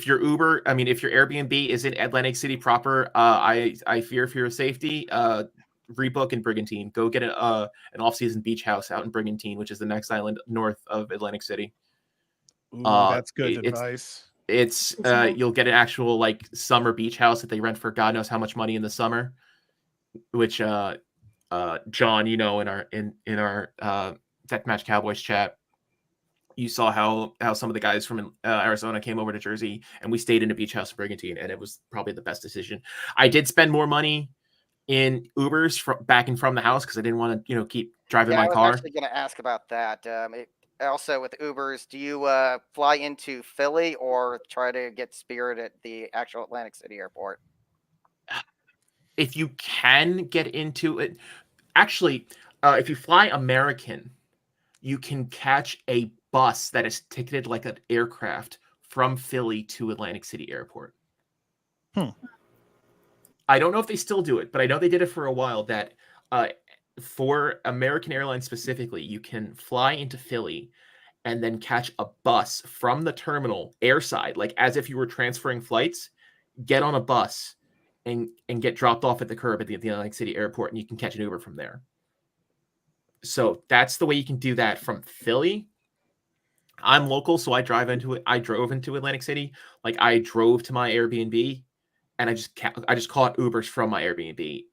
your Uber, if your Airbnb is in Atlantic City proper, I fear for your safety. Rebook in Brigantine. Go get an off-season beach house out in Brigantine, which is the next island north of Atlantic City. Ooh, Uh, that's good it's- advice. It's you'll get an actual like summer beach house that they rent for God knows how much money in the summer, which John, you know, in our Deathmatch Cowboys chat, you saw how some of the guys from Arizona came over to Jersey, and we stayed in a beach house in Brigantine, and it was probably the best decision. I did spend more money in Ubers back and from the house because I didn't want to, keep driving my I was car. actually going to ask about that. Also, with Ubers, do you fly into Philly or try to get Spirit at the actual Atlantic City airport? If you can get into it, actually, if you fly American, you can catch a bus that is ticketed like an aircraft from Philly to Atlantic City Airport. I don't know if they still do it, but I know they did it for a while. That for American Airlines specifically, you can fly into Philly and then catch a bus from the terminal airside, like as if you were transferring flights, get on a bus and get dropped off at the curb at the Atlantic City Airport, and you can catch an Uber from there. So that's the way you can do that from Philly. I'm local, so I drove into Atlantic City. Like I drove to my Airbnb, and I just caught Ubers from my Airbnb,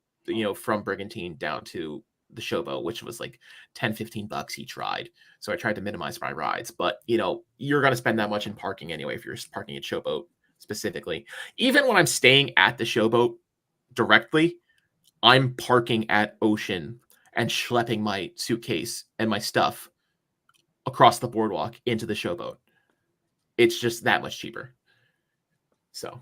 from Brigantine down to the Showboat, which was like $10-15 each ride. So I tried to minimize my rides, but you're going to spend that much in parking anyway if you're parking at Showboat specifically. Even when I'm staying at the Showboat directly, I'm parking at Ocean and schlepping my suitcase and my stuff across the boardwalk into the Showboat. It's just that much cheaper. So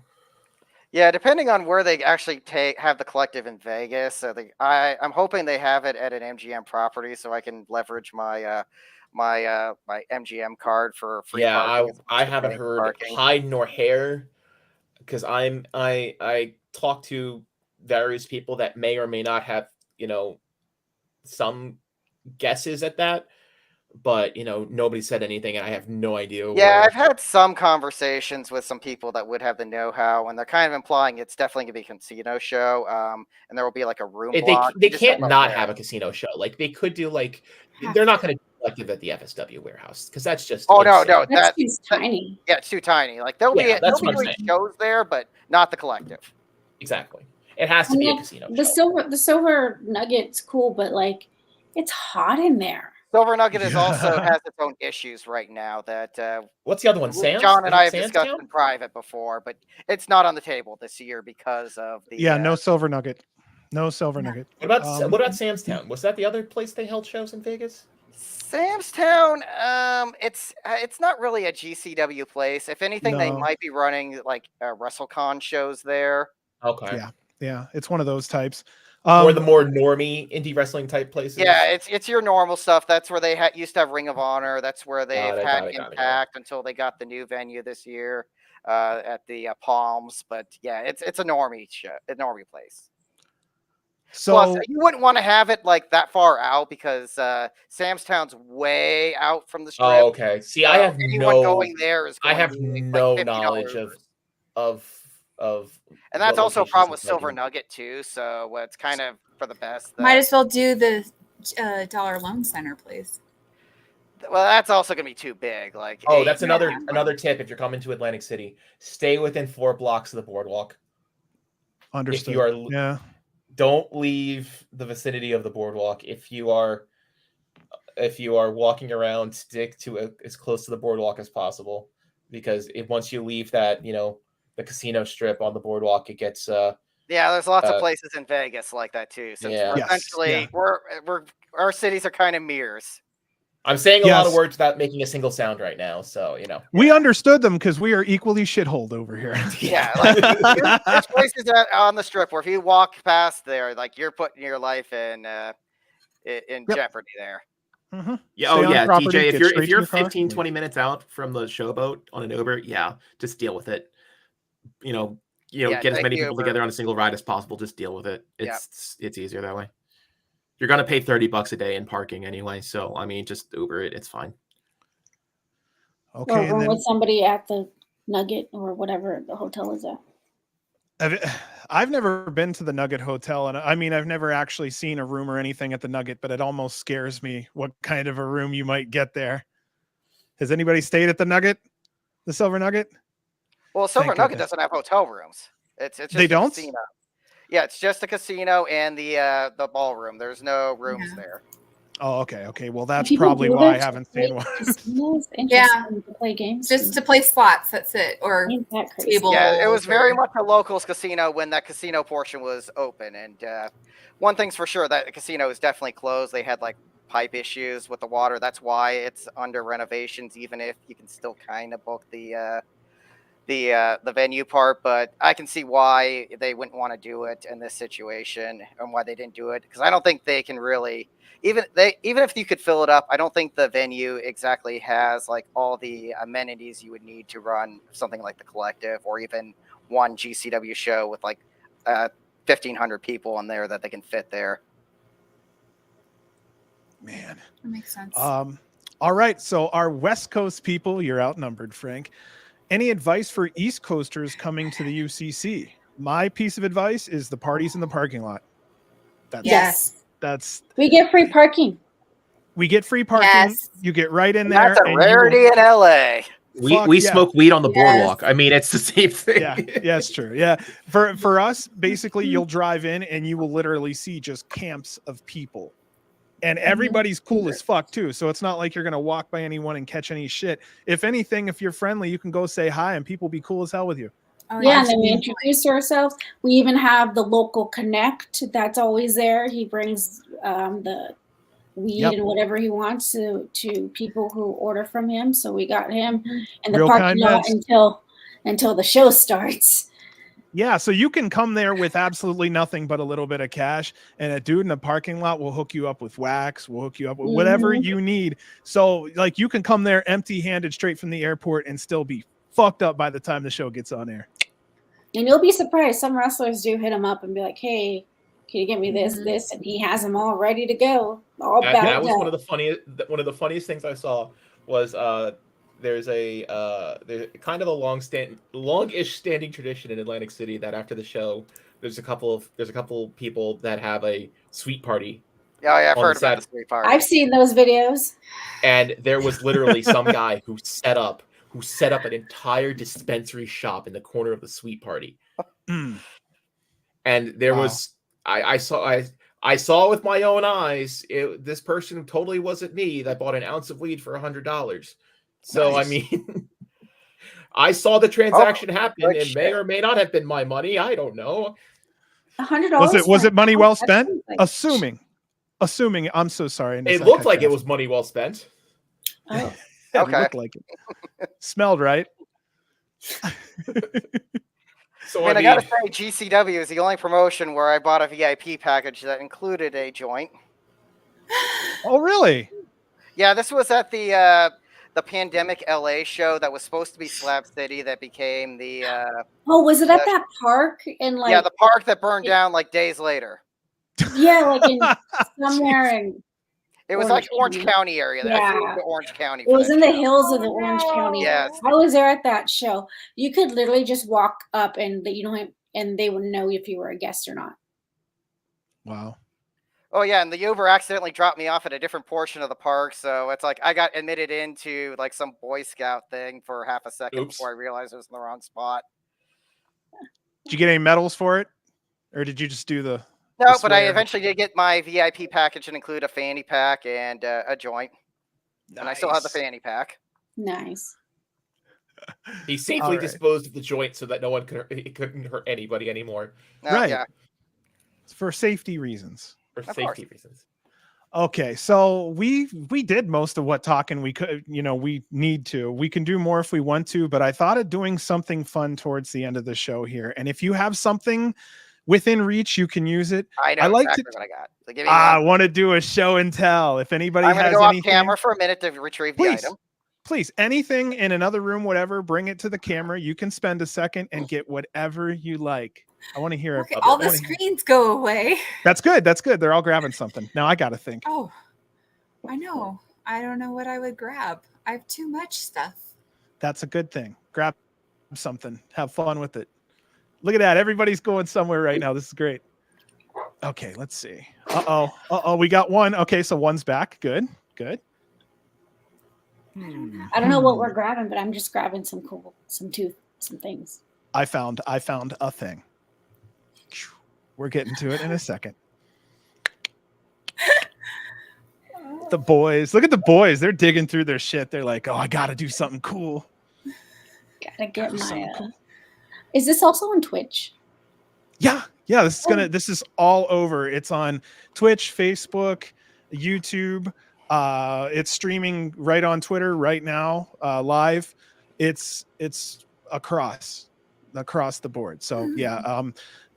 yeah, depending on where they actually have the collective in Vegas. So I'm hoping they have it at an MGM property so I can leverage my my MGM card for free parking. I haven't heard hide nor hair because I talk to various people that may or may not have some guesses at that, but nobody said anything, and I have no idea. Yeah, I've had some conversations with some people that would have the know-how, and they're kind of implying it's definitely gonna be a casino show. And there will be like a room block. They can't not have a casino show. Like they could do they're not going to do collective at the FSW warehouse because that's just no, that's too tiny. Yeah, it's too tiny. Like they'll be doing shows there, but not the collective. Exactly. It has to be a casino. The Silver Nugget's cool, but it's hot in there. Silver Nugget also has its own issues right now. That what's the other one? Sam's? John and I have discussed in private before, but it's not on the table this year because of the. Yeah, no Silver Nugget. No Silver Nugget. What about Sam's Town? Was that the other place they held shows in Vegas? Sam's Town, it's not really a GCW place. If anything, they might be running WrestleCon shows there. Okay. Yeah, it's one of those types. Or the more normie indie wrestling type places. Yeah, it's your normal stuff. That's where they used to have Ring of Honor. That's where they've had Impact until they got the new venue this year at the Palms. But yeah, it's a normie show, a normie place. So plus, you wouldn't want to have it that far out because Sam's Town's way out from the strip. Oh, okay. See, I have going there is. I have no knowledge of. And that's also a problem with Silver Nugget too. So it's kind of for the best. Might as well do the Dollar Loan Center, please. Well, that's also going to be too big. That's another tip. If you're coming to Atlantic City, stay within 4 blocks of the boardwalk. Understood. Don't leave the vicinity of the boardwalk. If you are walking around, stick to as close to the boardwalk as possible, because once you leave that, the casino strip on the boardwalk, it gets there's lots of places in Vegas like that too. Since our cities are kind of mirrors. I'm saying a lot of words without making a single sound right now, so we understood them because we are equally shitholed over here. Yeah, there's places on the strip where if you walk past there, you're putting your life in jeopardy there. Mm-hmm. Yeah, DJ, if you're 15-20 minutes out from the Showboat on an Uber, just deal with it. Get as many people together on a single ride as possible. Just deal with it. It's easier that way. You're going to pay $30 a day in parking anyway. So, just Uber it. It's fine. Okay. Or with somebody at the Nugget or whatever the hotel is at. I've never been to the Nugget Hotel. And I've never actually seen a room or anything at the Nugget, but it almost scares me what kind of a room you might get there. Has anybody stayed at the Nugget? The Silver Nugget? Well, Silver Thank Nugget goodness. doesn't have hotel rooms. It's just They a don't? casino. Yeah, it's just a casino and the ballroom. There's no rooms Yeah. there. Oh, okay. Well, that's People probably do why I that to haven't play seen one. casinos. Yeah. Interesting to play games. Just to play slots. That's it. Or Ain't that crazy? table. Yeah, it was very or- much a locals casino when that casino portion was open. And one thing's for sure, that casino is definitely closed. They had like pipe issues with the water. That's why it's under renovations, even if you can still kind of book the venue part. But I can see why they wouldn't want to do it in this situation and why they didn't do it, because I don't think they can really, even if you could fill it up, I don't think the venue exactly has like all the amenities you would need to run something like the Collective or even one GCW show with like 1,500 people in there that they can fit there. Man. That makes sense. All right. So our West Coast people, you're outnumbered, Frank. Any advice for East Coasters coming to the UCC? My piece of advice is the parties in the parking lot. Yes. That's We get free parking. we get free parking. Yes. You get right in And there. that's a and you rarity will- in LA. Fuck We yeah. smoke weed on the Yes. boardwalk. I mean, it's the same thing. yeah, it's true. Yeah. For us, basically you'll drive in and you will literally see just camps of people. And everybody's cool as fuck too. So it's not like you're gonna walk by anyone and catch any shit. If anything, if you're friendly, you can go say hi and people be cool as hell with you. Oh, Yeah, and then we absolutely. introduce ourselves. We even have the local connect that's always there. He brings the weed Yep. and whatever he wants to people who order from him. So we got him in the Real parking kind lot mess. until the show starts. Yeah, so you can come there with absolutely nothing but a little bit of cash, and a dude in the parking lot will hook you up with wax, will hook you up with whatever Mhm. you need. So like you can come there empty-handed straight from the airport and still be fucked up by the time the show gets on air. And you'll be surprised. Some wrestlers do hit him up and be like, "Hey, can you get me this, Mhm. this?" And he has them all ready to go. All That backed was up. one of the funniest things I saw was there's kind of a longish standing tradition in Atlantic City that after the show there's a couple people that have a sweet party, Yeah, yeah, I've On heard the about the side. street party. I've seen those videos. and there was literally some guy who set up an entire dispensary shop in the corner of the sweet party. Mm. And there Wow. was I saw with my own eyes. This person totally wasn't me that bought an ounce of weed for $100. So Nice. I mean, I saw the transaction happen. good It may shit. or may not have been my money. I don't know. $100. Was it money well That spent? seems like- Assuming, I'm so sorry. It looked like it was money well spent. Oh. It Okay. looked like it. Smelled right. So I I gotta mean, say, GCW is the only promotion where I bought a VIP package that included a joint. Oh, really? Yeah, this was at the Pandemic LA show that was supposed to be Slab City that became the Oh, was it at Yeah. that park in like yeah, the park that burned down like days later. like in somewhere in It was Orange like Orange County. County area. I flew Yeah. to Orange County. it for was that in the show. hills of the Orange County. Yes. I was there at that show. You could literally just walk up and and they would know if you were a guest or not. Wow. Oh yeah, and the Uber accidentally dropped me off at a different portion of the park, so it's like I got admitted into like some Boy Scout thing for half a second Oops. before I realized I was in the wrong spot. Did you get any medals for it? Or did you just do the No, I but I swear. eventually did get my VIP package and include a fanny pack and a joint, and I still have the Nice. fanny pack. Nice. he safely All right. disposed of the joint so that no one couldn't hurt anybody anymore No, Right. Yeah. For safety reasons. for Of safety course. reasons. Okay, so we did most of what talking we could, we need to. We can do more if we want to, but I thought of doing something fun towards the end of the show here. And if you have something within reach, you can use it. I know I like to- exactly what I got. So give me I one. want to do a show and tell. If anybody I'm going to has go off anything, camera for a minute to retrieve the please, item. please, anything in another room, whatever, bring it to the camera. You can spend a second and get whatever you like. I want to hear Look it. at I all the wanna hear- screens go away. That's good. That's good. They're all grabbing something. Now I got to think. Oh, I know. I don't know what I would grab. I have too much stuff. That's a good thing. Grab something. Have fun with it. Look at that. Everybody's going somewhere right now. This is great. Okay, let's see. Uh-oh. We got one. Okay, so one's back. Good. Good. I don't know what we're grabbing, but I'm just grabbing some some things. I found a thing. We're getting to it in a second. The boys, look at the boys. They're digging through their shit. They're like, oh, I got to do something cool. Gotta get Do something my. cool. Is this also on Twitch? Yeah. This is all over. It's on Twitch, Facebook, YouTube. It's streaming right on Twitter right now, live. It's across the board. So yeah,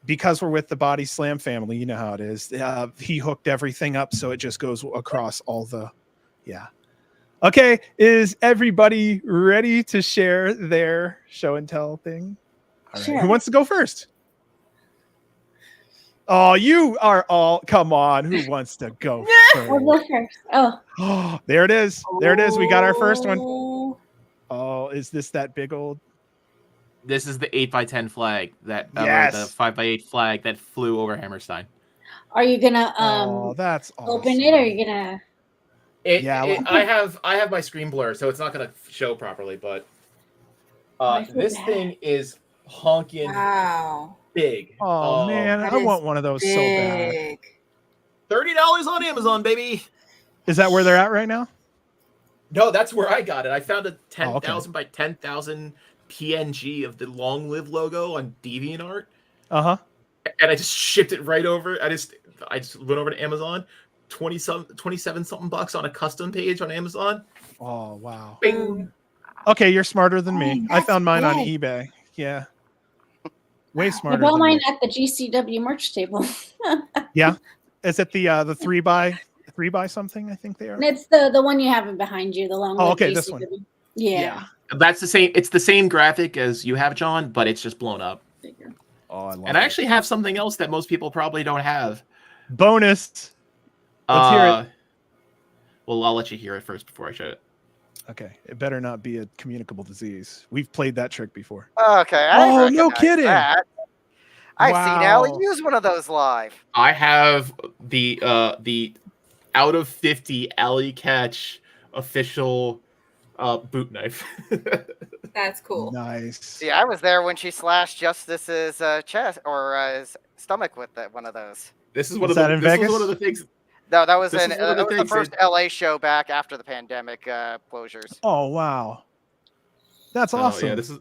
because we're with the Body Slam family, you know how it is. He hooked everything up, so it just goes across all the. Yeah. Okay, is everybody ready to share their show and tell thing? All right. Sure. Who wants to go first? Oh, you are all. Come on. Who wants to go I'll go first? first. Oh, Oh, there it is. There it is. We got our first one. Oh, Oh, is this that big old? This is the 8x10 flag that or Yes. the 5x8 flag that flew over Hammerstein. are you gonna Oh, that's awesome. open it, or are you gonna? Yeah, I have my screen blur, so it's not gonna show properly. But I feel this bad. thing is honking wow. big. Oh man, that I is want one of those so bad. Big. $30 on Amazon, baby. Is that where they're at right now? No, that's where I got it. I found a Oh, okay. 10,000 by 10,000 PNG of the Long Live logo on DeviantArt, Uh-huh. and I just shipped it right over. I just went over to Amazon, 27 something bucks on a custom page on Amazon. Oh wow. Bing. Okay, you're smarter than me. Dang, I that's found mine on big. eBay. Yeah. Way I smarter bought than mine me. at the GCW merch table. Is it the 3x something? I think they are. And it's the one you have behind you, the long. Oh, live okay, this one. GCW. Yeah. That's the same. It's the same graphic as you have, John, but it's just blown up. Bigger. Oh, I love And I actually have something else that most people probably don't have. bonus. Let's hear it. Well, I'll let you hear it first before I show it. Okay, it better not be a communicable disease. We've played that trick before. Okay. I Oh, no recognize kidding. that. I've seen Allie Wow. use one of those live. I have the out of 50 Alley Catch official boot knife. That's cool. Nice. See, I was there when she slashed Justice's chest or his stomach with one of those. This is Was one of that the in this Vegas? was one of the things. No, that was This in is one of the that was the things first that- LA show back after the pandemic closures. Oh wow. That's So, awesome. Yeah, this is.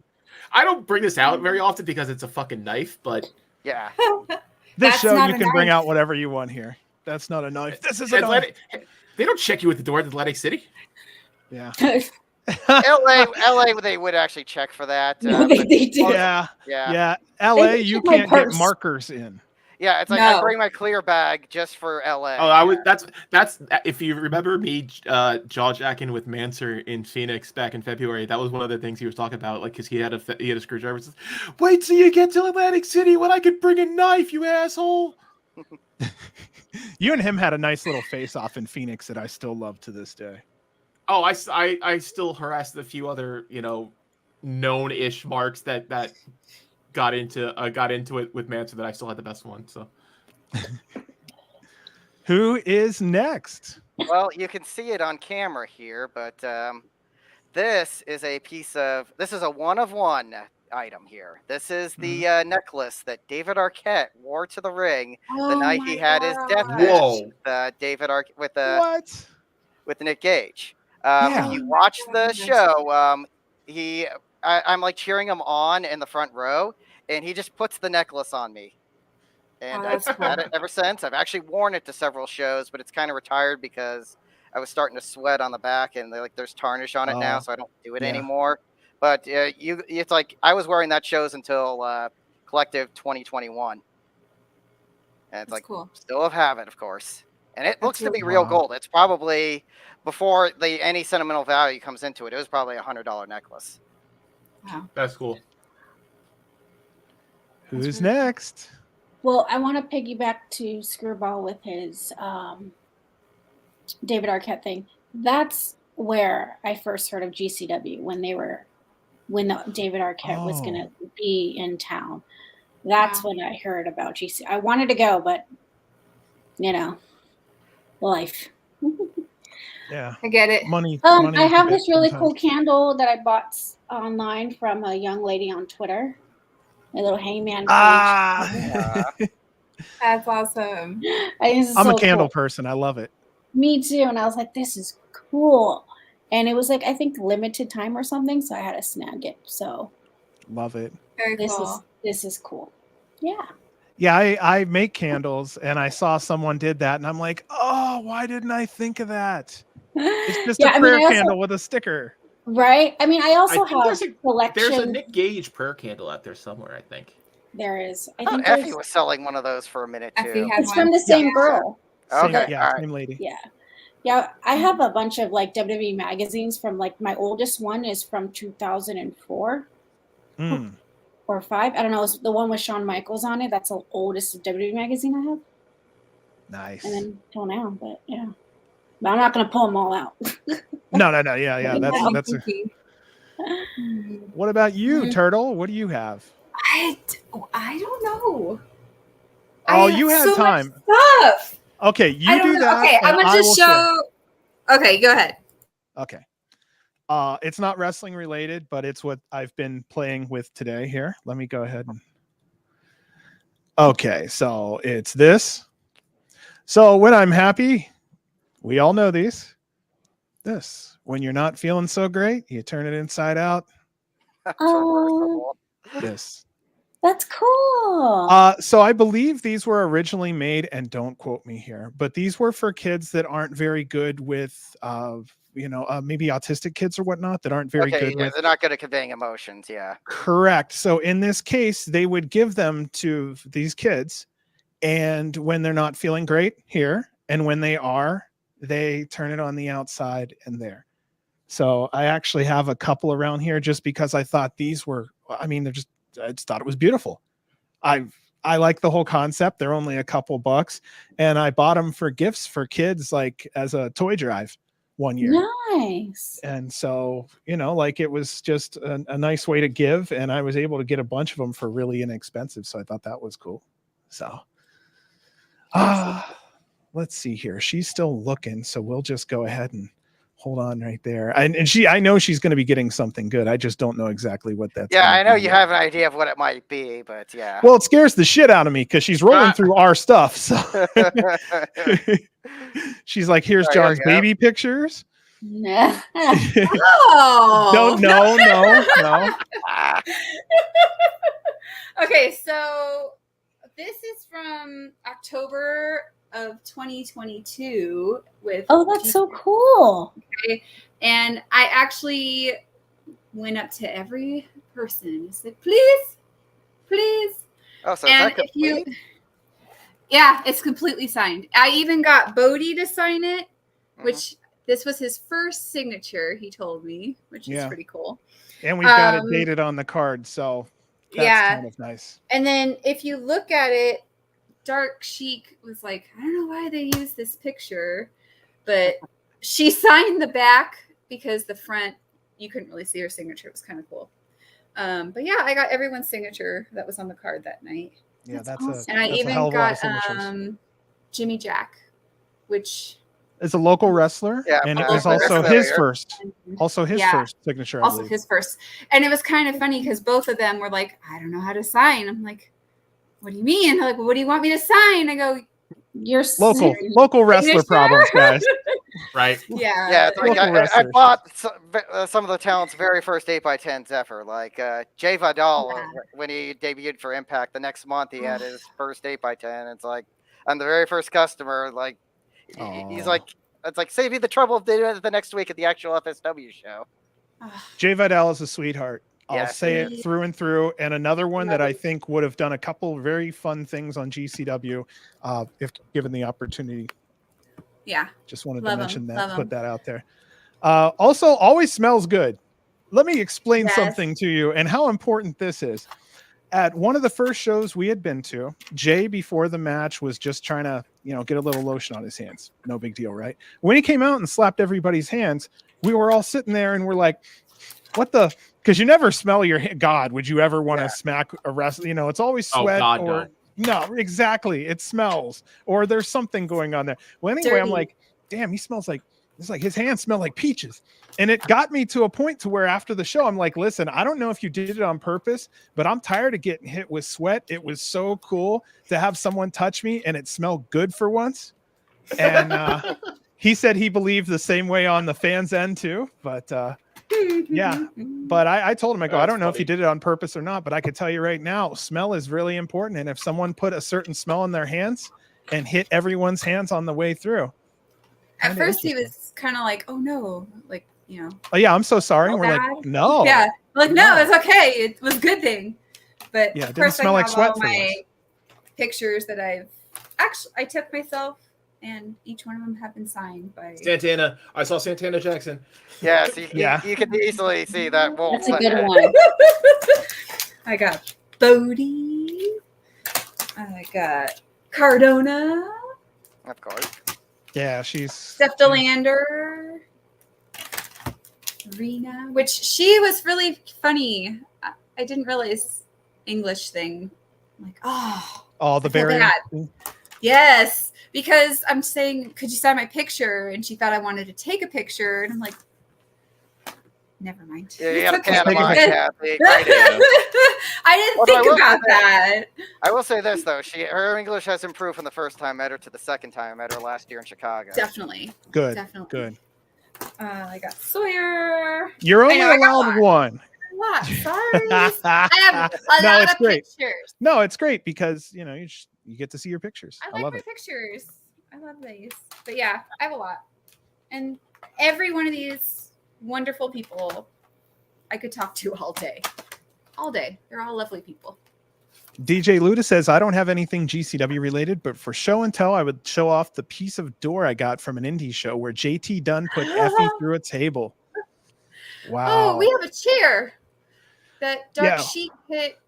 I don't bring this out very often because it's a fucking knife, but Yeah. This That's show not you a can bring knife. out whatever you want here. That's not a knife. This is a knife. Atlantic, they don't check you at the door at Atlantic City. Yeah. LA, they would actually check for that. No, they but- did. Yeah. yeah. Yeah. LA, They you took my can't get purse. markers in. Yeah, it's like I No. bring my clear bag just for LA. Oh, I was. That's if you remember me jaw jacking with Manser in Phoenix back in February. That was one of the things he was talking about, like because he had a screwdriver. Says, wait till you get to Atlantic City when I could bring a knife, you asshole. You and him had a nice little face off in Phoenix that I still love to this day. Oh, I still harassed a few other known-ish marks that got into it with Manser that I still had the best one. So Who is next? Well, you can see it on camera here, but this is a one of one item here. This is the necklace that David Arquette wore to the ring the night he had his death match. Whoa. David with What? with Nick Gage. Yeah. If you watch the show, I'm like cheering him on in the front row, and he just puts the necklace on me. And Oh, I've that's had cool. it ever since. I've actually worn it to several shows, but it's kind of retired because I was starting to sweat on the back, and there's tarnish on it now, Oh, so I don't do it yeah. anymore. But it's like I was wearing that shows until Collective 2021, and it's That's like cool. still have it, of course. And it looks to really be real Wow. gold. It's probably before any sentimental value comes into it. It was probably $100 necklace. that's cool. Who's really cool. next? Well, I want to piggyback to Screwball with his David Arquette thing. That's where I first heard of GCW when David Arquette was going to be in town. That's Wow. when I heard about GC. I wanted to go, but life. Yeah. I get it. Money. I money have can this get really sometimes. cool candle that I bought online from a young lady on Twitter. A little hangman page. Ah. That's awesome. It's I'm so a candle cool. person. I love it. Me too. And I was like, this is cool. And it was like, I think limited time or something. So I had to snag it. So Love it. Very cool. this is cool. Yeah. Yeah, I make candles, and I saw someone did that, and I'm like, oh, why didn't I think of that? It's just Yeah, a I mean, prayer I also- candle with a sticker. Right. I mean, I also I think have there's a collection. Nick Gage prayer candle out there somewhere, I think. There is. I I thought think Effie there's- was selling one of those for a minute Effie too. had it's one. from the same Yeah. girl. Same, Okay, yeah, all right. same lady. Yeah. Yeah, I have a bunch of like WWE magazines from like my oldest one is from 2004 Mm. or 5. I don't know. It's the one with Shawn Michaels on it. That's the oldest WWE magazine I have. Nice. And then till now, but yeah. But I'm not gonna pull them all out. No. Yeah. I'm That's. thinking. What about you, Mhm. Turtle? What do you have? I don't know. Oh, I have you had so much time. Stuff. Okay, you I don't do know. that. Okay, I'm and gonna I will just share. show. Okay, go ahead. Okay. It's not wrestling related, but it's what I've been playing with today here. Let me go ahead and. Okay, so it's this. So when I'm happy, we all know these. This. When you're not feeling so great, you turn it inside out. Oh, This. that's cool. So I believe these were originally made, and don't quote me here, but these were for kids that aren't very good with, maybe autistic kids or whatnot that aren't very Okay, good yeah, with. they're not good at conveying emotions. Yeah. Correct. So in this case, they would give them to these kids, and when they're not feeling great here, and when they are, they turn it on the outside and there. So I actually have a couple around here just because I thought these were, I just thought it was beautiful. I like the whole concept. They're only a couple bucks, and I bought them for gifts for kids, like as a toy drive one year. Nice. And so, it was just a nice way to give, and I was able to get a bunch of them for really inexpensive. So I thought that was cool. So, let's see here. She's still looking, so we'll just go ahead and hold on right there. And I know she's going to be getting something good. I just don't know exactly what that's. Yeah, gonna I know be you yet. have an idea of what it might be, but yeah. Well, it scares the shit out of me because she's rolling through our stuff. So she's like, "Here's Oh, here we John's go. baby pictures." Nah. Oh. No. Ah, Okay, so this is from October of 2022 with. Oh, that's so cool. And I actually went up to every person and said, please. oh, so is And that if you, complete? yeah, it's completely signed. I even got Bodie to sign it, Mhm. which this was his first signature, he told me, which is Yeah. pretty cool. And we've got it Um, dated on the card, so that's yeah. kind of nice. And then if you look at it, Dark Chic was like, I don't know why they used this picture, but she signed the back because the front, you couldn't really see her signature. It was kind of cool. But yeah, I got everyone's signature that was on the card that night. Yeah, That's that's awesome. And I that's a even hell of a lot of got signatures. Jimmy Jack, which It's a local wrestler, Yeah, and it local was also wrestler his here. first. Also his Yeah. first signature. I also believe. his first. And it was kind of funny because both of them were like, I don't know how to sign. I'm like, what do you mean? They're like, well, what do you want me to sign? I go, You're Local wrestler signature? problems, guys. Right. yeah. Yeah, it's like Local I wrestlers. bought some of the talent's very first 8x10s ever. Like Jay Vidal, Yeah. when he debuted for Impact, the next month he had his first 8x10. It's like I'm the very first customer. Like he's Aw. like, it's like save me the trouble of doing it the next week at the actual FSW show. Jay Vidal is a sweetheart. I'll Yes. say it through and through. And another one that I Love think would have done a couple very fun things on GCW if given the opportunity. Yeah. Just wanted Love to mention 'em, that, love 'em. put that out there. Also, always smells good. Let me explain Yes. something to you and how important this is. At one of the first shows we had been to, Jay, before the match, was just trying to, get a little lotion on his hands. No big deal, right? When he came out and slapped everybody's hands, we were all sitting there and we're like, what the? Because you never smell your God, would you ever want to smack a wrestler? It's always Oh, sweat God, or no, exactly. It smells or there's something going on there. Well, anyway, I'm Dirty. like, damn, he smells like It's like his hands smell like peaches. And it got me to a point to where after the show, I'm like, listen, I don't know if you did it on purpose, but I'm tired of getting hit with sweat. It was so cool to have someone touch me and it smelled good for once. And he said he believed the same way on the fans' end too. But yeah, but I told him, I go, I don't know if you did it on purpose or not, but I could tell you right now, smell is really important. And if someone put a certain smell in their hands and hit everyone's hands on the way through. At first, he was kind of like, "Oh no," like, you know. Oh yeah, I'm so sorry. And we're bad. like, no. Yeah, like no, No. it's okay. It was a good thing. But Yeah, it of didn't course, smell I like have sweat all for my once. pictures that I took myself, and each one of them have been signed by. Santana. I saw Santana Jackson. Yeah, so Yeah. you can easily see that wolf. That's a good one. I got Bodie. I got Cardona, Of course. Yeah, she's Steph Delander, Rena, which she was really funny. I didn't realize English thing. I'm like, oh, all the I feel very bad. Yes, because I'm saying, could you sign my picture? And she thought I wanted to take a picture, and I'm like, never mind. Yeah, you It's got a okay. Panama, Take a Kathy. I I didn't Although I think will about say that. I will say this though, her English has improved from the first time I met her to the second time I met her last year in Chicago. Definitely, good. definitely. Good. I got Sawyer. You're only know, I got allowed one. A lot. Sorry. I have a No, lot it's of great. pictures. No, it's great because you know you get to see your pictures. I I like love my it. pictures. I love these. But yeah, I have a lot. And every one of these wonderful people I could talk to all day. All day. They're all lovely people. DJ Luda says, I don't have anything GCW related, but for show and tell, I would show off the piece of door I got from an indie show where JT Dunn put Effie through a table. Wow. Oh, we have a chair that Dark Yeah. Sheik hit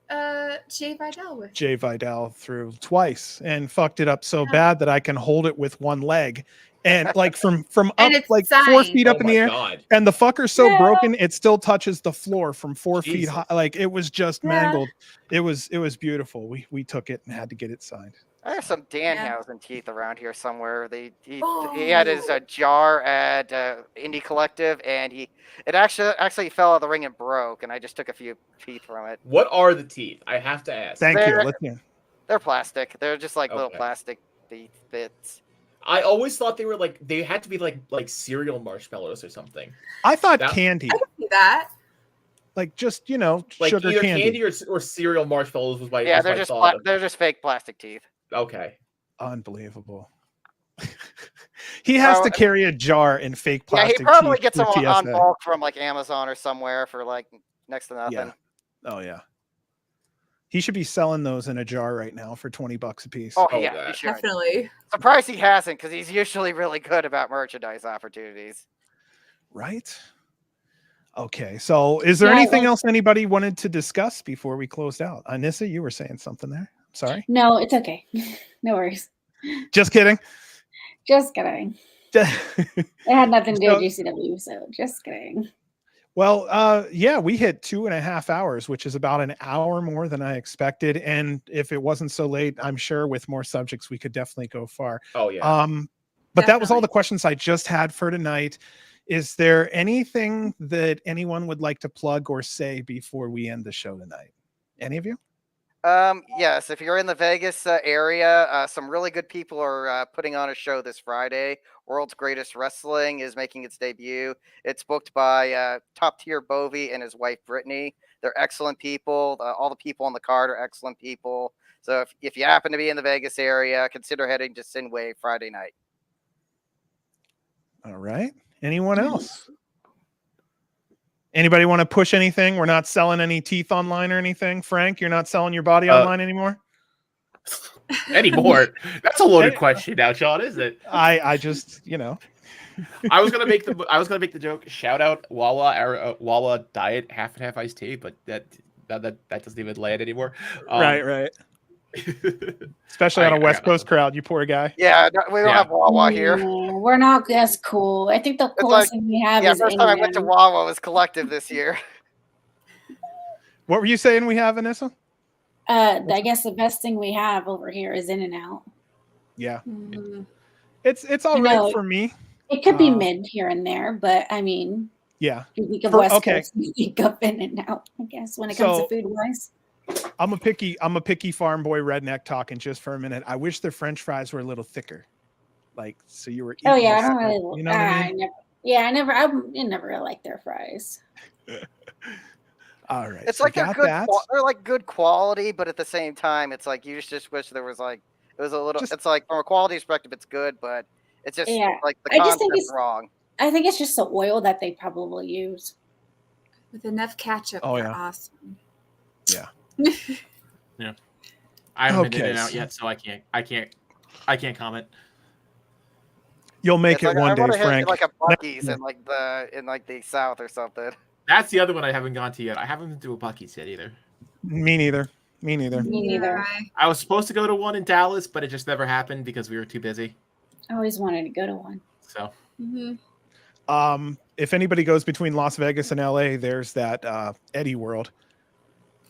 Jay Vidal with. Jay Vidal through twice and fucked it up so Yeah. bad that I can hold it with one leg. And like from up And it's like 4 signed. feet up in the air. God. And the fucker's so Yeah. broken, it still touches the floor from 4 feet Jesus. high. Like it was just Yeah. mangled. It was beautiful. We took it and had to get it signed. I have some Yeah. Danhausen teeth around here somewhere. He had his jar at Indie Collective, and it actually fell out of the ring and broke, and I just took a few teeth from it. What are the teeth? I have to ask. Thank you. There- Let's hear. They're plastic. They're just like little Okay. plastic teeth bits. I always thought they were they had to be like cereal marshmallows or something. I thought That- candy, I can see that. like just Like sugar either candy. or cereal marshmallows was my Yeah, was they're my just thought of- they're just fake plastic teeth. Okay. Unbelievable. He has So- to carry a jar in fake Yeah, plastic. he probably teeth gets for them on TSA. bulk from like Amazon or somewhere for like next to nothing. Yeah. Oh yeah. He should be selling those in a jar right now for $20 a piece. Oh, Oh, yeah, that. he should. Definitely. Surprised he hasn't, because he's usually really good about merchandise opportunities. Right. Okay. So is there Yeah, anything well- else anybody wanted to discuss before we closed out? Anissa, you were saying something there. Sorry. No, it's okay. No worries. Just kidding. Just kidding. It had nothing to do with GCW, so just kidding. Well, yeah, we hit 2.5 hours, which is about an hour more than I expected. And if it wasn't so late, I'm sure with more subjects, we could definitely go far. Oh yeah. But that was all Definitely. the questions I just had for tonight. Is there anything that anyone would like to plug or say before we end the show tonight? Any of you? Yes, if you're in the Vegas area, some really good people are putting on a show this Friday. World's Greatest Wrestling is making its debut. It's booked by top tier Bovey and his wife Brittany. They're excellent people. All the people on the card are excellent people. So if you happen to be in the Vegas area, consider heading to Sinway Friday night. All right. Anyone else? Anybody want to push anything? We're not selling any teeth online or anything. Frank, you're not selling your body online anymore? Anymore. That's a loaded question now, Sean, isn't it? I just, you know. I was gonna make the joke. Shout out Wawa Diet half and half iced tea, but that doesn't even land anymore. Right. Especially on I a West got Coast nothing. crowd, you poor guy. Yeah, we don't Yeah. have Wawa here. Yeah, we're not as cool. I think the like- coolest thing we have Yeah, is first time I went to In-N-Out. Wawa was Collective this year. What were you saying we have, Anissa? I guess the best thing we have over here is In-N-Out. Yeah. Mm, It's all You right know- for me. It could be Uh, mid here and there, but I mean, Yeah. week of For- West okay. Coast, week up in and out, I guess, when it comes So- to food wise. I'm a picky farm boy redneck talking just for a minute. I wish the French fries were a little thicker. Like, so you were eating Oh yeah, I this- don't really. you know what I mean? I never really like their fries. All right. It's so like they're got good. that. They're like good quality, but at the same time, it's like you just wish there was like it was a little. Just- it's like from a quality perspective, it's good, but it's just Yeah, like the I just think concept's it's- wrong. I think it's just the oil that they probably use. With enough ketchup, Oh, they're yeah. awesome. Yeah. I haven't been Okay, in and out so- yet, so I can't comment. You'll make It's it like, one I day, wanna hit Frank. like a Bucky's Yeah. in the South or something. That's the other one I haven't gone to yet. I haven't been to a Buc-ee's yet either. Me neither. Me neither. Me neither. I was supposed to go to one in Dallas, but it just never happened because we were too busy. I always wanted to go to one. So Mhm. If anybody goes between Las Vegas and LA, there's that Eddie World.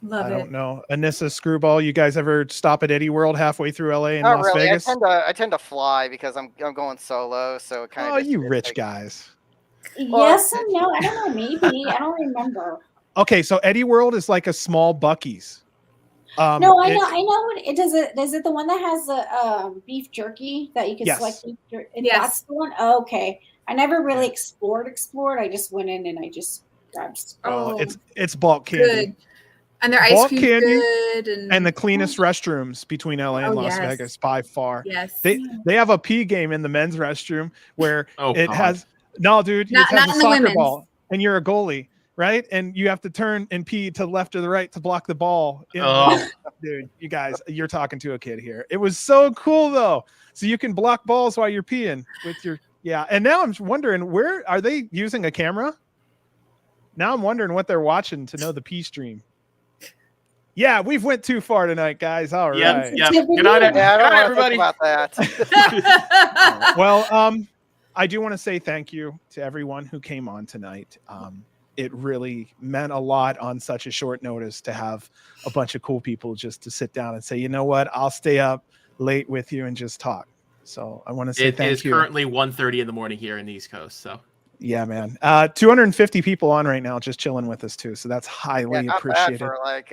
Love I it. don't know. Anissa, Screwball, you guys ever stop at Eddie World halfway through LA and Not Las really. Vegas? I tend to fly because I'm going solo, so it kind of. Oh, you rich guys. Well, Yes and no. I don't know. Maybe I don't remember. Okay, so Eddie World is like a small Bucky's. No, I it- know. I know. What it does. Is it the one that has the beef jerky that you can Yes. select beef jerky? Yes. That's the one. Oh, okay. I never really explored. I just went in and I just grabbed. Oh, Oh, it's bulk candy. good. And their ice Bulk cream candy good and the cleanest restrooms between LA and Oh, Las yes. Vegas by far. yes. They have a pee game in the men's restroom where oh, it God. has no, dude. Not- it has not a in the soccer women's. ball, and you're a goalie, right? And you have to turn and pee to the left or the right to block the ball. Oh. Dude, you guys, you're talking to a kid here. It was so cool though. So you can block balls while you're peeing with your And now I'm wondering, where are they using a camera? Now I'm wondering what they're watching to know the pee stream. Yeah, we've went too far tonight, guys. All right. Yep, yep. Good Good night, Yeah, I good don't night, want to think everybody. about that. Well, I do want to say thank you to everyone who came on tonight. It really meant a lot on such a short notice to have a bunch of cool people just to sit down and say, you know what, I'll stay up late with you and just talk. So I want to say It thank is you. currently 1:30 in the morning here in the East Coast. So Yeah, man. 250 people on right now, just chilling with us too. So that's highly Yeah, not bad appreciated. for like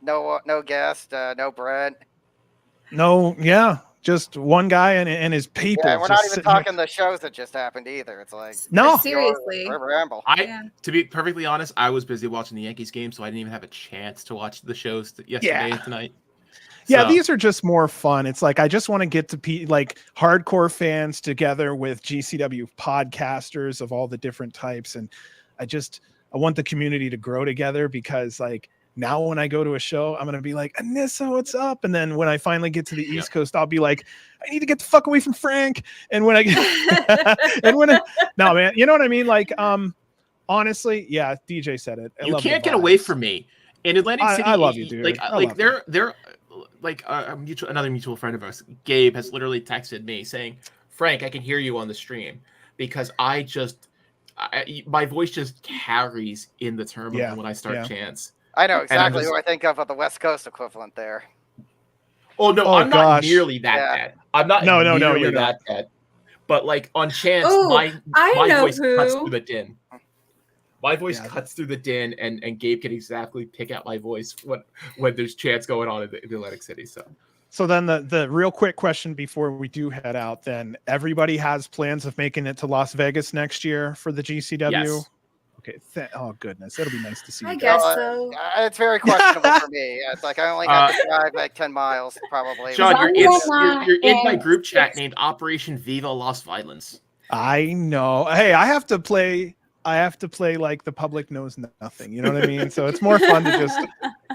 no guest, no bread. No, yeah, just one guy and his people. Yeah, and we're not just even sitting here. talking the shows that just happened either. It's like No. Seriously. Ramble. Yeah. to be perfectly honest, I was busy watching the Yankees game, so I didn't even have a chance to watch the shows yesterday and tonight. Yeah, So, these are just more fun. It's like I just want to get to like hardcore fans together with GCW podcasters of all the different types, and I want the community to grow together because like now when I go to a show, I'm gonna be like, Anissa, what's up? And then when I finally get to the East Coast, I'll be like, I need to get the fuck away from Frank. And when I no man, you know what I mean? Like honestly, yeah, DJ said it. I you love the can't get away vibes. from me. In Atlantic City, I love you, dude. Like, I like love they're like another mutual friend of ours, Gabe, has literally texted me saying, "Frank, I can hear you on the stream because my voice just carries in the terminal Yeah, when I start yeah. chants." I know I'm exactly just- who I think of the West Coast equivalent there. Oh no, Oh, I'm gosh. not nearly that Yeah. bad. I'm not No, nearly you're that bad. But like on chance, Oh, my I know voice cuts who. through the din. My voice Yeah. cuts through the din, and Gabe can exactly pick out my voice when there's chants going on in the Atlantic City. So then the real quick question before we do head out, then everybody has plans of making it to Las Vegas next year for the GCW. Yes. Okay. Oh goodness, it'll be nice to see I you guess guys. so. It's very questionable for me. Yeah, it's like I only have to drive like 10 miles probably. Sean, As you're long as in my and group chat it's- named Operation Viva Las Violence. I know. Hey, I have to play like the public knows nothing. You know what I mean? So it's more fun to just,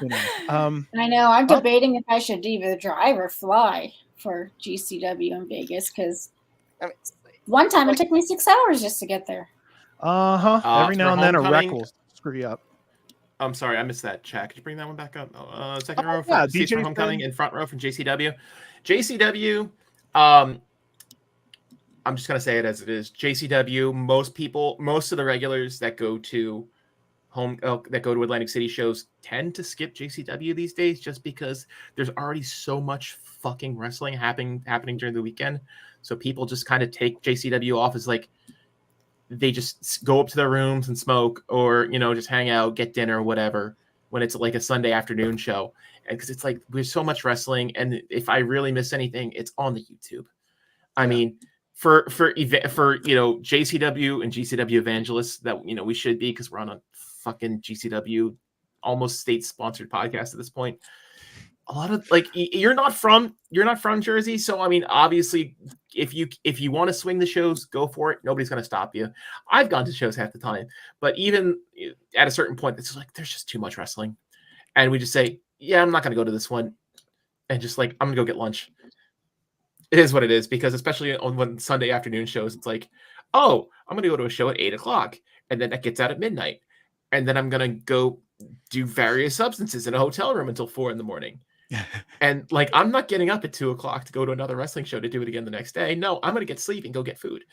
you know. I know. I'm Oh. debating if I should either drive or fly for GCW in Vegas because I mean, one time it took me 6 hours just to get there. Every now for and then a wreck Homecoming- will screw you up. I'm sorry, I missed that chat. Could you bring that one back up? Second row, yeah, seats for DJ Homecoming, said- in front row from JCW. JCW, I'm just gonna say it as it is. JCW. Most of the regulars that go to Atlantic City shows tend to skip JCW these days, just because there's already so much fucking wrestling happening during the weekend So people just kind of take JCW off as like they just go up to their rooms and smoke, or just hang out, get dinner, whatever, when it's like a Sunday afternoon show. And because it's like there's so much wrestling, and if I really miss anything, it's on the YouTube. I mean, for JCW and GCW evangelists that we should be, because we're on a fucking GCW almost state sponsored podcast at this point. A lot of like you're not from Jersey, so I mean, obviously, if you want to swing the shows, go for it. Nobody's going to stop you. I've gone to shows half the time, but even at a certain point, it's like there's just too much wrestling, and we just say, yeah, I'm not going to go to this one, and just like I'm going to go get lunch. It is what it is, because especially on when Sunday afternoon shows, it's like, oh, I'm going to go to a show at 8:00, and then that gets out at midnight, and then I'm going to go do various substances in a hotel room until 4 a.m. And like, I'm not getting up at 2:00 to go to another wrestling show to do it again the next day. No, I'm going to get sleep and go get food.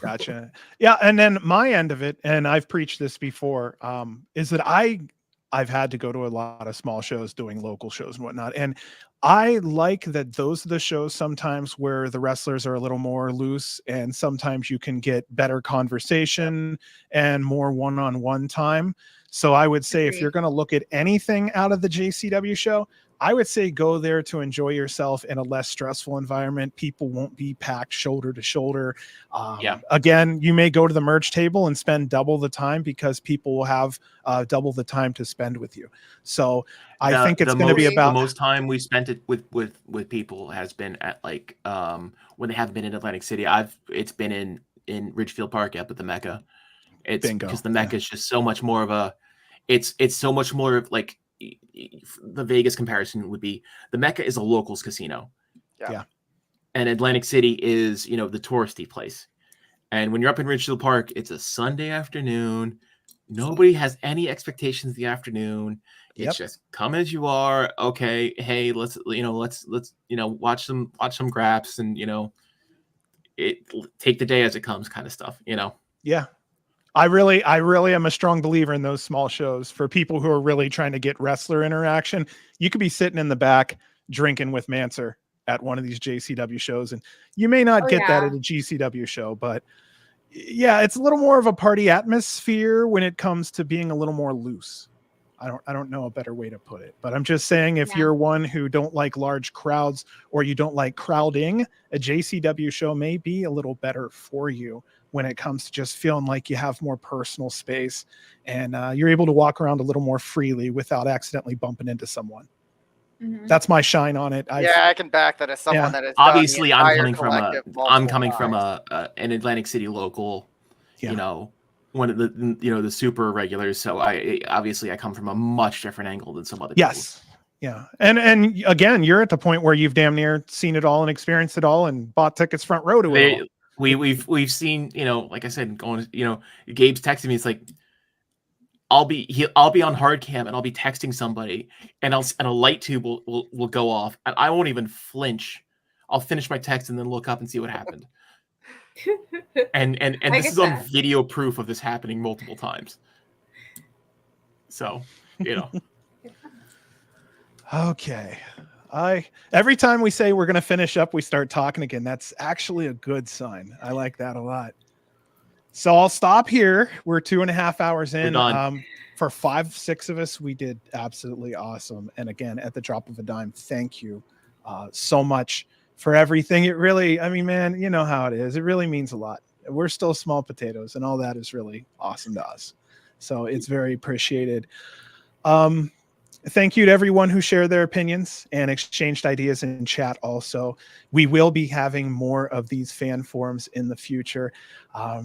Gotcha. Yeah. And then my end of it, and I've preached this before, is that I've had to go to a lot of small shows doing local shows and whatnot. And I like that those are the shows sometimes where the wrestlers are a little more loose, and sometimes you can get better conversation and more one-on-one time. So I would say if you're going to look at anything out of the JCW show, I would say go there to enjoy yourself in a less stressful environment. People won't be packed shoulder to shoulder. Again, you may go to the merch table and spend double the time because people will have double the time to spend with you. So I think it's going to be about the most time we spent it with people has been at like when they haven't been in Atlantic City. It's been in Ridgefield Park up at the Mecca. It's because the Mecca is just so much more of a it's so much more of like the Vegas comparison would be the Mecca is a locals casino. Yeah. And Atlantic City is, the touristy place. And when you're up in Ridgefield Park, it's a Sunday afternoon. Nobody has any expectations the afternoon. It's just come as you are. Okay. Hey, let's watch some graps and, take the day as it comes kind of stuff, Yeah. I really am a strong believer in those small shows for people who are really trying to get wrestler interaction. You could be sitting in the back drinking with Manser at one of these JCW shows, and you may not get that at a GCW show, but yeah, it's a little more of a party atmosphere when it comes to being a little more loose. I don't know a better way to put it, but I'm just saying if you're one who don't like large crowds or you don't like crowding, a JCW show may be a little better for you when it comes to just feeling like you have more personal space and you're able to walk around a little more freely without accidentally bumping into someone. Mm-hmm. That's my shine on it. I can back that as someone that is obviously I'm coming from an Atlantic City local, one of the the super regulars. So I come from a much different angle than some other people. Yeah. And again, you're at the point where you've damn near seen it all and experienced it all and bought tickets front row to it all. We've seen, like I said, going, Gabe's texting me. It's like, I'll be on hard cam and I'll be texting somebody and a light tube will go off and I won't even flinch. I'll finish my text and then look up and see what happened. and this is on video proof of this happening multiple times. So, Okay. Every time we say we're going to finish up, we start talking again. That's actually a good sign. I like that a lot. So I'll stop here. We're 2.5 hours in. For 5-6 of us, we did absolutely awesome. And again, at the drop of a dime, thank you so much for everything. It really, I mean, man, you know how it is. It really means a lot. We're still small potatoes and all that is really awesome to us. So it's very appreciated. Thank you to everyone who shared their opinions and exchanged ideas in chat also. We will be having more of these fan forums in the future. I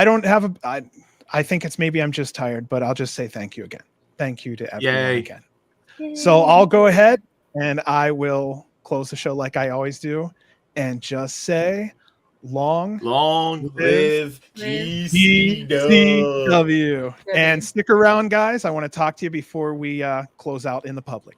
don't have I think it's maybe I'm just tired, but I'll just say thank you again. Thank you to everyone again. Yay. So I'll go ahead and I will close the show like I always do and just say long live GCW. And stick around, guys. I want to talk to you before we close out in the public.